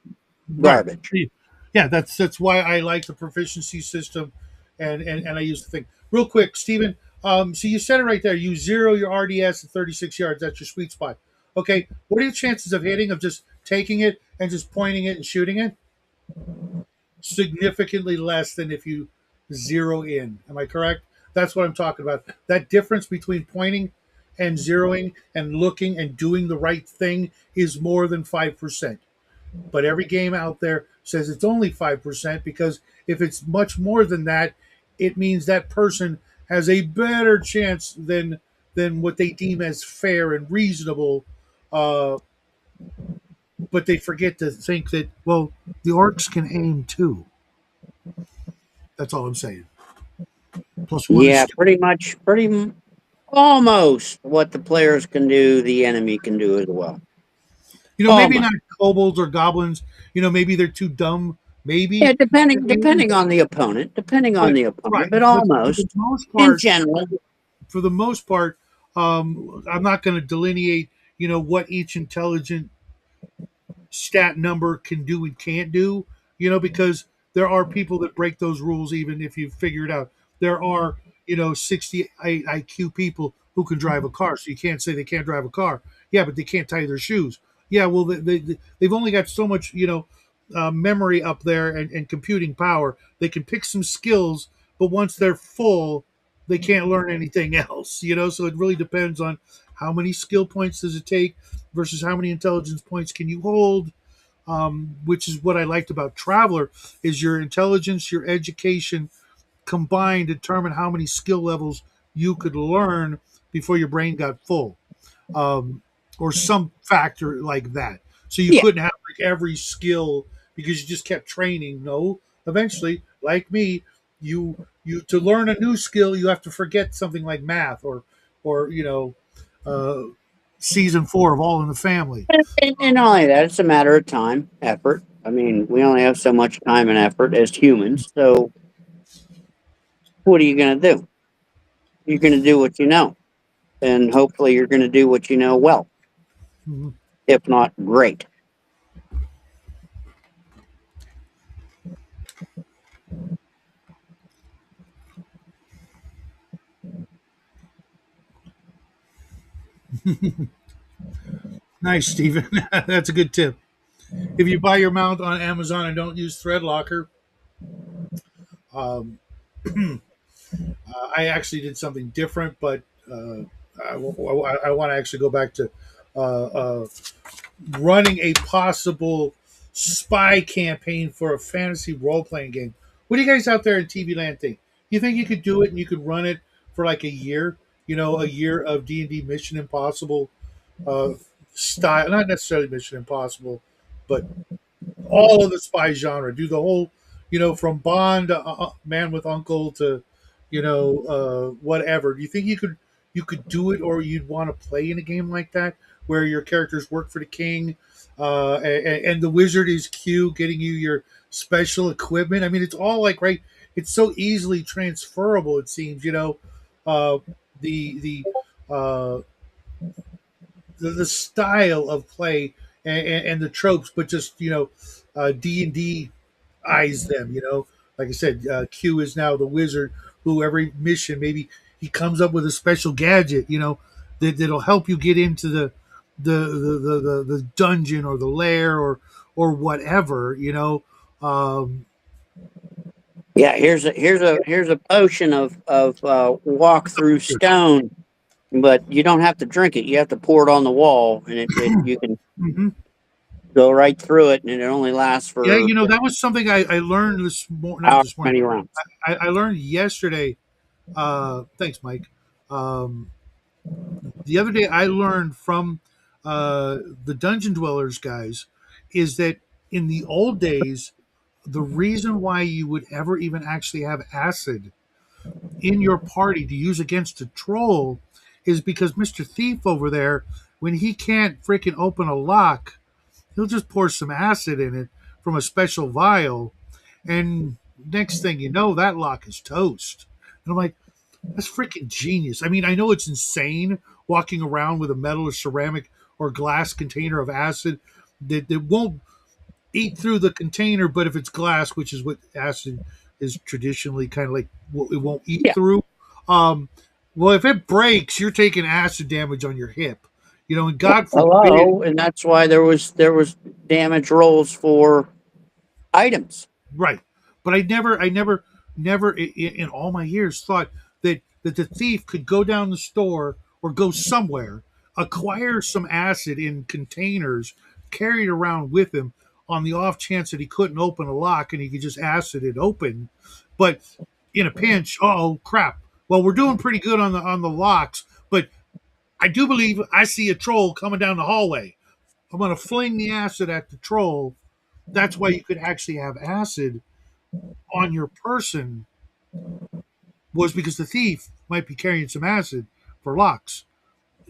Speaker 1: Right.
Speaker 2: Garbage.
Speaker 1: Yeah, that's why I like the proficiency system, and I use the thing. Real quick, Stephen. So you said it right there. You zero your RDS at 36 yards. That's your sweet spot. Okay. What are your chances of hitting, of just taking it and just pointing it and shooting it? Significantly less than if you zero in. Am I correct? That's what I'm talking about. That difference between pointing and zeroing and looking and doing the right thing is more than 5%. But every game out there says it's only 5% because if it's much more than that, it means that person has a better chance than what they deem as fair and reasonable. Uh, but they forget to think that, well, the orcs can aim too. That's all I'm saying. +1 is
Speaker 2: Yeah,
Speaker 1: still.
Speaker 2: pretty much. almost what the players can do, the enemy can do as well.
Speaker 1: Maybe
Speaker 2: Almost.
Speaker 1: not kobolds or goblins. Maybe they're too dumb.
Speaker 2: Yeah,
Speaker 1: Maybe,
Speaker 2: depending on the opponent,
Speaker 1: but right.
Speaker 2: but
Speaker 1: But for the
Speaker 2: almost
Speaker 1: most
Speaker 2: in
Speaker 1: part,
Speaker 2: general.
Speaker 1: for the most part, I'm not going to delineate. What each intelligent stat number can do and can't do, because there are people that break those rules even if you figure it out. There are, 68 IQ people who can drive a car, so you can't say they can't drive a car. Yeah, but they can't tie their shoes. Yeah, well, they've only got so much, memory up there and computing power. They can pick some skills, but once they're full, they can't learn anything else, so it really depends on how many skill points does it take versus how many intelligence points can you hold, which is what I liked about Traveler, is your intelligence, your education combined determine how many skill levels you could learn before your brain got full, um, or some factor like that. So you
Speaker 2: Yeah,
Speaker 1: couldn't have like every skill because you just kept training. No, eventually, like me, you to learn a new skill, you have to forget something like math or uh, season 4 of All in the Family.
Speaker 2: and not only that, it's a matter of time, effort. I mean, we only have so much time and effort as humans. So, what are you going to do? You're going to do what you know, and hopefully, you're going to do what you know well,
Speaker 1: Mhm.
Speaker 2: if not great.
Speaker 1: Nice, Stephen. That's a good tip. If you buy your mount on Amazon and don't use ThreadLocker, um, I actually did something different, but I want to actually go back to uh, uh, running a possible spy campaign for a fantasy role playing game. What do you guys out there in TV land think? You think you could do it and you could run it for like a year? A year of D&D Mission Impossible uh, style, not necessarily Mission Impossible, but all of the spy genre. Do the whole, from Bond to Man with Uncle to, whatever. Do you think you could do it, or you'd want to play in a game like that where your characters work for the king, and the wizard is Q, getting you your special equipment? I mean, it's all like right. It's so easily transferable. It seems, uh, uh, the style of play and the tropes, but just D&D eyes them. Like I said, Q is now the wizard who every mission maybe he comes up with a special gadget. That'll help you get into the dungeon or the lair or whatever.
Speaker 2: Yeah, here's a potion of walk through stone, but you don't have to drink it. You have to pour it on the wall, and it you can
Speaker 1: hmm
Speaker 2: go right through it, and it only lasts
Speaker 1: Yeah,
Speaker 2: for
Speaker 1: that was something I learned not
Speaker 2: however
Speaker 1: this morning.
Speaker 2: many rounds.
Speaker 1: I learned yesterday. Thanks, Mike. Um, the other day I learned from the Dungeon Dwellers guys is that in the old days, the reason why you would ever even actually have acid in your party to use against a troll is because Mr. Thief over there, when he can't freaking open a lock, he'll just pour some acid in it from a special vial, and next thing you know, that lock is toast. And I'm like, that's freaking genius. I mean, I know it's insane walking around with a metal or ceramic or glass container of acid that won't eat through the container, but if it's glass, which is what acid is traditionally kind of like, it won't eat
Speaker 2: Yeah.
Speaker 1: through. Um, well, if it breaks, you're taking acid damage on your hip, and God forbid.
Speaker 2: Hello, and that's why there was damage rolls for items.
Speaker 1: Right. But never in all my years thought that the thief could go down the store or go somewhere, acquire some acid in containers, carry it around with him on the off chance that he couldn't open a lock and he could just acid it open. But in a pinch, oh crap. Well, we're doing pretty good on the locks, but I do believe I see a troll coming down the hallway. I'm going to fling the acid at the troll. That's why you could actually have acid on your person, was because the thief might be carrying some acid. for locks.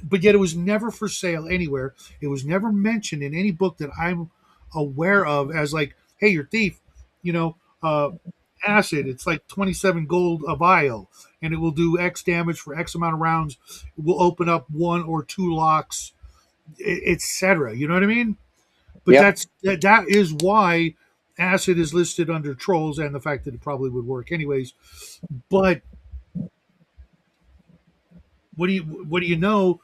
Speaker 1: But yet it was never for sale anywhere. It was never mentioned in any book that I'm aware of as like, hey, your thief, you know, acid. It's like 27 gold a vial, and it will do X damage for X amount of rounds. It will open up one or two locks, etc. You know what I mean? But
Speaker 2: Yep.
Speaker 1: that is why acid is listed under trolls, and the fact that it probably would work anyways. But what do you know?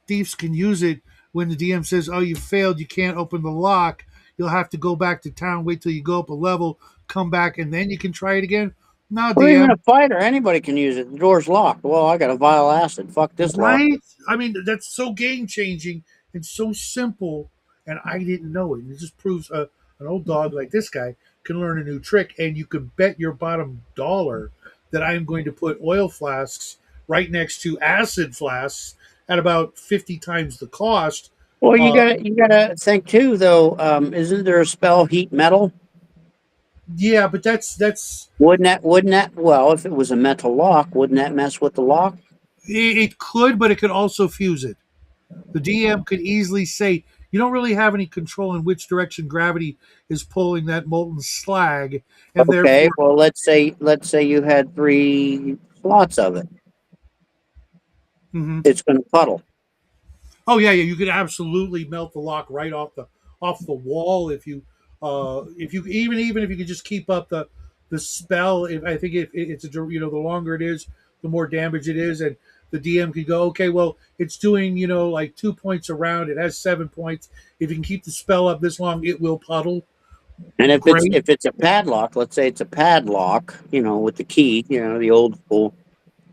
Speaker 1: Thieves can use it when the DM says, "Oh, you failed. You can't open the lock. You'll have to go back to town. Wait till you go up a level, come back, and then you can try it again." No,
Speaker 2: Or even a
Speaker 1: DM.
Speaker 2: fighter, anybody can use it. The door's locked. Well, I got a vial acid. Fuck this lock.
Speaker 1: Right? I mean, that's so game changing and so simple, and I didn't know it. And it just proves an old dog like this guy can learn a new trick, and you can bet your bottom dollar that I am going to put oil flasks right next to acid flasks at about 50 times the cost.
Speaker 2: Well, you
Speaker 1: Uh,
Speaker 2: got you got to think too, though. Isn't there a spell heat metal?
Speaker 1: yeah, but that's
Speaker 2: Wouldn't that? Well, if it was a metal lock, wouldn't that mess with the lock?
Speaker 1: it could, but it could also fuse it. The DM could easily say, you don't really have any control in which direction gravity is pulling that molten slag, and
Speaker 2: Okay.
Speaker 1: therefore,
Speaker 2: Well, let's say you had three slots of it.
Speaker 1: mhm.
Speaker 2: It's going to puddle.
Speaker 1: Oh yeah, yeah, you could absolutely melt the lock right off the wall if you even if you could just keep up the spell. If I think if it's the longer it is, the more damage it is, and the DM could go, okay, well, it's doing like 2 points around. It has 7 points. If you can keep the spell up this long, it will puddle.
Speaker 2: And if it's
Speaker 1: Great.
Speaker 2: if it's a padlock, let's say it's a padlock, with the key, the old school.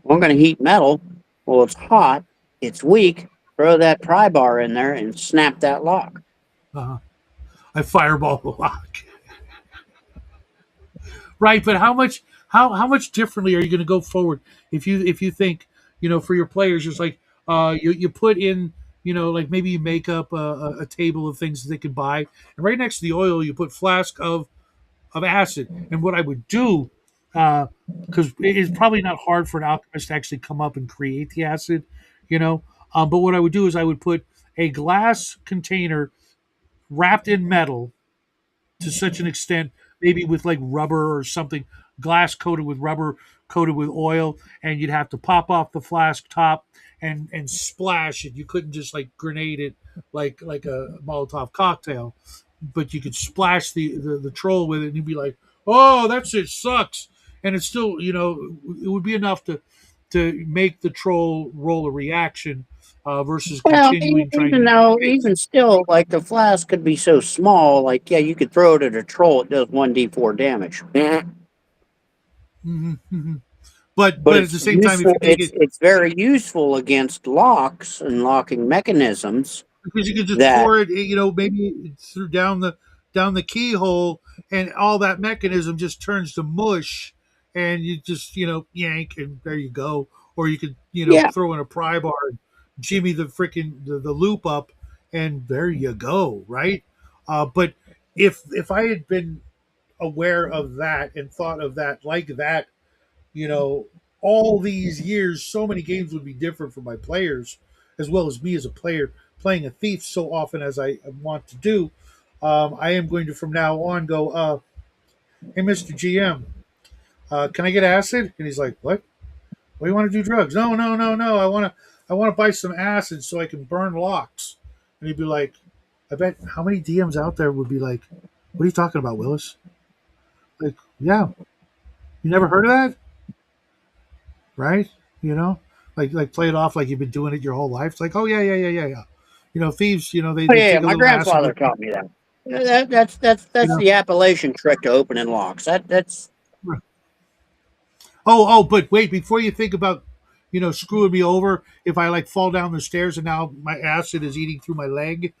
Speaker 2: Well, I'm going to heat metal. Well, it's hot. It's weak. Throw that pry bar in there and snap that lock.
Speaker 1: Uh, I fireball the lock. Right, but how much differently are you going to go forward if you think for your players it's like you put in like maybe you make up a table of things that they can buy, and right next to the oil you put flask of acid. And what I would do, because it is probably not hard for an alchemist to actually come up and create the acid, but what I would do is I would put a glass container wrapped in metal to such an extent, maybe with like rubber or something, glass coated with rubber, coated with oil, and you'd have to pop off the flask top and splash it. You couldn't just like grenade it like a Molotov cocktail, but you could splash the troll with it, and you'd be like, "Oh, that's it, sucks," and it's still it would be enough to make the troll roll a reaction versus
Speaker 2: Well,
Speaker 1: continuing trying
Speaker 2: even
Speaker 1: to
Speaker 2: though,
Speaker 1: make.
Speaker 2: even still, like the flask could be so small, like, yeah, you could throw it at a troll, it does 1d4 damage.
Speaker 1: Mhm, mhm. But
Speaker 2: But
Speaker 1: at
Speaker 2: it's
Speaker 1: the same time, if
Speaker 2: useful.
Speaker 1: you take
Speaker 2: It's
Speaker 1: it,
Speaker 2: it's very useful against locks and locking mechanisms.
Speaker 1: because you can just
Speaker 2: That
Speaker 1: pour it, maybe through down the keyhole, and all that mechanism just turns to mush, and you just yank, and there you go. Or you could
Speaker 2: yeah.
Speaker 1: throw in a pry bar, and jimmy the freaking the loop up, and there you go, right? But if I had been aware of that and thought of that like that, you know, all these years, so many games would be different for my players, as well as me as a player playing a thief so often as I want to do. I am going to from now on go, hey, Mr. GM, can I get acid? And he's like, what? Well, you want to do drugs? No, no, no, no. I want to buy some acid so I can burn locks. And he'd be like, I bet how many DMs out there would be like, what are you talking about, Willis? Like, yeah, you never heard of that? Right? Like play it off like you've been doing it your whole life. It's like, oh yeah, yeah, yeah, yeah, yeah. Thieves, they,
Speaker 2: Oh,
Speaker 1: they
Speaker 2: yeah, yeah,
Speaker 1: take a
Speaker 2: my
Speaker 1: little acid
Speaker 2: grandfather
Speaker 1: with,
Speaker 2: taught me that. That's
Speaker 1: you
Speaker 2: the Appalachian trick to opening locks. That's
Speaker 1: know. Oh, but wait, before you think about, screwing me over if I like fall down the stairs and now my acid is eating through my leg.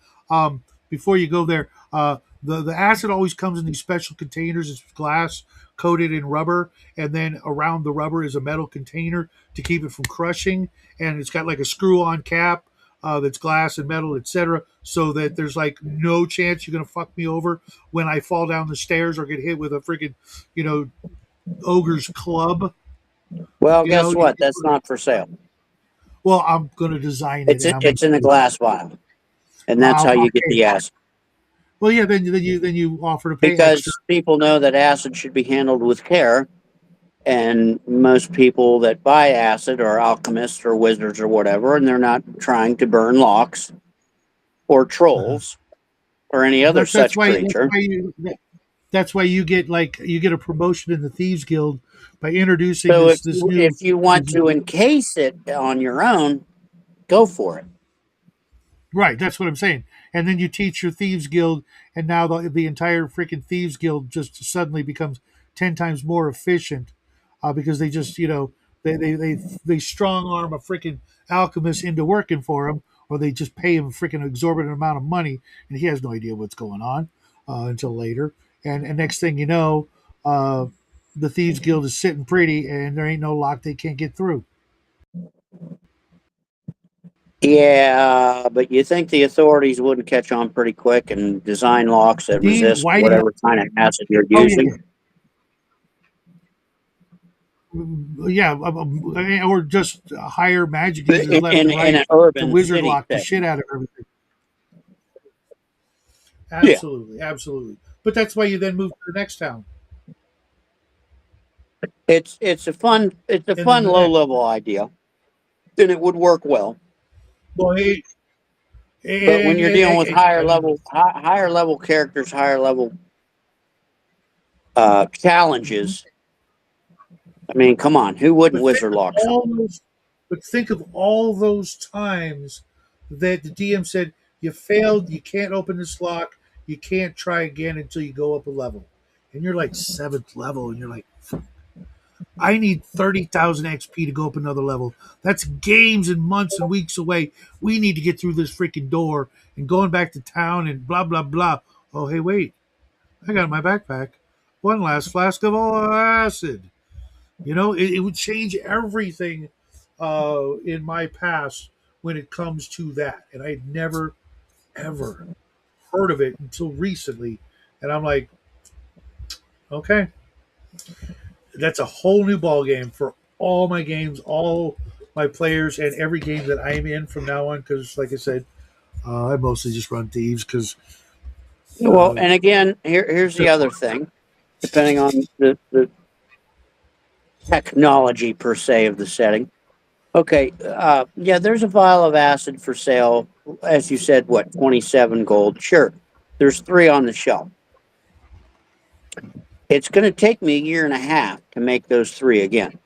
Speaker 1: Before you go there, the acid always comes in these special containers. It's glass coated in rubber, and then around the rubber is a metal container to keep it from crushing, and it's got like a screw-on cap. That's glass and metal, etc., so that there's like no chance you're gonna fuck me over when I fall down the stairs or get hit with a freaking, you know, ogre's club.
Speaker 2: well,
Speaker 1: You know,
Speaker 2: guess what? That's not for sale.
Speaker 1: well, I'm going to design it and I'm going
Speaker 2: It's in a
Speaker 1: to.
Speaker 2: glass vial, and that's how you get
Speaker 1: Okay.
Speaker 2: the acid.
Speaker 1: Well, yeah. Then you offer to pay extra.
Speaker 2: Because people know that acid should be handled with care, and most people that buy acid are alchemists or wizards or whatever, and they're not trying to burn locks or
Speaker 1: Uh-huh.
Speaker 2: trolls or any other
Speaker 1: That's
Speaker 2: such
Speaker 1: why
Speaker 2: creature.
Speaker 1: that's why you get a promotion in the Thieves Guild by introducing
Speaker 2: So
Speaker 1: this
Speaker 2: if
Speaker 1: new.
Speaker 2: you want to encase it on your own, go for it.
Speaker 1: Right, that's what I'm saying. And then you teach your Thieves Guild, and now the entire freaking Thieves Guild just suddenly becomes 10 times more efficient because they just, they strong arm a freaking alchemist into working for him, or they just pay him a freaking exorbitant amount of money, and he has no idea what's going on until later. And next thing you know, the Thieves Guild is sitting pretty, and there ain't no lock they can't get through.
Speaker 2: Yeah, but you think the authorities wouldn't catch on pretty quick and design locks that
Speaker 1: Dean,
Speaker 2: resist
Speaker 1: why do you?
Speaker 2: whatever kind of acid you're
Speaker 1: Oh yeah,
Speaker 2: using?
Speaker 1: yeah, or just hire magic users left and
Speaker 2: In
Speaker 1: right
Speaker 2: an
Speaker 1: to
Speaker 2: urban
Speaker 1: wizard
Speaker 2: city
Speaker 1: lock the shit
Speaker 2: setting.
Speaker 1: out of everything.
Speaker 2: Yeah,
Speaker 1: Absolutely, absolutely. But that's why you then move to the next town,
Speaker 2: it's a
Speaker 1: and then
Speaker 2: fun
Speaker 1: the
Speaker 2: low
Speaker 1: next.
Speaker 2: level idea, and it would work well.
Speaker 1: Well,
Speaker 2: But when you're dealing with
Speaker 1: I mean,
Speaker 2: higher level characters, higher level
Speaker 1: mhm.
Speaker 2: challenges, I mean, come on, who wouldn't
Speaker 1: but think
Speaker 2: wizard
Speaker 1: of
Speaker 2: lock
Speaker 1: all
Speaker 2: something?
Speaker 1: those, but think of all those times that the DM said you failed, you can't open this lock, you can't try again until you go up a level, and you're like seventh level, and you're like, I need 30,000 XP to go up another level. That's games and months and weeks away. We need to get through this freaking door and going back to town and blah, blah, blah. Oh, hey, wait. I got in my backpack one last flask of acid. It would change everything in my past when it comes to that. And I had never, ever heard of it until recently. And I'm like, okay, that's a whole new ball game for all my games, all my players, and every game that I'm in from now on. Because, like I said, I mostly just run thieves because
Speaker 2: Well,
Speaker 1: uh,
Speaker 2: and again, here's the other thing. Depending on the technology per se of the setting. Okay, yeah, there's a vial of acid for sale. As you said, what, 27 gold? Sure. There's three on the shelf. It's going to take me a year and a half to make those three again.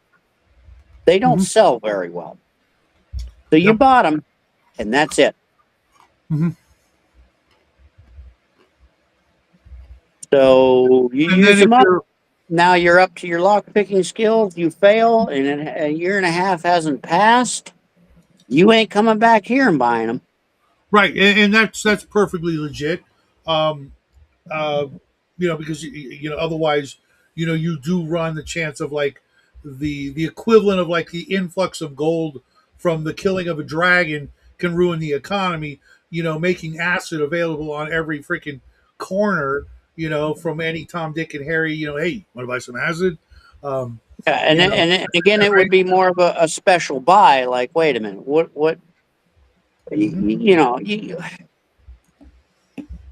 Speaker 2: They don't
Speaker 1: mhm,
Speaker 2: sell very well. So you
Speaker 1: yep,
Speaker 2: bought them, and that's it.
Speaker 1: mhm.
Speaker 2: So you
Speaker 1: And
Speaker 2: use
Speaker 1: then if
Speaker 2: them up.
Speaker 1: you're
Speaker 2: Now you're up to your lock picking skills. You fail, and a year and a half hasn't passed. You ain't coming back here and buying them.
Speaker 1: right, and that's perfectly legit. Um, uh, because otherwise, you do run the chance of like the equivalent of like the influx of gold from the killing of a dragon can ruin the economy. Making acid available on every freaking corner. From any Tom, Dick, and Harry. Hey, want to buy some acid? Um,
Speaker 2: And
Speaker 1: you
Speaker 2: then-
Speaker 1: know,
Speaker 2: and again, it would
Speaker 1: right?
Speaker 2: be more of a special buy. Like, wait a minute, what?
Speaker 1: Mhm.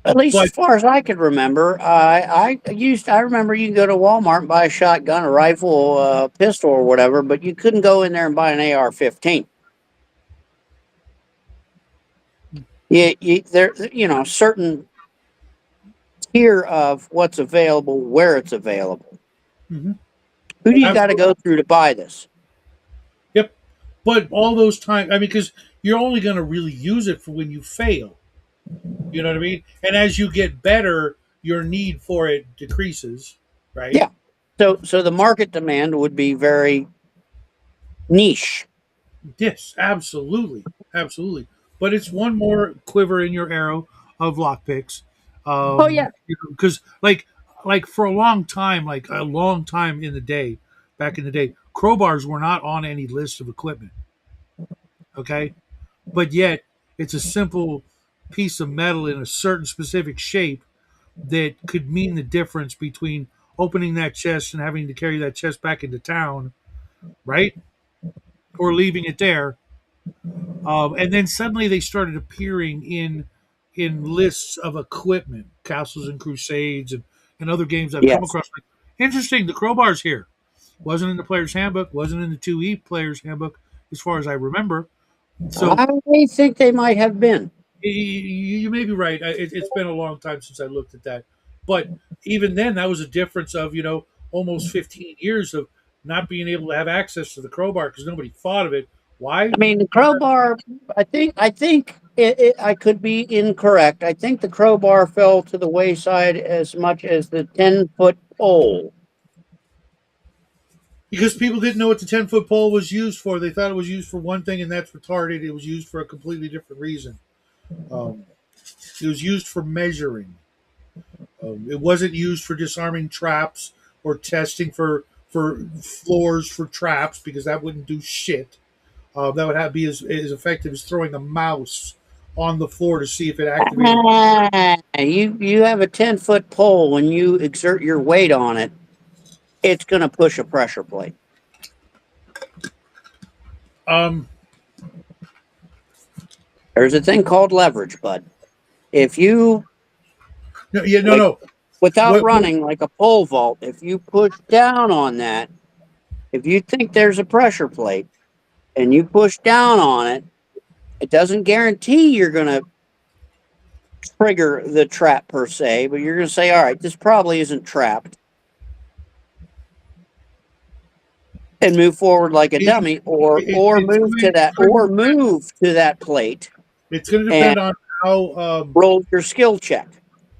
Speaker 2: At least
Speaker 1: But
Speaker 2: as far as I could remember, I remember you can go to Walmart and buy a shotgun, a rifle, a pistol, or whatever, but you couldn't go in there and buy an AR-15. There, certain tier of what's available, where it's available.
Speaker 1: mhm,
Speaker 2: Who do you got to
Speaker 1: absolutely,
Speaker 2: go through to buy this?
Speaker 1: yep. But all those times, I mean, because you're only going to really use it for when you fail. You know what I mean? And as you get better, your need for it decreases, right?
Speaker 2: Yeah. So the market demand would be very niche.
Speaker 1: Yes, absolutely, absolutely. But it's one more quiver in your arrow of lockpicks,
Speaker 2: Oh yeah.
Speaker 1: because like for a long time in the day, back in the day, crowbars were not on any list of equipment. Okay, but yet it's a simple piece of metal in a certain specific shape that could mean the difference between opening that chest and having to carry that chest back into town, right? Or leaving it there. And then suddenly they started appearing in lists of equipment, Castles and Crusades, and other games I've come
Speaker 2: Yes.
Speaker 1: across. Like, interesting, the crowbar's here. Wasn't in the player's handbook. Wasn't in the 2E player's handbook, as far as I remember. So
Speaker 2: I think they might have been.
Speaker 1: you may be right. It's been a long time since I looked at that, but even then, that was a difference of almost 15 years of not being able to have access to the crowbar because nobody thought of it. Why?
Speaker 2: I mean, the crowbar. I could be incorrect. I think the crowbar fell to the wayside as much as the 10-foot pole.
Speaker 1: Because people didn't know what the 10-foot pole was used for. They thought it was used for one thing, and that's retarded. It was used for a completely different reason. Um, it was used for measuring. It wasn't used for disarming traps or testing for floors for traps because that wouldn't do shit. That would have be as effective as throwing a mouse on the floor to see if it activated.
Speaker 2: You have a 10-foot pole. When you exert your weight on it, it's going to push a pressure plate.
Speaker 1: Um,
Speaker 2: There's a thing called leverage, bud. If you
Speaker 1: no, yeah, no,
Speaker 2: like,
Speaker 1: no.
Speaker 2: without
Speaker 1: What
Speaker 2: running like a pole vault, if you push down on that, if you think there's a pressure plate and you push down on it, it doesn't guarantee you're going to trigger the trap per se, but you're going to say, all right, this probably isn't trapped, and move forward like a
Speaker 1: it,
Speaker 2: dummy, or
Speaker 1: it, it's going
Speaker 2: move to that plate
Speaker 1: it's going to
Speaker 2: and
Speaker 1: depend on how
Speaker 2: roll your skill check.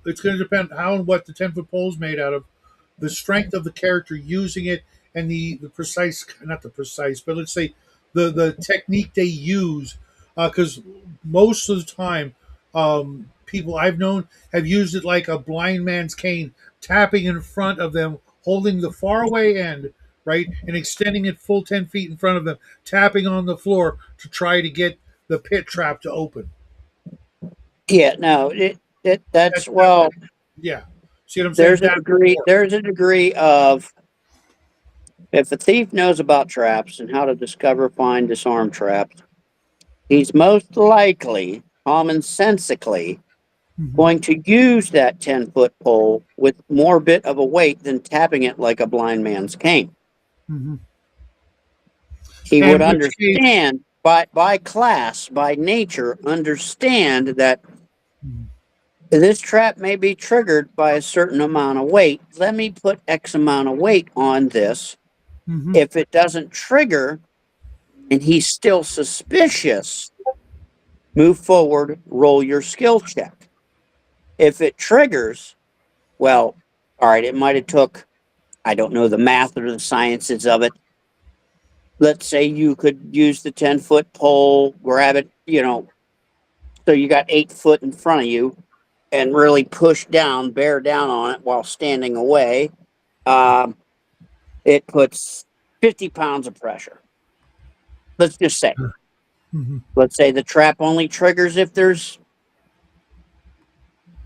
Speaker 1: it's going to depend how and what the 10-foot pole is made out of, the strength of the character using it, and the precise, not the precise, but let's say the technique they use, because most of the time, people I've known have used it like a blind man's cane, tapping in front of them, holding the far away end, right, and extending it full 10 feet in front of them, tapping on the floor to try to get the pit trap to open.
Speaker 2: Yeah, no,
Speaker 1: That,
Speaker 2: that's
Speaker 1: that
Speaker 2: well.
Speaker 1: yeah. See what I'm saying? That would work.
Speaker 2: There's a degree of, if a thief knows about traps and how to discover, find, disarm traps, he's most likely, commonsensically,
Speaker 1: Mhm.
Speaker 2: going to use that 10-foot pole with more bit of a weight than tapping it like a blind man's cane.
Speaker 1: Mhm.
Speaker 2: He would
Speaker 1: And which case,
Speaker 2: understand by class, by nature, understand that this trap may be triggered by a certain amount of weight. Let me put X amount of weight on this.
Speaker 1: mhm,
Speaker 2: If it doesn't trigger and he's still suspicious, move forward, roll your skill check. If it triggers, well, all right, it might have took, I don't know the math or the sciences of it. Let's say you could use the 10-foot pole, grab it, so you got 8 foot in front of you and really push down, bear down on it while standing away. Um, it puts 50 pounds of pressure. Let's just say.
Speaker 1: mhm,
Speaker 2: Let's say the trap only triggers if there's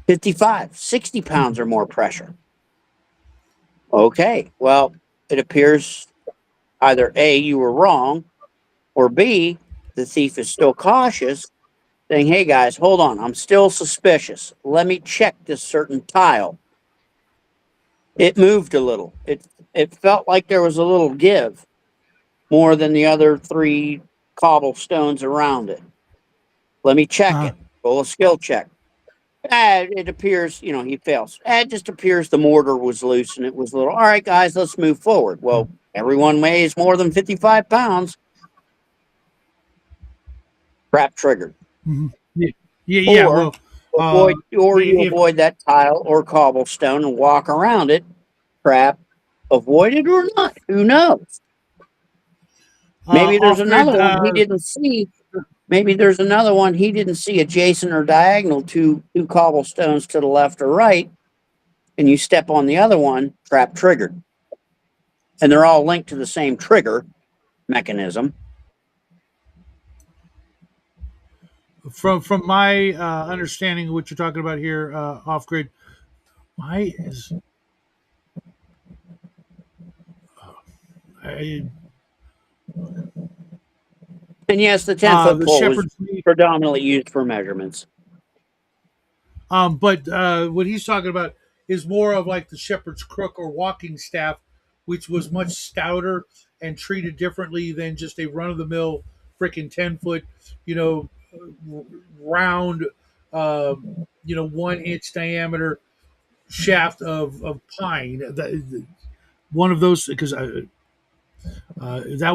Speaker 2: 55, 60 pounds
Speaker 1: mhm,
Speaker 2: or more pressure. Okay, well, it appears either A, you were wrong, or B, the thief is still cautious, saying, hey guys, hold on, I'm still suspicious. Let me check this certain tile. It moved a little. It felt like there was a little give more than the other three cobblestones around it. Let me check
Speaker 1: uh-huh,
Speaker 2: it. Roll a skill check. It appears, he fails. It just appears the mortar was loose and it was a little, all right, guys, let's move forward. Well, everyone weighs more than 55 pounds. Trap triggered.
Speaker 1: mhm. Yeah, yeah, yeah.
Speaker 2: Or
Speaker 1: Well, uh,
Speaker 2: you
Speaker 1: if
Speaker 2: avoid that tile or cobblestone and walk around it. Trap avoided or not. Who knows? Maybe there's
Speaker 1: off
Speaker 2: another
Speaker 1: grid,
Speaker 2: one he didn't see. Maybe there's another one he didn't see adjacent or diagonal to two cobblestones to the left or right, and you step on the other one, trap triggered. And they're all linked to the same trigger mechanism.
Speaker 1: from my understanding of what you're talking about here, off grid, why is I,
Speaker 2: And yes, the 10-foot
Speaker 1: The
Speaker 2: pole was
Speaker 1: shepherd's lead.
Speaker 2: predominantly used for measurements.
Speaker 1: But what he's talking about is more of like the shepherd's crook or walking staff, which was much stouter and treated differently than just a run of the mill freaking 10 foot, you know, round, uh, 1 inch diameter shaft of pine. One of those, because that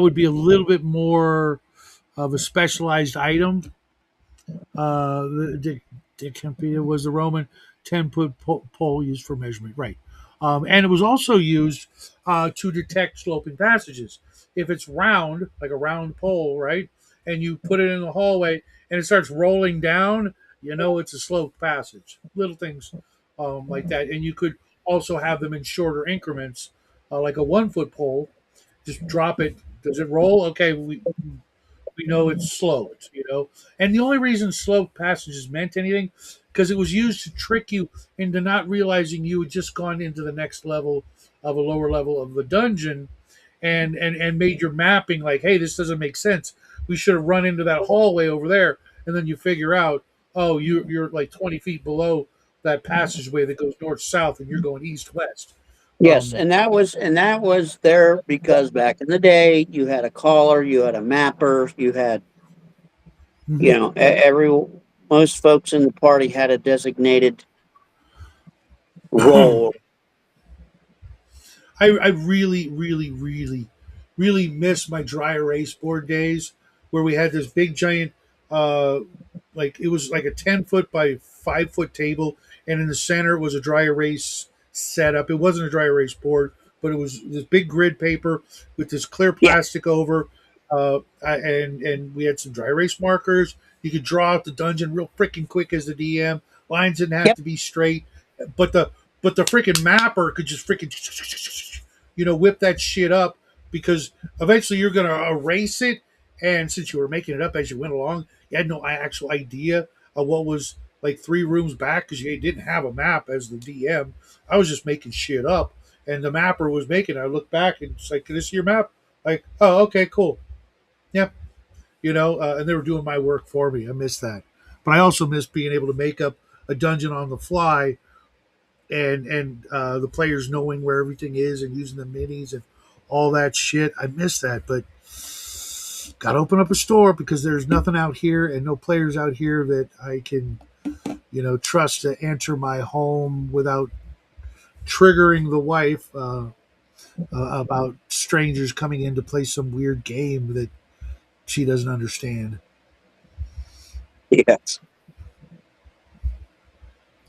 Speaker 1: would be a little bit more of a specialized item. The Campia was the Roman 10-foot pole used for measurement, right? And it was also used to detect sloping passages. If it's round, like a round pole, right, and you put it in the hallway and it starts rolling down, it's a sloped passage. Little things like that, and you could also have them in shorter increments, like a 1 foot pole. Just drop it. Does it roll? Okay, we know it's sloped. And the only reason sloped passages meant anything because it was used to trick you into not realizing you had just gone into the next level of a lower level of the dungeon, and made your mapping like, hey, this doesn't make sense. We should have run into that hallway over there, and then you figure out, oh, you're like 20 feet below that passageway that goes north south, and you're going east west.
Speaker 2: Yes,
Speaker 1: Um,
Speaker 2: and that was there because back in the day you had a caller, you had a mapper, you had
Speaker 1: mhm.
Speaker 2: every most folks in the party had a designated role.
Speaker 1: I really, really, really, really miss my dry erase board days where we had this big giant, uh, like it was like a 10 foot by 5 foot table, and in the center was a dry erase setup. It wasn't a dry erase board, but it was this big grid paper with this clear
Speaker 2: Yeah,
Speaker 1: plastic over, and we had some dry erase markers. You could draw out the dungeon real freaking quick as the DM. Lines didn't have
Speaker 2: yep,
Speaker 1: to be straight, but the freaking mapper could just freaking whip that shit up because eventually you're gonna erase it. And since you were making it up as you went along, you had no actual idea of what was like 3 rooms back because you didn't have a map as the DM. I was just making shit up, and the mapper was making. I look back and it's like, "This is your map." Like, oh, okay, cool, yep. And they were doing my work for me. I miss that, but I also miss being able to make up a dungeon on the fly and the players knowing where everything is and using the minis and all that shit. I miss that, but got to open up a store because there's nothing out here and no players out here that I can, trust to enter my home without triggering the wife about strangers coming in to play some weird game that she doesn't understand.
Speaker 2: yes,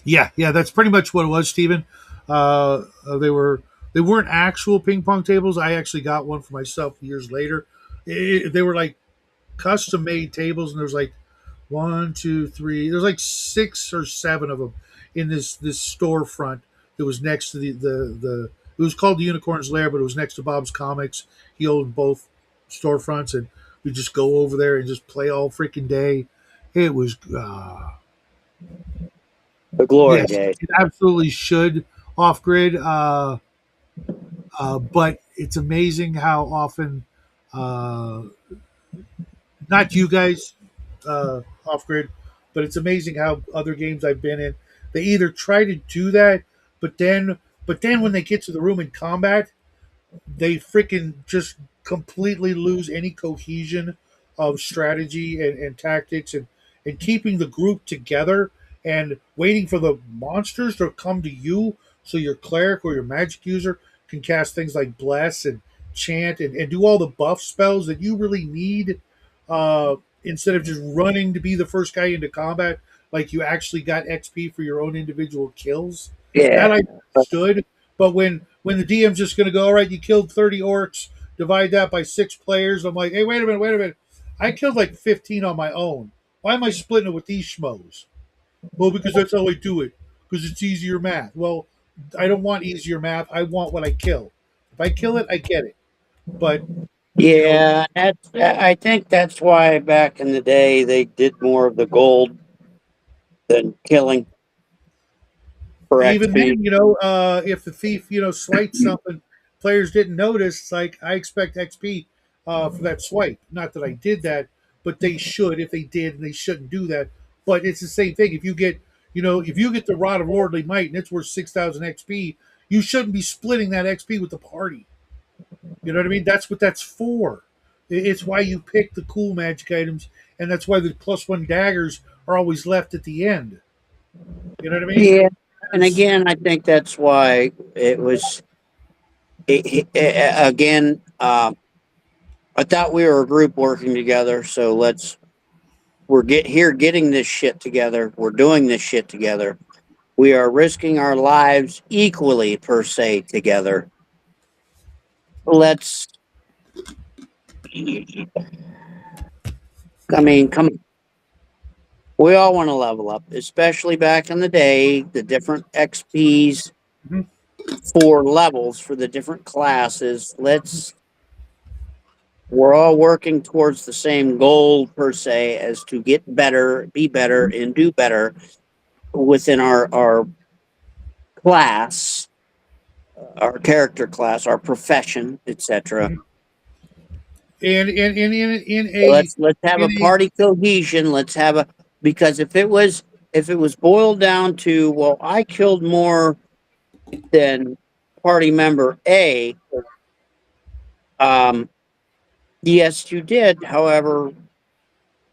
Speaker 1: Yeah, yeah, that's pretty much what it was, Steven. They weren't actual ping pong tables. I actually got one for myself years later. They were like custom made tables, and there's like one, two, three. There's like 6 or 7 of them in this storefront that was next to the. It was called the Unicorn's Lair, but it was next to Bob's Comics. He owned both storefronts, and we just go over there and just play all freaking day. It was
Speaker 2: the glory
Speaker 1: yes,
Speaker 2: days.
Speaker 1: it absolutely should off grid, but it's amazing how often uh, not you guys off grid, but it's amazing how other games I've been in, they either try to do that, but then when they get to the room in combat, they freaking just completely lose any cohesion of strategy and tactics and keeping the group together and waiting for the monsters to come to you so your cleric or your magic user can cast things like bless and chant and do all the buff spells that you really need, instead of just running to be the first guy into combat like you actually got XP for your own individual kills. That
Speaker 2: Yeah,
Speaker 1: I understood, but when the DM's just going to go, all right, you killed 30 orcs, divide that by 6 players. I'm like, hey, wait a minute. I killed like 15 on my own. Why am I splitting it with these schmoes? Well, because that's how I do it. Because it's easier math. Well, I don't want easier math. I want what I kill. If I kill it, I get it. But you know,
Speaker 2: yeah. I think that's why back in the day they did more of the gold than killing for
Speaker 1: even
Speaker 2: XP.
Speaker 1: then, if the thief, swipes something, players didn't notice. It's like I expect XP for that swipe. Not that I did that, but they should. If they did, and they shouldn't do that. But it's the same thing. If you get, if you get the Rod of Lordly Might and it's worth 6,000 XP, you shouldn't be splitting that XP with the party. You know what I mean? That's what that's for. It's why you pick the cool magic items, and that's why the +1 daggers are always left at the end. You know what I mean?
Speaker 2: Yeah, and again, I think that's why it was. Again, I thought we were a group working together, so we're getting this shit together. We're doing this shit together. We are risking our lives equally per se together. Let's. I mean, come on. We all want to level up, especially back in the day. The different XPs
Speaker 1: Mhm.
Speaker 2: for levels for the different classes. We're all working towards the same goal per se, as to get better, be better,
Speaker 1: Mhm.
Speaker 2: and do better within our class, our character class, our profession, etc.
Speaker 1: Mhm. And
Speaker 2: Let's have
Speaker 1: in
Speaker 2: a
Speaker 1: a
Speaker 2: party cohesion. Let's have a because if it was boiled down to, well, I killed more than party member A. Um, yes, you did. However,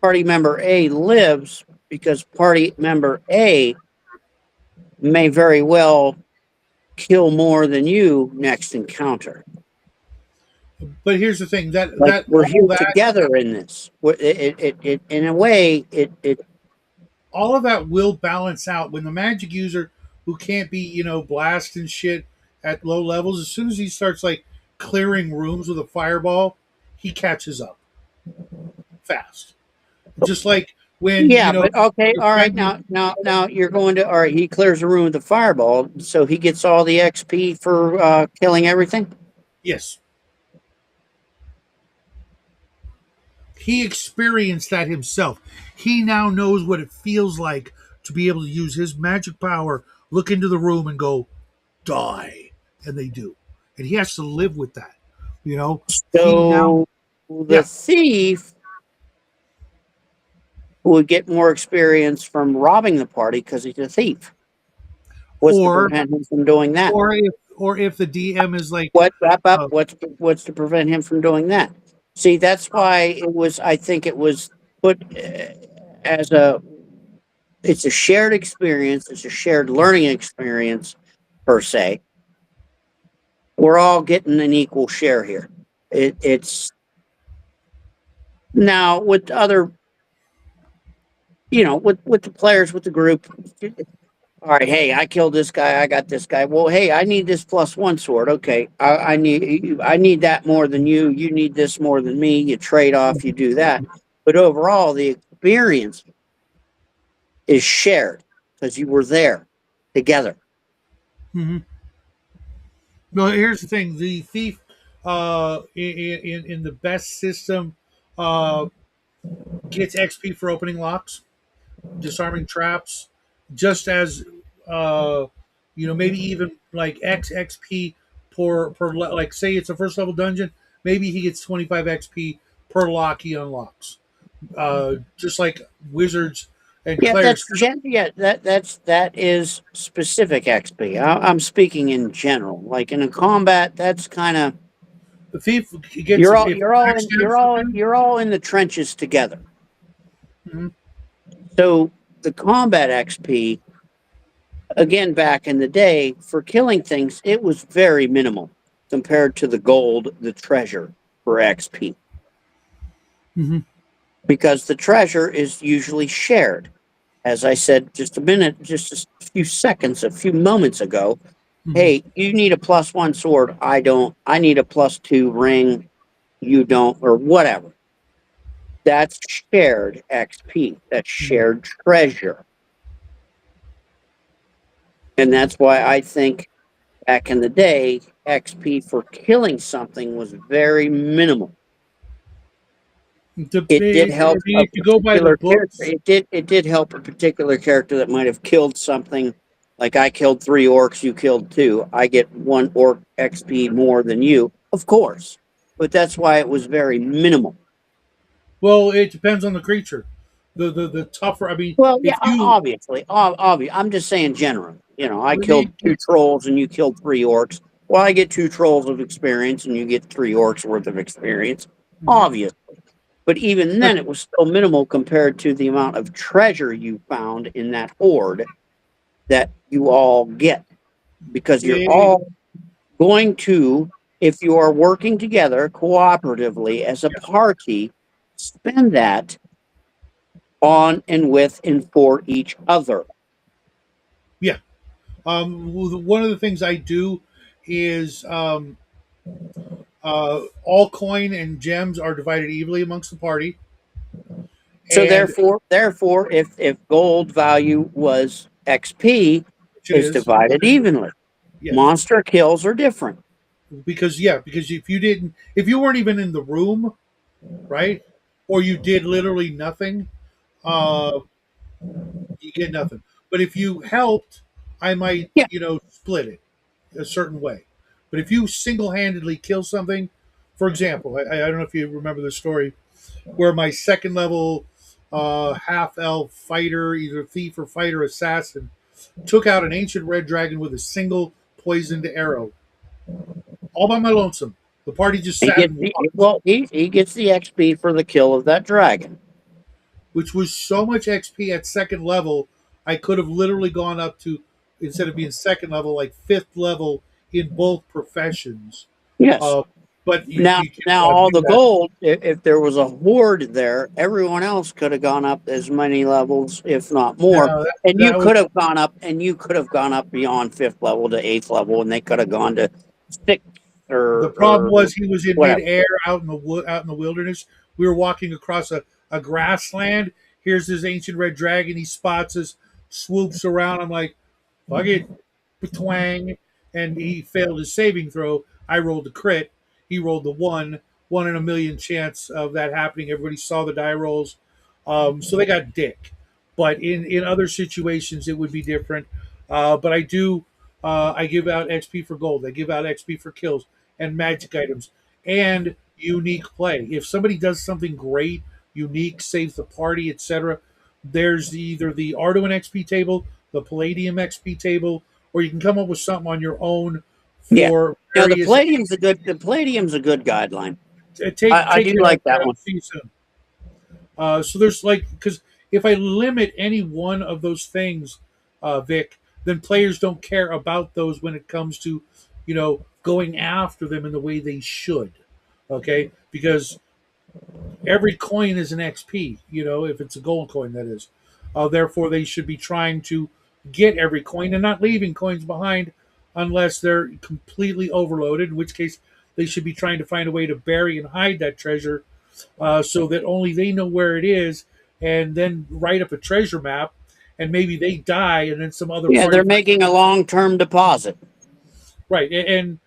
Speaker 2: party member A lives because party member A may very well kill more than you next encounter.
Speaker 1: but here's the thing
Speaker 2: Like
Speaker 1: that
Speaker 2: we're here together in this. In a way,
Speaker 1: all of that will balance out when the magic user who can't be blasting shit at low levels. As soon as he starts like clearing rooms with a fireball, he catches up fast. Just like when
Speaker 2: yeah. But okay,
Speaker 1: your
Speaker 2: all right.
Speaker 1: friend.
Speaker 2: Now you're going to. All right, he clears the room with a fireball, so he gets all the XP for killing everything.
Speaker 1: Yes, he experienced that himself. He now knows what it feels like to be able to use his magic power, look into the room, and go die, and they do, and he has to live with that. You know, he now,
Speaker 2: So the
Speaker 1: yeah,
Speaker 2: thief would get more experience from robbing the party because he's a thief. What's to
Speaker 1: or
Speaker 2: prevent him from doing that?
Speaker 1: or if the DM is like,
Speaker 2: What wrap up?
Speaker 1: uh,
Speaker 2: What's to prevent him from doing that? See, that's why it was. I think it was put as a. It's a shared experience. It's a shared learning experience, per se. We're all getting an equal share here. It's now with other, with the players, with the group. All right, hey, I killed this guy. I got this guy. Well, hey, I need this +1 sword. Okay, I need that more than you. You need this more than me. You trade off. You do that. But overall, the experience is shared because you were there together.
Speaker 1: mhm. No, here's the thing: the thief, in the best system, uh, gets XP for opening locks, disarming traps, just as maybe even like XP like say it's a first level dungeon, maybe he gets 25 XP per lock he unlocks. Just like wizards and
Speaker 2: Yeah,
Speaker 1: clerics.
Speaker 2: that is specific XP. I'm speaking in general. Like in a combat, that's kind of
Speaker 1: The thief gets
Speaker 2: you're all
Speaker 1: if
Speaker 2: you're all in
Speaker 1: backstabs
Speaker 2: you're all
Speaker 1: somebody.
Speaker 2: you're all in the trenches together.
Speaker 1: Mhm.
Speaker 2: So the combat XP, again, back in the day, for killing things, it was very minimal compared to the gold, the treasure for XP,
Speaker 1: Mhm.
Speaker 2: because the treasure is usually shared. As I said just a few seconds, a few moments ago,
Speaker 1: Mhm.
Speaker 2: hey, you need a +1 sword. I don't. I need a +2 ring. You don't, or whatever. That's shared XP. That's
Speaker 1: Mhm.
Speaker 2: shared treasure. And that's why I think back in the day, XP for killing something was very minimal. It did help
Speaker 1: I mean,
Speaker 2: a
Speaker 1: if you go by the
Speaker 2: particular character.
Speaker 1: books,
Speaker 2: It did help a particular character that might have killed something. Like I killed 3 orcs, you killed 2. I get 1 orc XP more than you, of course. But that's why it was very minimal.
Speaker 1: Well, it depends on the creature. The tougher. I mean,
Speaker 2: Well, yeah,
Speaker 1: if you
Speaker 2: obviously, obvious. I'm just saying general. I killed
Speaker 1: the,
Speaker 2: two trolls and you killed three orcs. Well, I get two trolls of experience and you get three orcs worth of experience.
Speaker 1: mhm.
Speaker 2: Obvious. But even
Speaker 1: but
Speaker 2: then, it was still minimal compared to the amount of treasure you found in that horde that you all get. Because you're
Speaker 1: it,
Speaker 2: all going to, if you are working together cooperatively as a party, spend that on and with and for each other.
Speaker 1: yeah. One of the things I do is all coin and gems are divided evenly amongst the party,
Speaker 2: So
Speaker 1: and
Speaker 2: therefore, if gold value was XP,
Speaker 1: which it
Speaker 2: it's
Speaker 1: is,
Speaker 2: divided evenly.
Speaker 1: yes,
Speaker 2: Monster kills are different.
Speaker 1: because if you weren't even in the room, right, or you did literally nothing, uh, you get nothing. But if you helped, I might,
Speaker 2: Yeah,
Speaker 1: split it a certain way. But if you single handedly kill something, for example, I don't know if you remember the story where my second level half elf fighter, either thief or fighter assassin, took out an ancient red dragon with a single poisoned arrow, all by my lonesome. The party just
Speaker 2: he
Speaker 1: sat
Speaker 2: gets
Speaker 1: and
Speaker 2: the,
Speaker 1: watched,
Speaker 2: well, he gets the XP for the kill of that dragon.
Speaker 1: which was so much XP at second level. I could have literally gone up to, instead of being second level, like fifth level in both professions.
Speaker 2: Yes.
Speaker 1: Uh, but
Speaker 2: Now,
Speaker 1: you can't
Speaker 2: now
Speaker 1: go out and
Speaker 2: all
Speaker 1: do
Speaker 2: the
Speaker 1: that.
Speaker 2: gold, if there was a horde there, everyone else could have gone up as many levels, if not more.
Speaker 1: No,
Speaker 2: And you
Speaker 1: that was
Speaker 2: could have gone up, and you could have gone up beyond fifth level to eighth level, and they could have gone to sixth
Speaker 1: the problem
Speaker 2: or
Speaker 1: was he was in
Speaker 2: whatever.
Speaker 1: midair out in the wilderness. We were walking across a grassland. Here's this ancient red dragon. He spots us, swoops around. I'm like, fuck it, twang, and he failed his saving throw. I rolled the crit. He rolled the one in a million chance of that happening. Everybody saw the die rolls, so they got dick. But in other situations, it would be different. But I do. I give out XP for gold. I give out XP for kills and magic items and unique play. If somebody does something great, unique, saves the party, etc., there's either the Arduin XP table, the Palladium XP table, or you can come up with something on your own
Speaker 2: Yeah.
Speaker 1: for
Speaker 2: Now
Speaker 1: various.
Speaker 2: the palladium's a good guideline.
Speaker 1: Take
Speaker 2: I do
Speaker 1: care,
Speaker 2: like that
Speaker 1: I'll
Speaker 2: one.
Speaker 1: see you soon. So there's like, because if I limit any one of those things, Vic, then players don't care about those when it comes to, going after them in the way they should. Okay, because every coin is an XP. If it's a gold coin, that is. Therefore, they should be trying to get every coin and not leaving coins behind unless they're completely overloaded. In which case, they should be trying to find a way to bury and hide that treasure so that only they know where it is, and then write up a treasure map. And maybe they die, and then some other
Speaker 2: Yeah,
Speaker 1: party
Speaker 2: they're
Speaker 1: finds.
Speaker 2: making a long-term deposit.
Speaker 1: Right, and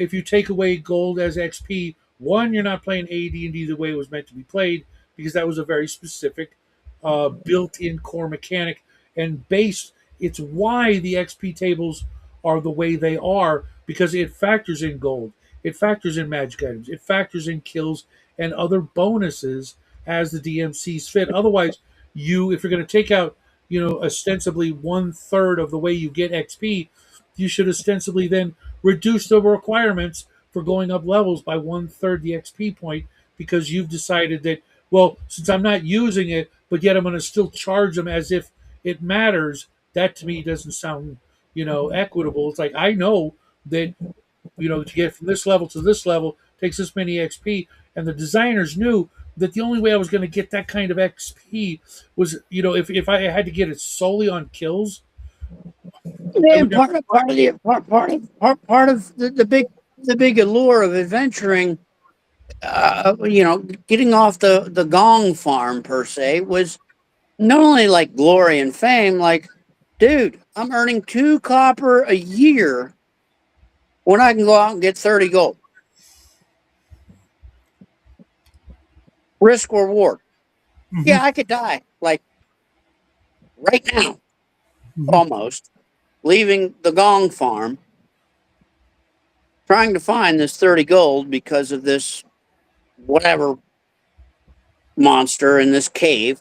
Speaker 1: if you take away gold as XP, one, you're not playing AD&D the way it was meant to be played because that was a very specific built-in core mechanic and base. It's why the XP tables are the way they are because it factors in gold, it factors in magic items, it factors in kills and other bonuses as the DM sees fit. Otherwise, if you're going to take out, ostensibly one third of the way you get XP, you should ostensibly then reduce the requirements for going up levels by one third the XP point because you've decided that, well, since I'm not using it, but yet I'm going to still charge them as if it matters. That to me doesn't sound, equitable. It's like I know that, to get from this level to this level takes this many XP, and the designers knew that the only way I was going to get that kind of XP was, if I had to get it solely on kills, I
Speaker 2: Yeah,
Speaker 1: would
Speaker 2: and
Speaker 1: never.
Speaker 2: part of the big allure of adventuring, getting off the gong farm per se was not only like glory and fame, like, dude, I'm earning 2 copper a year when I can go out and get 30 gold. Risk reward.
Speaker 1: Mhm,
Speaker 2: Yeah, I could die like right now,
Speaker 1: mhm.
Speaker 2: almost leaving the gong farm, trying to find this 30 gold because of this whatever monster in this cave.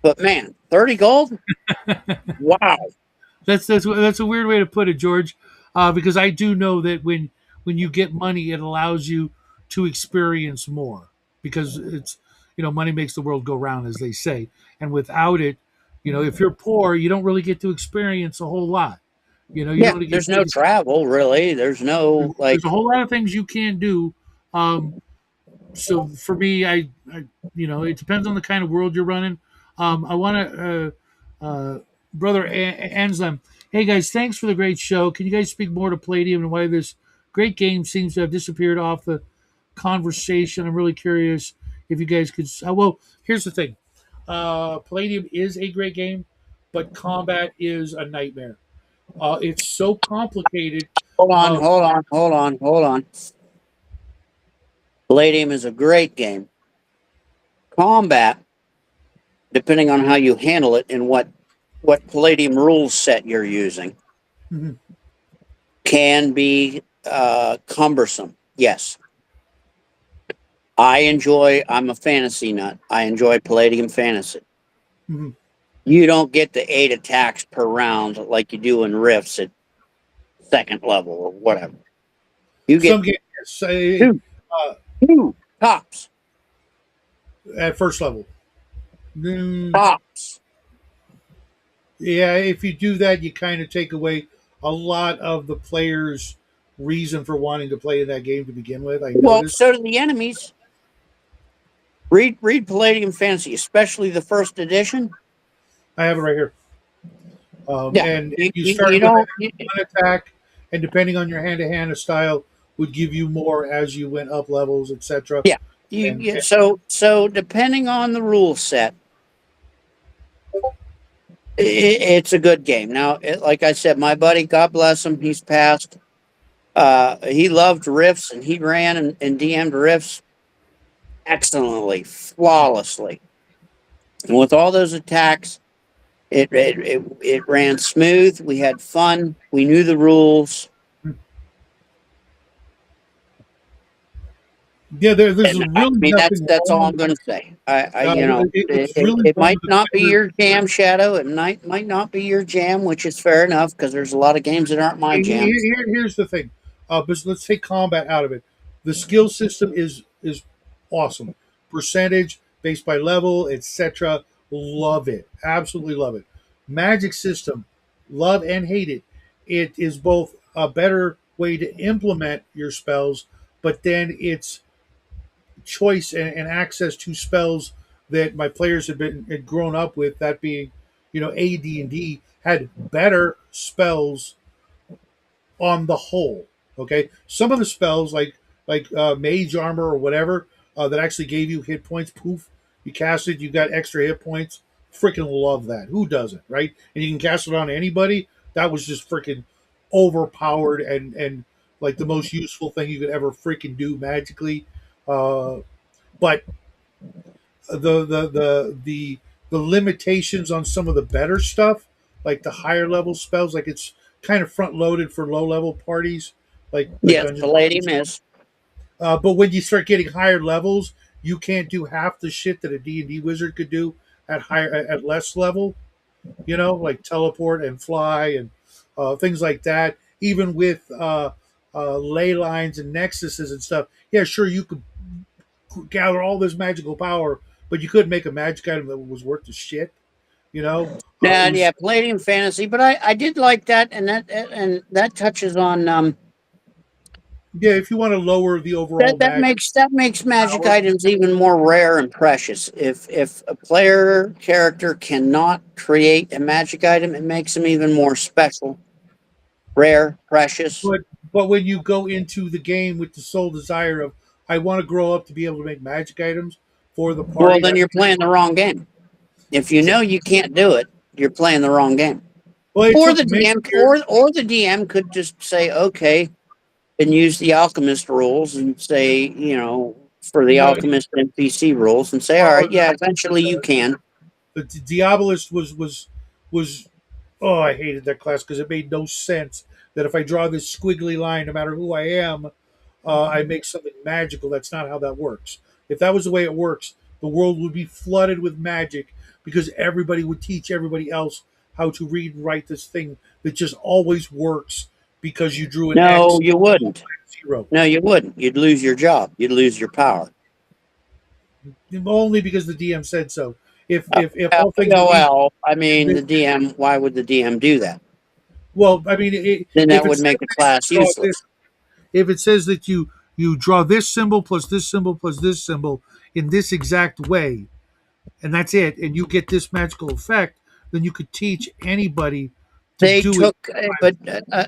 Speaker 2: But man, 30 gold? Wow.
Speaker 1: That's a weird way to put it, George, because I do know that when you get money, it allows you to experience more because it's money makes the world go round, as they say, and without it, if you're poor, you don't really get to experience a whole lot. You
Speaker 2: Yeah,
Speaker 1: don't get
Speaker 2: there's no travel really. There's no
Speaker 1: there's
Speaker 2: like
Speaker 1: a whole lot of things you can't do. So for me, it depends on the kind of world you're running. I want to, brother Anselm. Hey guys, thanks for the great show. Can you guys speak more to Palladium and why this great game seems to have disappeared off the conversation? I'm really curious if you guys could. Well, here's the thing. Palladium is a great game, but combat is a nightmare. It's so complicated.
Speaker 2: hold on,
Speaker 1: Uh,
Speaker 2: hold on, hold on, hold on. Palladium is a great game. Combat, depending on how you handle it and what Palladium rules set you're using,
Speaker 1: mhm,
Speaker 2: can be cumbersome. Yes. I'm a fantasy nut. I enjoy Palladium Fantasy.
Speaker 1: mhm.
Speaker 2: You don't get the 8 attacks per round like you do in Rifts at second level or whatever. You get
Speaker 1: Some games say
Speaker 2: two,
Speaker 1: uh,
Speaker 2: two tops,
Speaker 1: at first level. Mm,
Speaker 2: tops.
Speaker 1: yeah, if you do that, you kind of take away a lot of the player's reason for wanting to play in that game to begin with. I
Speaker 2: Well,
Speaker 1: noticed.
Speaker 2: so do the enemies. Read Palladium Fantasy, especially the first edition.
Speaker 1: I have it right here.
Speaker 2: Yeah,
Speaker 1: And you
Speaker 2: you
Speaker 1: start with
Speaker 2: don't.
Speaker 1: one attack, and depending on your hand-to-hand style, would give you more as you went up levels, etc.
Speaker 2: Yeah,
Speaker 1: And
Speaker 2: so depending on the rule set, it's a good game. Now, like I said, my buddy, God bless him, he's passed. He loved Rifts, and he ran and DM'd Rifts excellently, flawlessly. And with all those attacks, it ran smooth. We had fun. We knew the rules,
Speaker 1: yeah, there's
Speaker 2: and I
Speaker 1: really
Speaker 2: mean
Speaker 1: nothing
Speaker 2: that's all
Speaker 1: wrong.
Speaker 2: I'm going to say. I
Speaker 1: What's really
Speaker 2: it
Speaker 1: wrong
Speaker 2: might
Speaker 1: with the
Speaker 2: not be
Speaker 1: player.
Speaker 2: your jam, Shadow. It might not be your jam, which is fair enough because there's a lot of games that aren't my jam.
Speaker 1: Here's the thing. But let's take combat out of it. The skill system is awesome. Percentage based by level, etc. Love it. Absolutely love it. Magic system, love and hate it. It is both a better way to implement your spells, but then it's choice and access to spells that my players had grown up with. That being, AD&D had better spells on the whole. Okay, some of the spells like mage armor or whatever that actually gave you hit points. Poof, you cast it, you got extra hit points. Freaking love that. Who doesn't, right? And you can cast it on anybody. That was just freaking overpowered and like the most useful thing you could ever freaking do magically. But the limitations on some of the better stuff, like the higher level spells, like it's kind of front loaded for low level parties, like
Speaker 2: Yes,
Speaker 1: Dungeons and
Speaker 2: Palladium
Speaker 1: Dragons.
Speaker 2: is.
Speaker 1: But when you start getting higher levels, you can't do half the shit that a D&D wizard could do at less level. Like teleport and fly and things like that. Even with ley lines and nexuses and stuff. Yeah, sure, you could gather all this magical power, but you couldn't make a magic item that was worth the shit. It
Speaker 2: Now,
Speaker 1: was
Speaker 2: yeah, Palladium Fantasy, but I did like that, and that touches on
Speaker 1: yeah. If you want to lower the overall magic
Speaker 2: that makes magic
Speaker 1: power,
Speaker 2: items even more rare and precious. If a player character cannot create a magic item, it makes them even more special, rare, precious.
Speaker 1: but but when you go into the game with the sole desire of I want to grow up to be able to make magic items for the
Speaker 2: Well,
Speaker 1: party,
Speaker 2: then
Speaker 1: that's
Speaker 2: you're playing the wrong game. If you know
Speaker 1: exactly.
Speaker 2: you can't do it, you're playing the wrong game.
Speaker 1: Well, it
Speaker 2: Or
Speaker 1: took
Speaker 2: the
Speaker 1: many
Speaker 2: DM,
Speaker 1: years.
Speaker 2: or the DM could just say, okay, and use the alchemist rules and say, for the
Speaker 1: No,
Speaker 2: alchemist NPC rules and say, all
Speaker 1: well,
Speaker 2: right, yeah, eventually you can.
Speaker 1: the Diabolist was oh, I hated that class because it made no sense that if I draw this squiggly line, no matter who I am, I make something magical. That's not how that works. If that was the way it works, the world would be flooded with magic because everybody would teach everybody else how to read and write this thing that just always works because you drew an
Speaker 2: No,
Speaker 1: X
Speaker 2: you wouldn't.
Speaker 1: zero.
Speaker 2: No, you wouldn't. You'd lose your job. You'd lose your power.
Speaker 1: Only because the DM said so.
Speaker 2: Uh,
Speaker 1: If all things were equal,
Speaker 2: well, I mean,
Speaker 1: they,
Speaker 2: the DM. Why would the DM do that?
Speaker 1: well, I mean,
Speaker 2: Then
Speaker 1: if
Speaker 2: that
Speaker 1: it
Speaker 2: would
Speaker 1: says
Speaker 2: make the
Speaker 1: that you
Speaker 2: class
Speaker 1: draw this,
Speaker 2: useless.
Speaker 1: if it says that you draw this symbol plus this symbol in this exact way, and that's it, and you get this magical effect, then you could teach anybody to
Speaker 2: They
Speaker 1: do it.
Speaker 2: took, but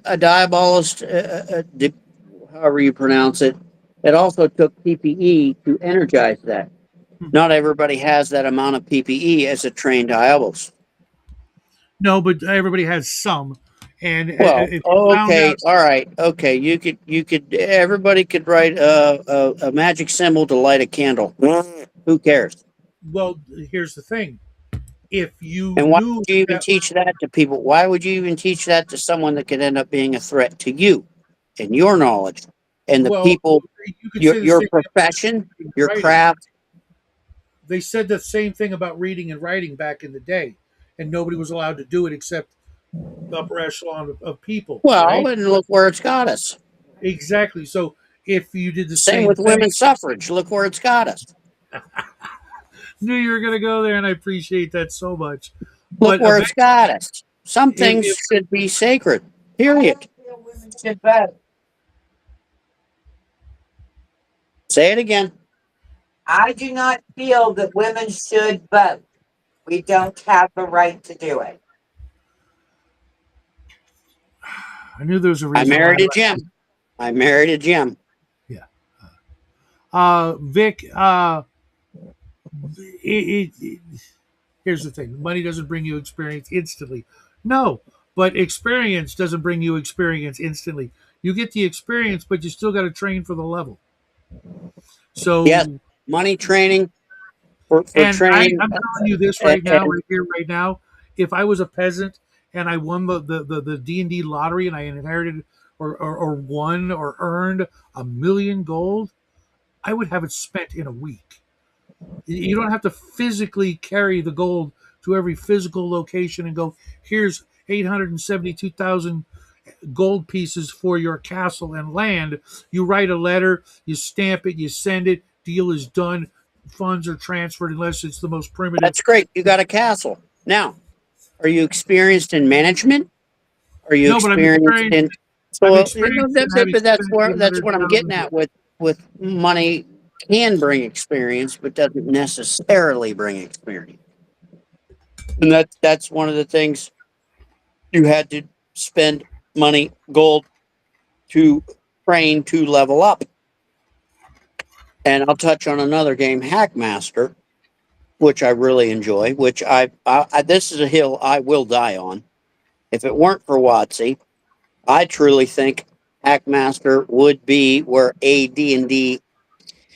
Speaker 2: a diabolist, however you pronounce it, it also took PPE to energize that. Not everybody has that amount of PPE as a trained diabolist.
Speaker 1: No, but everybody has some, and
Speaker 2: Well,
Speaker 1: if you found
Speaker 2: okay,
Speaker 1: out,
Speaker 2: all right, okay. You could, everybody could write a magic symbol to light a candle. Who cares?
Speaker 1: well, here's the thing: if you
Speaker 2: And why
Speaker 1: knew
Speaker 2: would you even
Speaker 1: that,
Speaker 2: teach that to people? Why would you even teach that to someone that could end up being a threat to you and your knowledge and the
Speaker 1: well,
Speaker 2: people,
Speaker 1: you could say the
Speaker 2: your
Speaker 1: same thing about
Speaker 2: profession,
Speaker 1: reading and
Speaker 2: your
Speaker 1: writing.
Speaker 2: craft?
Speaker 1: They said the same thing about reading and writing back in the day, and nobody was allowed to do it except the upper echelon of people,
Speaker 2: Well,
Speaker 1: right?
Speaker 2: and look where it's got us.
Speaker 1: Exactly. So if you did the
Speaker 2: Same
Speaker 1: same
Speaker 2: with
Speaker 1: thing,
Speaker 2: women's suffrage. Look where it's got us.
Speaker 1: knew you were going to go there, and I appreciate that so much.
Speaker 2: Look
Speaker 1: But
Speaker 2: where it's got us. Some
Speaker 1: if
Speaker 2: things should be sacred. Period. Say it again.
Speaker 3: I do not feel that women should vote. We don't have the right to do it.
Speaker 1: I knew there was a
Speaker 2: I
Speaker 1: reason why I
Speaker 2: married a
Speaker 1: left.
Speaker 2: Jim. I married a Jim.
Speaker 1: Yeah. Vic, here's the thing: money doesn't bring you experience instantly. No, but experience doesn't bring you experience instantly. You get the experience, but you still got to train for the level.
Speaker 2: Yes,
Speaker 1: So,
Speaker 2: money training for
Speaker 1: and
Speaker 2: training.
Speaker 1: I'm telling you this right now,
Speaker 2: And
Speaker 1: right here, right now. If I was a peasant and I won the D&D lottery and I inherited or won or earned $1 million gold, I would have it spent in a week. You don't have to physically carry the gold to every physical location and go, here's 872,000 gold pieces for your castle and land. You write a letter, you stamp it, you send it, deal is done, funds are transferred unless it's the most primitive.
Speaker 2: that's great. You got a castle. Now, are you experienced in management? Are you
Speaker 1: No, but
Speaker 2: experienced in
Speaker 1: I'm
Speaker 2: so
Speaker 1: experienced in having
Speaker 2: but that's
Speaker 1: spent
Speaker 2: where that's what I'm getting
Speaker 1: 800,000.
Speaker 2: at with money can bring experience, but doesn't necessarily bring experience. And that's one of the things you had to spend money, gold to train to level up. And I'll touch on another game, Hackmaster, which I really enjoy. Which this is a hill I will die on. If it weren't for WotC, I truly think Hackmaster would be where AD&D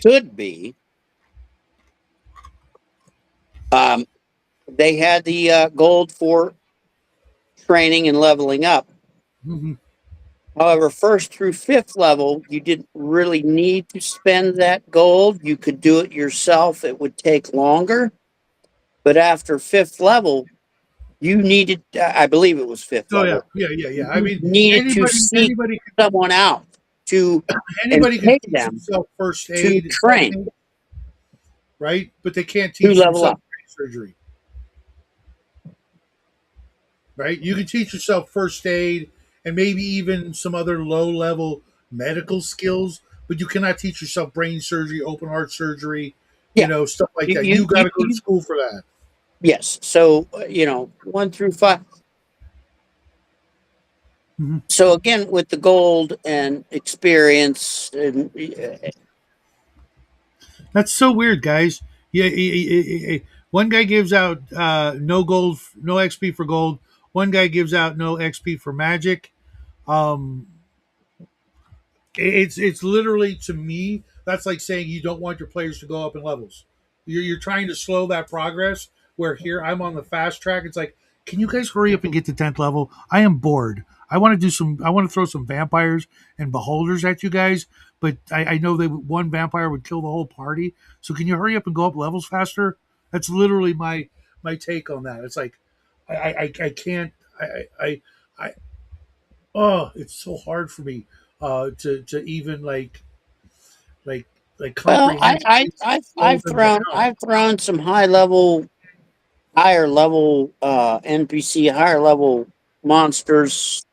Speaker 2: should be. Um, they had the gold for training and leveling up.
Speaker 1: Mhm.
Speaker 2: However, first through fifth level, you didn't really need to spend that gold. You could do it yourself. It would take longer. But after fifth level, you needed, I believe it was fifth
Speaker 1: Oh yeah,
Speaker 2: level,
Speaker 1: yeah. I
Speaker 2: you
Speaker 1: mean,
Speaker 2: needed to
Speaker 1: anybody,
Speaker 2: seek
Speaker 1: anybody,
Speaker 2: someone out to and
Speaker 1: anybody can
Speaker 2: pay
Speaker 1: teach
Speaker 2: them
Speaker 1: themselves first
Speaker 2: to
Speaker 1: aid
Speaker 2: train
Speaker 1: technique, right? But they can't
Speaker 2: to
Speaker 1: teach
Speaker 2: level
Speaker 1: themselves
Speaker 2: up.
Speaker 1: surgery, right? You can teach yourself first aid and maybe even some other low level medical skills, but you cannot teach yourself brain surgery, open heart surgery,
Speaker 2: Yeah.
Speaker 1: stuff like
Speaker 2: You,
Speaker 1: that.
Speaker 2: you,
Speaker 1: You got
Speaker 2: you,
Speaker 1: to go to
Speaker 2: you
Speaker 1: school for that.
Speaker 2: yes. So, 1 through 5.
Speaker 1: Mhm.
Speaker 2: So again, with the gold and experience, and
Speaker 1: That's so weird, guys. Yeah, one guy gives out no gold, no XP for gold. One guy gives out no XP for magic. Um, it's literally, to me, that's like saying you don't want your players to go up in levels. You're trying to slow that progress. Where here I'm on the fast track. It's like, can you guys hurry up and get to 10th level? I am bored. I want to throw some vampires and beholders at you guys, but I know that one vampire would kill the whole party. So can you hurry up and go up levels faster? That's literally my take on that. It's like I can't I oh, it's so hard for me to even like
Speaker 2: Well,
Speaker 1: comprehensively slow them down.
Speaker 2: I've thrown some higher level NPC, higher level monsters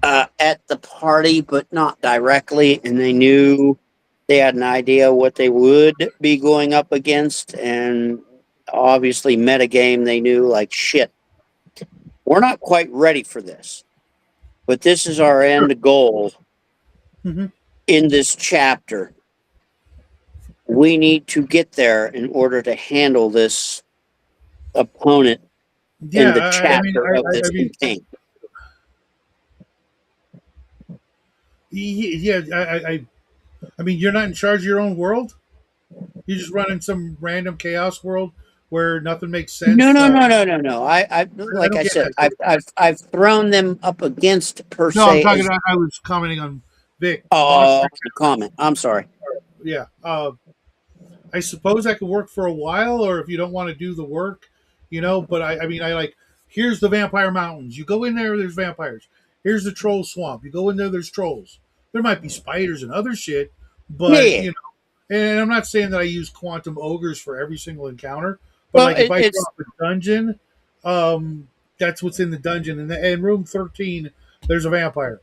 Speaker 2: at the party, but not directly, and they knew they had an idea what they would be going up against, and obviously metagame they knew like shit. We're not quite ready for this, but this is our
Speaker 1: Sure.
Speaker 2: end goal
Speaker 1: Hmm.
Speaker 2: in this chapter. We need to get there in order to handle this opponent in
Speaker 1: Yeah,
Speaker 2: the
Speaker 1: I mean,
Speaker 2: chapter of
Speaker 1: I
Speaker 2: this
Speaker 1: mean,
Speaker 2: campaign.
Speaker 1: yeah, I mean, you're not in charge of your own world. You just run in some random chaos world where nothing makes
Speaker 2: No,
Speaker 1: sense.
Speaker 2: no, no, no, no, no.
Speaker 1: I
Speaker 2: Like
Speaker 1: don't
Speaker 2: I
Speaker 1: get
Speaker 2: said,
Speaker 1: that. So,
Speaker 2: I've thrown them up against per
Speaker 1: no, I'm
Speaker 2: se
Speaker 1: talking.
Speaker 2: as
Speaker 1: I was commenting on Vic
Speaker 2: oh
Speaker 1: monster.
Speaker 2: comment. I'm sorry.
Speaker 1: Yeah, I suppose that could work for a while, or if you don't want to do the work, But I mean, I like. Here's the vampire mountains. You go in there, there's vampires. Here's the troll swamp. You go in there, there's trolls. There might be spiders and other shit, but
Speaker 2: Yeah.
Speaker 1: And I'm not saying that I use quantum ogres for every single encounter, but
Speaker 2: Well,
Speaker 1: like if I
Speaker 2: it's
Speaker 1: drop a dungeon, that's what's in the dungeon. In room 13, there's a vampire.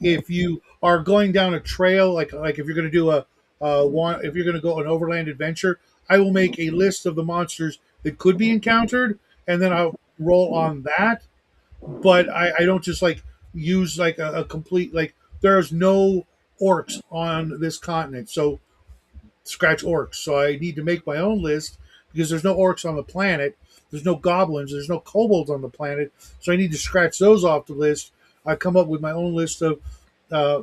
Speaker 1: If you are going down a trail, like if you're going to do if you're going to go an overland adventure, I will make a list of the monsters that could be encountered, and then I'll roll on that. But I don't just like use like a complete like there's no orcs on this continent, so scratch orcs. So I need to make my own list because there's no orcs on the planet. There's no goblins. There's no kobolds on the planet. So I need to scratch those off the list. I come up with my own list of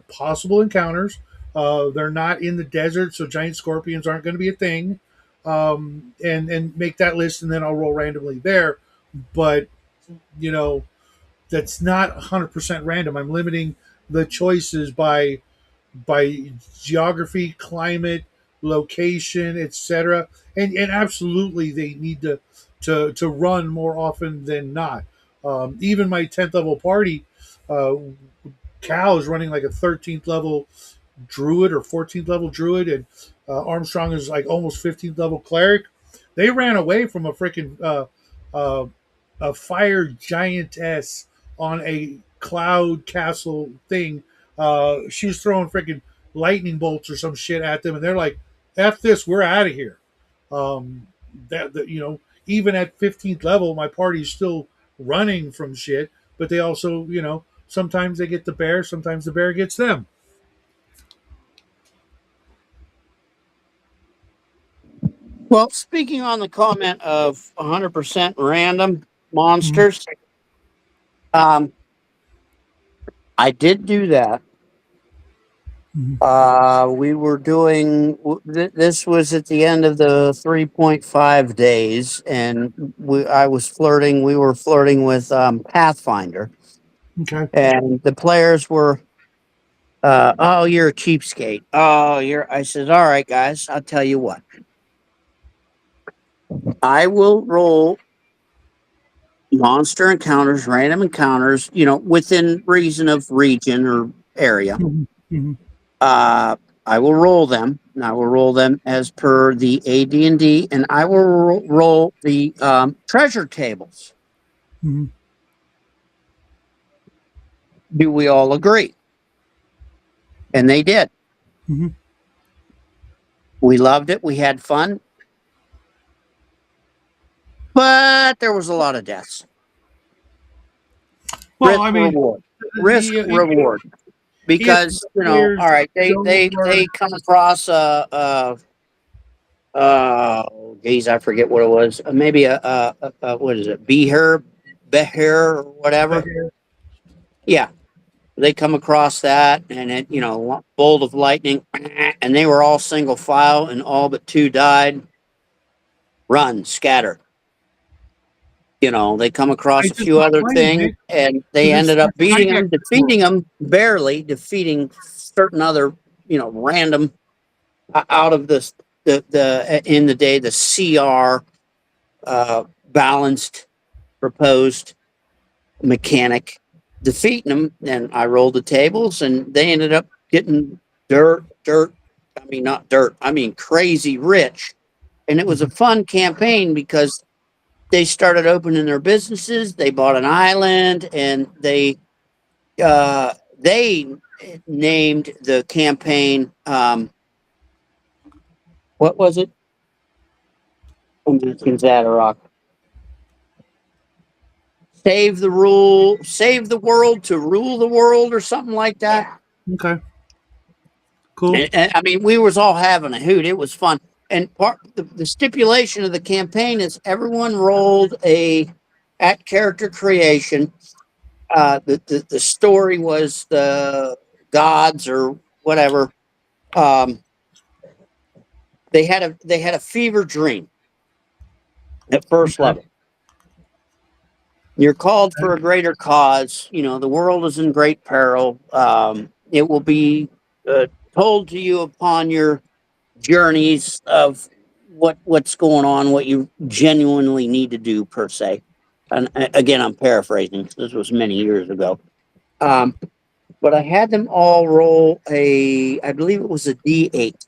Speaker 1: possible encounters. They're not in the desert, so giant scorpions aren't going to be a thing. And make that list, and then I'll roll randomly there. But you know, that's not 100% random. I'm limiting the choices by geography, climate, location, etc. And absolutely, they need to run more often than not. Even my 10th level party, uh, Cal is running like a 13th level druid or 14th level druid, and Armstrong is like almost 15th level cleric. They ran away from a freaking uh, a fire giantess on a cloud castle thing. She was throwing freaking lightning bolts or some shit at them, and they're like, "F this, we're out of here." Um, even at 15th level, my party's still running from shit, but they also, sometimes they get the bear, sometimes the bear gets them.
Speaker 2: well. Speaking on the comment of 100% random
Speaker 1: Mhm,
Speaker 2: monsters, um, I did do that.
Speaker 1: mhm.
Speaker 2: We were doing this was at the end of the 3.5 days, and I was flirting. We were flirting with Pathfinder,
Speaker 1: Okay.
Speaker 2: and the players were, "Oh, you're a cheapskate. Oh, you're." I said, "All right, guys, I'll tell you what. I will roll monster encounters, random encounters, within reason of region or area.
Speaker 1: Mhm, mhm,
Speaker 2: Uh, I will roll them, and I will roll them as per the AD&D, and I will roll the treasure tables.
Speaker 1: mhm,
Speaker 2: Do we all agree?" And they did.
Speaker 1: mhm.
Speaker 2: We loved it. We had fun, but there was a lot of deaths.
Speaker 1: Well,
Speaker 2: Risk
Speaker 1: I mean,
Speaker 2: reward, risk
Speaker 1: the
Speaker 2: reward,
Speaker 1: if the
Speaker 2: because
Speaker 1: players
Speaker 2: all right,
Speaker 1: don't learn,
Speaker 2: they come across oh geez, I forget what it was. Maybe what is it? Beher or whatever. Yeah, they come across that, and it bolt of lightning, and they were all single file, and all but two died. Run, scatter. They come
Speaker 1: I
Speaker 2: across a
Speaker 1: just
Speaker 2: few
Speaker 1: was
Speaker 2: other
Speaker 1: playing,
Speaker 2: things,
Speaker 1: Vic.
Speaker 2: and
Speaker 1: So
Speaker 2: they ended up
Speaker 1: this
Speaker 2: beating
Speaker 1: Gygax
Speaker 2: them,
Speaker 1: is cool.
Speaker 2: defeating them barely, defeating certain other, random out of the in the day the CR balanced proposed mechanic, defeating them. And I rolled the tables, and they ended up getting dirt. I mean, not dirt. I mean, crazy rich. And it was a
Speaker 1: Mhm.
Speaker 2: fun campaign because they started opening their businesses. They bought an island, and they named the campaign. What was it? Zadarok. Save the world to rule the world, or something like that.
Speaker 1: Okay, cool.
Speaker 2: And, I mean, we was all having a hoot. It was fun. And the stipulation of the campaign is everyone rolled a at character creation. The story was the gods or whatever. Um, they had a fever dream at first
Speaker 1: Okay.
Speaker 2: level. You're called for a greater cause. The world is in great peril. It will be told to you upon your journeys of what's going on, what you genuinely need to do per se. And again, I'm paraphrasing. This was many years ago. Um, but I had them all roll I believe it was a D8,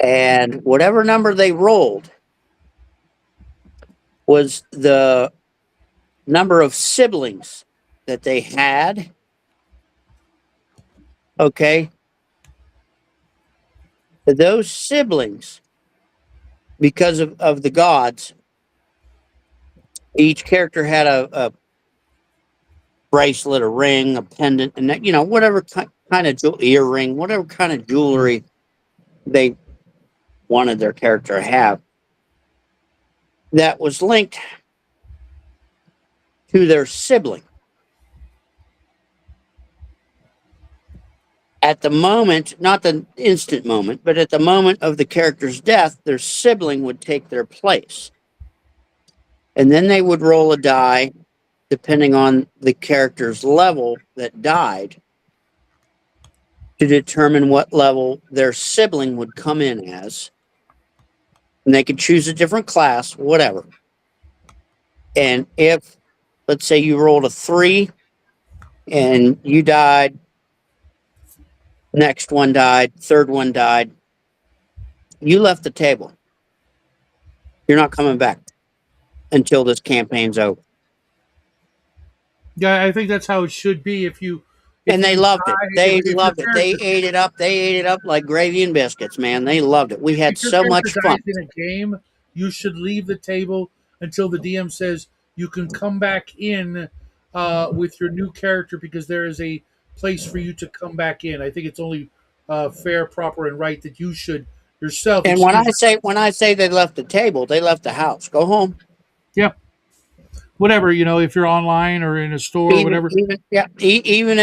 Speaker 2: and whatever number they rolled was the number of siblings that they had. Okay, those siblings, because of the gods, each character had a bracelet, a ring, a pendant, and that, whatever kind of earring, whatever kind of jewelry they wanted their character to have, that was linked to their sibling. At the moment, not the instant moment, but at the moment of the character's death, their sibling would take their place. And then they would roll a die depending on the character's level that died to determine what level their sibling would come in as. And they could choose a different class, whatever. And if, let's say, you rolled a 3 and you died, next one died, third one died, you left the table. You're not coming back until this campaign's over.
Speaker 1: Yeah, I think that's how it should be. If
Speaker 2: And they
Speaker 1: you
Speaker 2: loved it.
Speaker 1: die,
Speaker 2: They
Speaker 1: if your
Speaker 2: loved it. They
Speaker 1: character
Speaker 2: ate it up. They ate it up like gravy and biscuits, man. They loved it. We had
Speaker 1: if your
Speaker 2: so
Speaker 1: character
Speaker 2: much fun.
Speaker 1: dies in a game, you should leave the table until the DM says you can come back in with your new character because there is a place for you to come back in. I think it's only fair, proper, and right that you should yourself
Speaker 2: And when I
Speaker 1: excuse.
Speaker 2: say when I say they left the table, they left the house. Go home.
Speaker 1: Yeah, whatever if you're online or in a store or
Speaker 2: Even
Speaker 1: whatever.
Speaker 2: even yeah. Even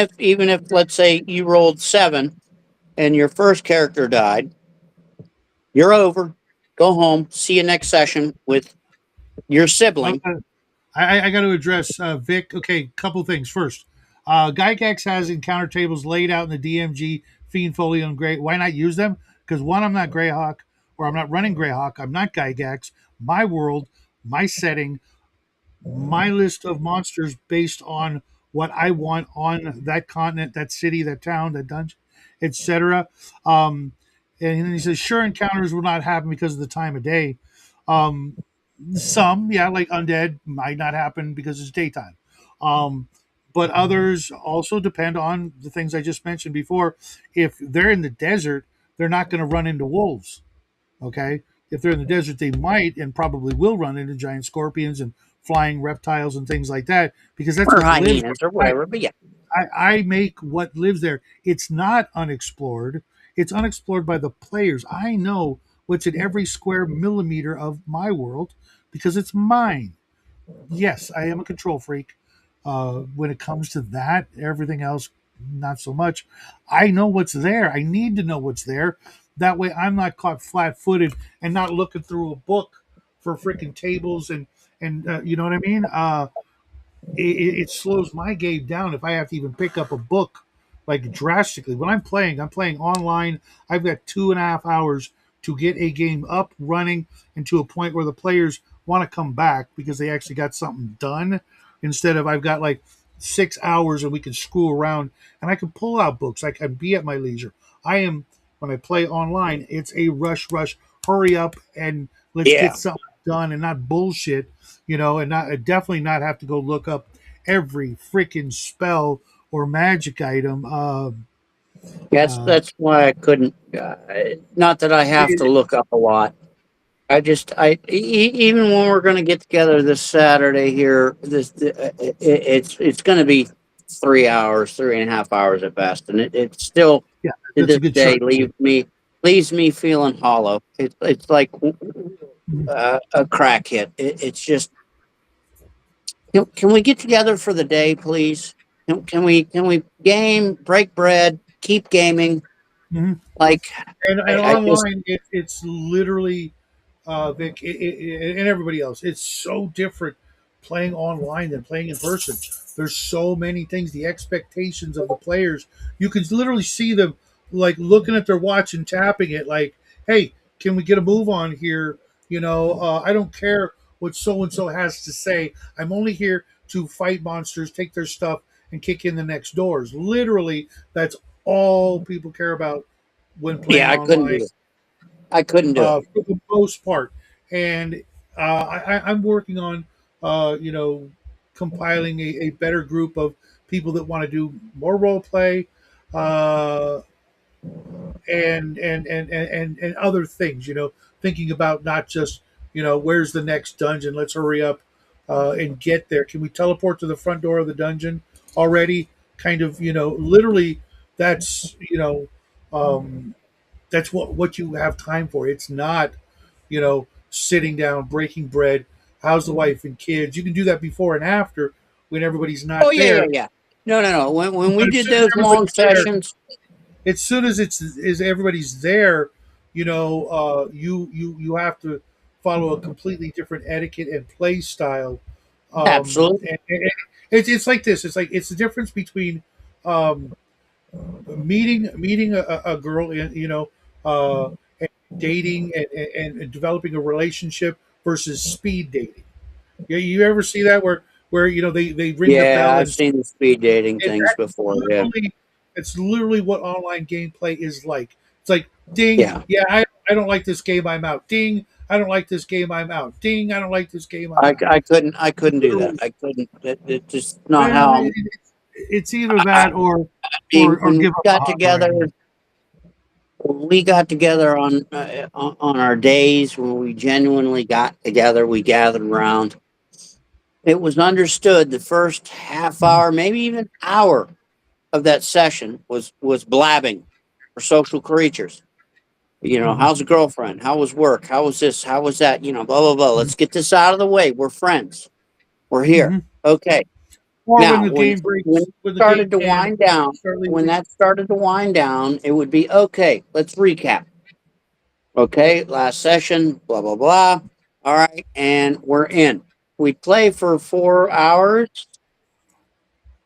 Speaker 2: if let's say you rolled 7 and your first character died, you're over. Go home. See you next session with your sibling.
Speaker 1: I got to address Vic. Okay, couple things. First, Gygax has encounter tables laid out in the DMG, Fiend, Folio, and Grey. Why not use them? Because one, I'm not Greyhawk, or I'm not running Greyhawk. I'm not Gygax. My world, my setting, my list of monsters based on what I want on that continent, that city, that town, that dungeon, etc. Um, and then he says, sure, encounters will not happen because of the time of day. Um, some, yeah, like undead might not happen because it's daytime. Um, but others also depend on the things I just mentioned before. If they're in the desert, they're not going to run into wolves. Okay. If they're in the desert, they might and probably will run into giant scorpions and flying reptiles and things like that because that's
Speaker 2: Or
Speaker 1: what lives
Speaker 2: hyenas or
Speaker 1: there.
Speaker 2: whatever. But yeah.
Speaker 1: I make what lives there. It's not unexplored. It's unexplored by the players. I know what's in every square millimeter of my world because it's mine. Yes, I am a control freak. When it comes to that, everything else, not so much. I know what's there. I need to know what's there. That way, I'm not caught flat footed and not looking through a book for freaking tables and you know what I mean. It slows my game down if I have to even pick up a book like drastically. When I'm playing online. I've got 2.5 hours to get a game up, running, and to a point where the players want to come back because they actually got something done. Instead of I've got like 6 hours and we can screw around and I can pull out books. I can be at my leisure. I am when I play online. It's a rush, hurry up and let's get
Speaker 2: Yeah.
Speaker 1: something done and not bullshit, and not definitely not have to go look up every freaking spell or magic item. Uh,
Speaker 2: That's why I couldn't. Not that I have to
Speaker 1: it,
Speaker 2: look up a lot. Even when we're going to get together this Saturday here, it's going to be 3 hours, 3.5 hours at best, and it still
Speaker 1: yeah,
Speaker 2: to
Speaker 1: that's a
Speaker 2: this
Speaker 1: good
Speaker 2: day
Speaker 1: chunk too.
Speaker 2: leaves me feeling hollow. It's like
Speaker 1: Mhm.
Speaker 2: a crack hit. It's just can we get together for the day, please? Can we game, break bread, keep gaming?
Speaker 1: Mhm.
Speaker 2: Like
Speaker 1: And
Speaker 2: I just
Speaker 1: online, it's literally Vic, and everybody else. It's so different playing online than playing in person. There's so many things. The expectations of the players, you can literally see them like looking at their watch and tapping it, like, "Hey, can we get a move on here?" I don't care what so and so has to say. I'm only here to fight monsters, take their stuff, and kick in the next doors. Literally, that's all people care about when
Speaker 2: yeah,
Speaker 1: playing
Speaker 2: I couldn't
Speaker 1: online
Speaker 2: do it. I couldn't do it.
Speaker 1: for the most part. And I'm working on, compiling a better group of people that want to do more role play, uh, and other things. Thinking about not just where's the next dungeon. Let's hurry up and get there. Can we teleport to the front door of the dungeon already? Kind of, literally. That's um, that's what you have time for. It's not, sitting down, breaking bread. How's the wife and kids? You can do that before and after when everybody's
Speaker 2: Oh
Speaker 1: not
Speaker 2: yeah, yeah,
Speaker 1: there.
Speaker 2: yeah. No. When
Speaker 1: But
Speaker 2: we
Speaker 1: as
Speaker 2: did
Speaker 1: soon as
Speaker 2: those long
Speaker 1: everybody's there,
Speaker 2: sessions,
Speaker 1: as soon as it's as everybody's there, you have to follow a completely different etiquette and play style.
Speaker 2: absolutely.
Speaker 1: And it's like this. It's like it's the difference between um, meeting a girl in and dating and developing a relationship versus speed dating. You ever see that where they ring the
Speaker 2: Yeah,
Speaker 1: bell
Speaker 2: I've
Speaker 1: and
Speaker 2: seen the speed dating
Speaker 1: it,
Speaker 2: things
Speaker 1: that's
Speaker 2: before. Yeah,
Speaker 1: literally it's literally what online gameplay is like. It's like ding,
Speaker 2: yeah.
Speaker 1: yeah, I don't like this game, I'm out. Ding, I don't like this game, I'm out. Ding, I don't like this game, I'm out.
Speaker 2: I couldn't do that.
Speaker 1: Literally,
Speaker 2: I couldn't. It's just not
Speaker 1: well,
Speaker 2: how.
Speaker 1: it's either
Speaker 2: I
Speaker 1: that
Speaker 2: mean,
Speaker 1: or
Speaker 2: when
Speaker 1: give up the hobby right now.
Speaker 2: we got together on our days when we genuinely got together, we gathered around. It was understood the first half
Speaker 1: Mhm,
Speaker 2: hour, maybe even hour of that session was blabbing for social creatures.
Speaker 1: mhm,
Speaker 2: How's the girlfriend? How was work? How was this? How was that? Blah blah blah.
Speaker 1: mhm,
Speaker 2: Let's get this out of the way. We're friends. We're here.
Speaker 1: mhm.
Speaker 2: Okay.
Speaker 1: Or
Speaker 2: Now,
Speaker 1: when the game ends, start
Speaker 2: when
Speaker 1: leaving.
Speaker 2: that started to wind down, it would be okay. Let's recap. Okay, last session. Blah blah blah. All right, and we're in. We'd play for 4 hours,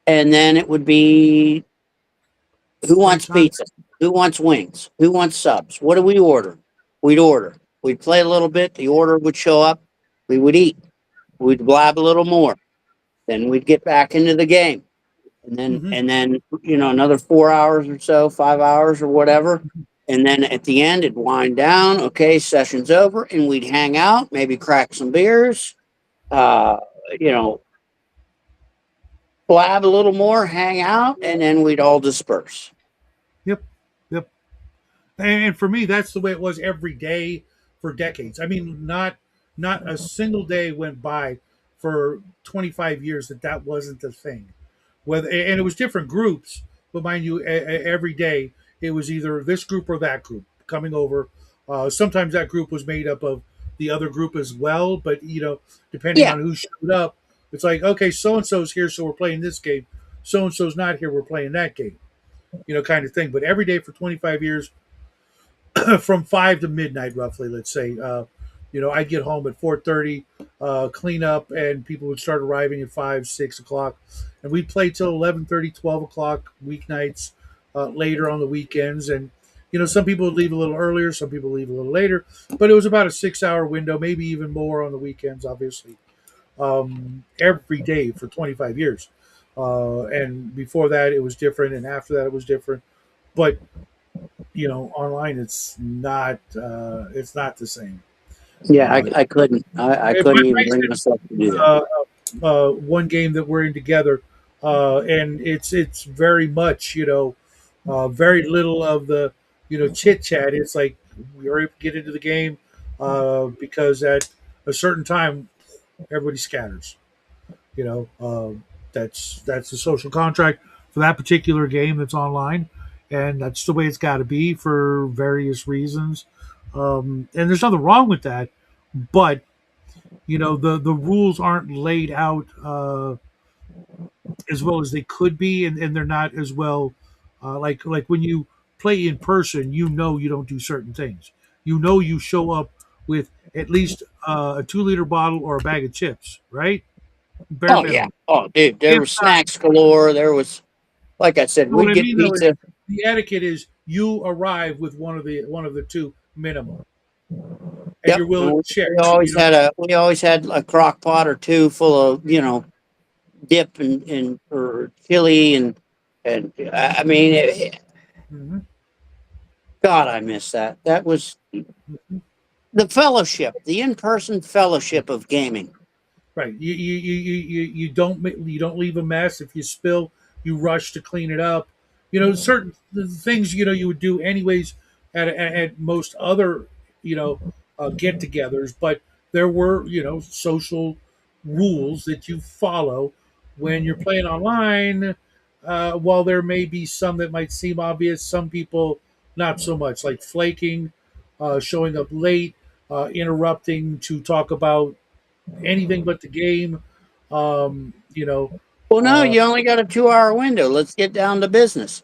Speaker 2: and then it would be who
Speaker 1: Break
Speaker 2: wants
Speaker 1: time.
Speaker 2: pizza? Who wants wings? Who wants subs? What do we order? We'd order. We'd play a little bit. The order would show up. We would eat. We'd blab a little more. Then we'd get back into the game. And then
Speaker 1: Hmm.
Speaker 2: and then another 4 hours or so, 5 hours or whatever. And then at the end it'd wind down. Okay, session's over, and we'd hang out, maybe crack some beers, uh, you know, blab a little more, hang out, and then we'd all disperse.
Speaker 1: Yep. Yep. And for me, that's the way it was every day for decades. I mean, not a single day went by for 25 years that wasn't the thing. Whether and it was different groups, but mind you, every day it was either this group or that group coming over. Sometimes that group was made up of the other group as well, but depending
Speaker 2: Yeah.
Speaker 1: on who showed up, it's like okay, so and so's here, so we're playing this game. So and so's not here, we're playing that game. Kind of thing. But every day for 25 years, from 5 to midnight, roughly, let's say. I'd get home at 4:30, clean up, and people would start arriving at 5, 6 o'clock, and we'd play till 11:30, 12 o'clock weeknights, later on the weekends, and some people would leave a little earlier, some people leave a little later, but it was about a 6 hour window, maybe even more on the weekends, obviously, every day for 25 years. And before that, it was different, and after that, it was different. But online, it's not the same.
Speaker 2: Yeah,
Speaker 1: Uh,
Speaker 2: I
Speaker 1: if
Speaker 2: couldn't even
Speaker 1: Mike
Speaker 2: bring
Speaker 1: said,
Speaker 2: myself to do that.
Speaker 1: uh, one game that we're in together, and it's very much very little of the chit chat. It's like we are able to get into the game, because at a certain time everybody scatters. You know, that's the social contract for that particular game that's online, and that's the way it's got to be for various reasons. And there's nothing wrong with that, but the rules aren't laid out as well as they could be, and they're not as well like when you play in person. You don't do certain things. You show up with at least a 2 liter bottle or a bag of chips, right? Bare
Speaker 2: Oh yeah.
Speaker 1: minimum.
Speaker 2: Oh, dude, there
Speaker 1: If
Speaker 2: was
Speaker 1: not,
Speaker 2: snacks galore. There was, like I said,
Speaker 1: what
Speaker 2: we'd
Speaker 1: I
Speaker 2: get
Speaker 1: mean though is
Speaker 2: pizza.
Speaker 1: the etiquette is you arrive with one of the two minimum, and
Speaker 2: Yep.
Speaker 1: you're willing
Speaker 2: And
Speaker 1: to share.
Speaker 2: we always had a crock pot or two full of dip and or chili and I mean,
Speaker 1: Hmm.
Speaker 2: God, I miss that. That was the fellowship, the in person fellowship of gaming.
Speaker 1: Right. You don't leave a mess. If you spill, you rush to clean it up. Certain things you would do anyways at most other get-togethers, but there were social rules that you follow when you're playing online. While there may be some that might seem obvious, some people not so much, like flaking, showing up late, interrupting to talk about anything but the game. Um, you know,
Speaker 2: Well, no,
Speaker 1: uh,
Speaker 2: you only got a 2 hour window. Let's get down to business.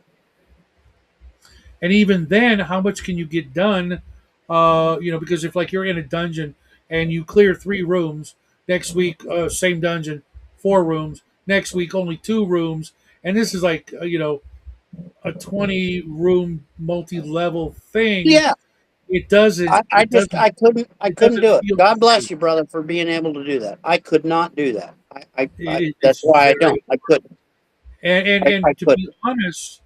Speaker 1: and even then, how much can you get done? Because if like you're in a dungeon and you clear 3 rooms, next week same dungeon, 4 rooms. Next week only 2 rooms, and this is like a 20 room multi-level thing.
Speaker 2: Yeah,
Speaker 1: It doesn't. It doesn't.
Speaker 2: I
Speaker 1: It
Speaker 2: couldn't
Speaker 1: doesn't
Speaker 2: do it.
Speaker 1: feel
Speaker 2: God bless
Speaker 1: safe.
Speaker 2: you, brother, for being able to do that. I could not do that. That's
Speaker 1: It's
Speaker 2: why I
Speaker 1: very
Speaker 2: don't. I couldn't. I
Speaker 1: and to be
Speaker 2: couldn't.
Speaker 1: honest,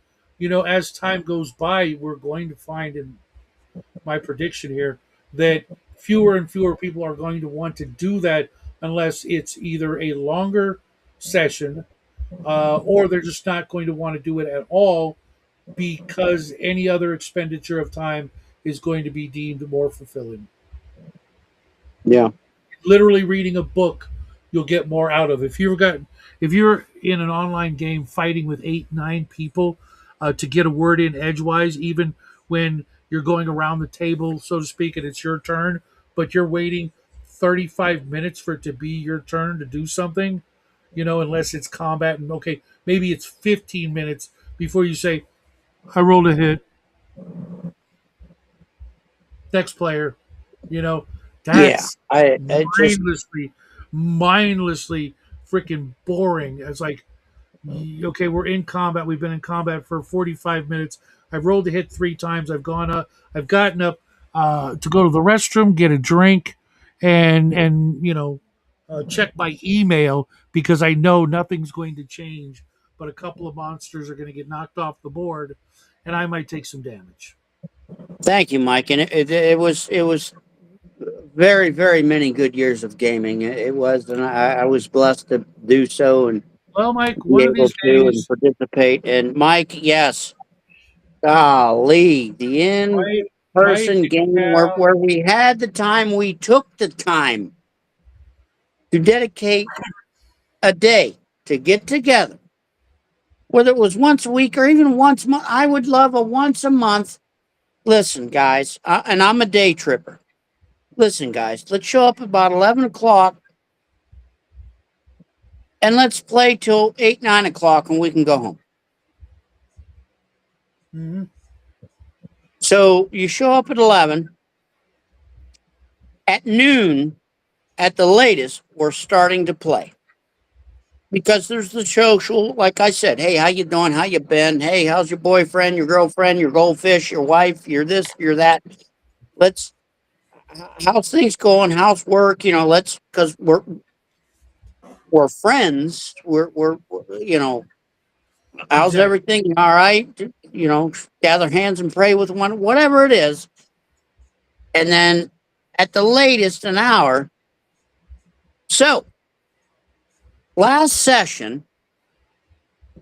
Speaker 1: as time goes by, we're going to find in my prediction here that fewer and fewer people are going to want to do that unless it's either a longer session, or they're just not going to want to do it at all because any other expenditure of time is going to be deemed more fulfilling.
Speaker 2: Yeah.
Speaker 1: Literally reading a book, you'll get more out of. If you're in an online game fighting with 8, 9 people, to get a word in edgewise, even when you're going around the table, so to speak, and it's your turn, but you're waiting 35 minutes for it to be your turn to do something, unless it's combat, and okay, maybe it's 15 minutes before you say, I rolled a hit, next player. You know,
Speaker 2: Yeah.
Speaker 1: that's
Speaker 2: I just
Speaker 1: mindlessly freaking boring. It's like, okay, we're in combat. We've been in combat for 45 minutes. I've rolled a hit 3 times. I've gotten up to go to the restroom, get a drink, and check my email because I know nothing's going to change, but a couple of monsters are going to get knocked off the board, and I might take some damage.
Speaker 2: thank you, Mike. And it was very very many good years of gaming. It was, and I was blessed to do so and
Speaker 1: Well, Mike,
Speaker 2: be
Speaker 1: one of
Speaker 2: able
Speaker 1: these
Speaker 2: to and
Speaker 1: days,
Speaker 2: participate. And Mike, yes, golly, the in
Speaker 1: Mike,
Speaker 2: person
Speaker 1: if you
Speaker 2: game
Speaker 1: have,
Speaker 2: where we had the time, we took the time to dedicate a day to get together, whether it was once a week or even once a month. I would love a once a month. Listen, guys, and I'm a day tripper. Listen, guys, let's show up about 11 o'clock and let's play till 8, 9 o'clock and we can go home.
Speaker 1: Mhm.
Speaker 2: So you show up at 11, At noon, at the latest, we're starting to play because there's the social. Like I said, hey, how you doing? How you been? Hey, how's your boyfriend, your girlfriend, your goldfish, your wife, your this, your that? Let's how's things going? How's work? Let's because we're friends. We're how's
Speaker 1: Exactly.
Speaker 2: everything? All right. Gather hands and pray with one, whatever it is. And then at the latest, an hour. So last session,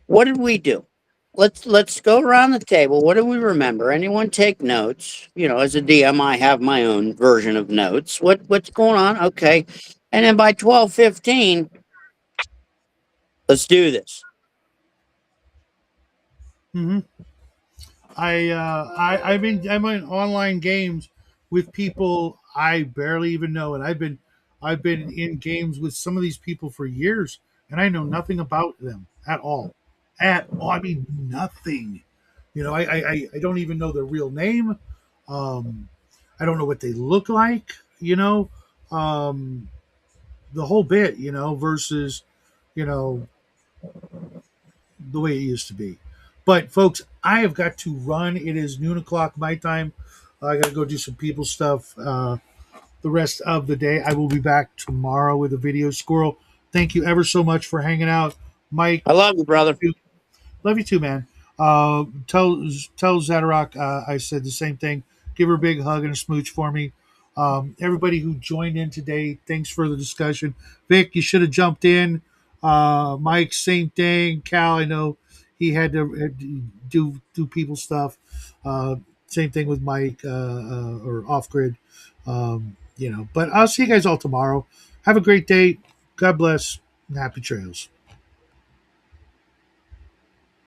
Speaker 2: what did we do? Let's go around the table. What do we remember? Anyone take notes? As a DM, I have my own version of notes. What's going on? Okay. And then by 12:15, let's do this.
Speaker 1: Hmm. I'm in online games with people I barely even know, and I've been in games with some of these people for years, and I know nothing about them at all, at all. I mean, nothing. I don't even know their real name. Um, I don't know what they look like. Um, the whole bit. Versus you know the way it used to be. But folks, I have got to run. It is noon o'clock my time. I got to go do some people stuff. The rest of the day, I will be back tomorrow with a video squirrel. Thank you ever so much for hanging out, Mike.
Speaker 2: I love you, brother.
Speaker 1: Love you too, man. Tell Zadarok I said the same thing. Give her a big hug and a smooch for me. Everybody who joined in today, thanks for the discussion. Vic, you should have jumped in. Mike, same thing. Cal, I know he had to do people stuff. Same thing with Mike or off grid. But I'll see you guys all tomorrow. Have a great day. God bless and happy trails.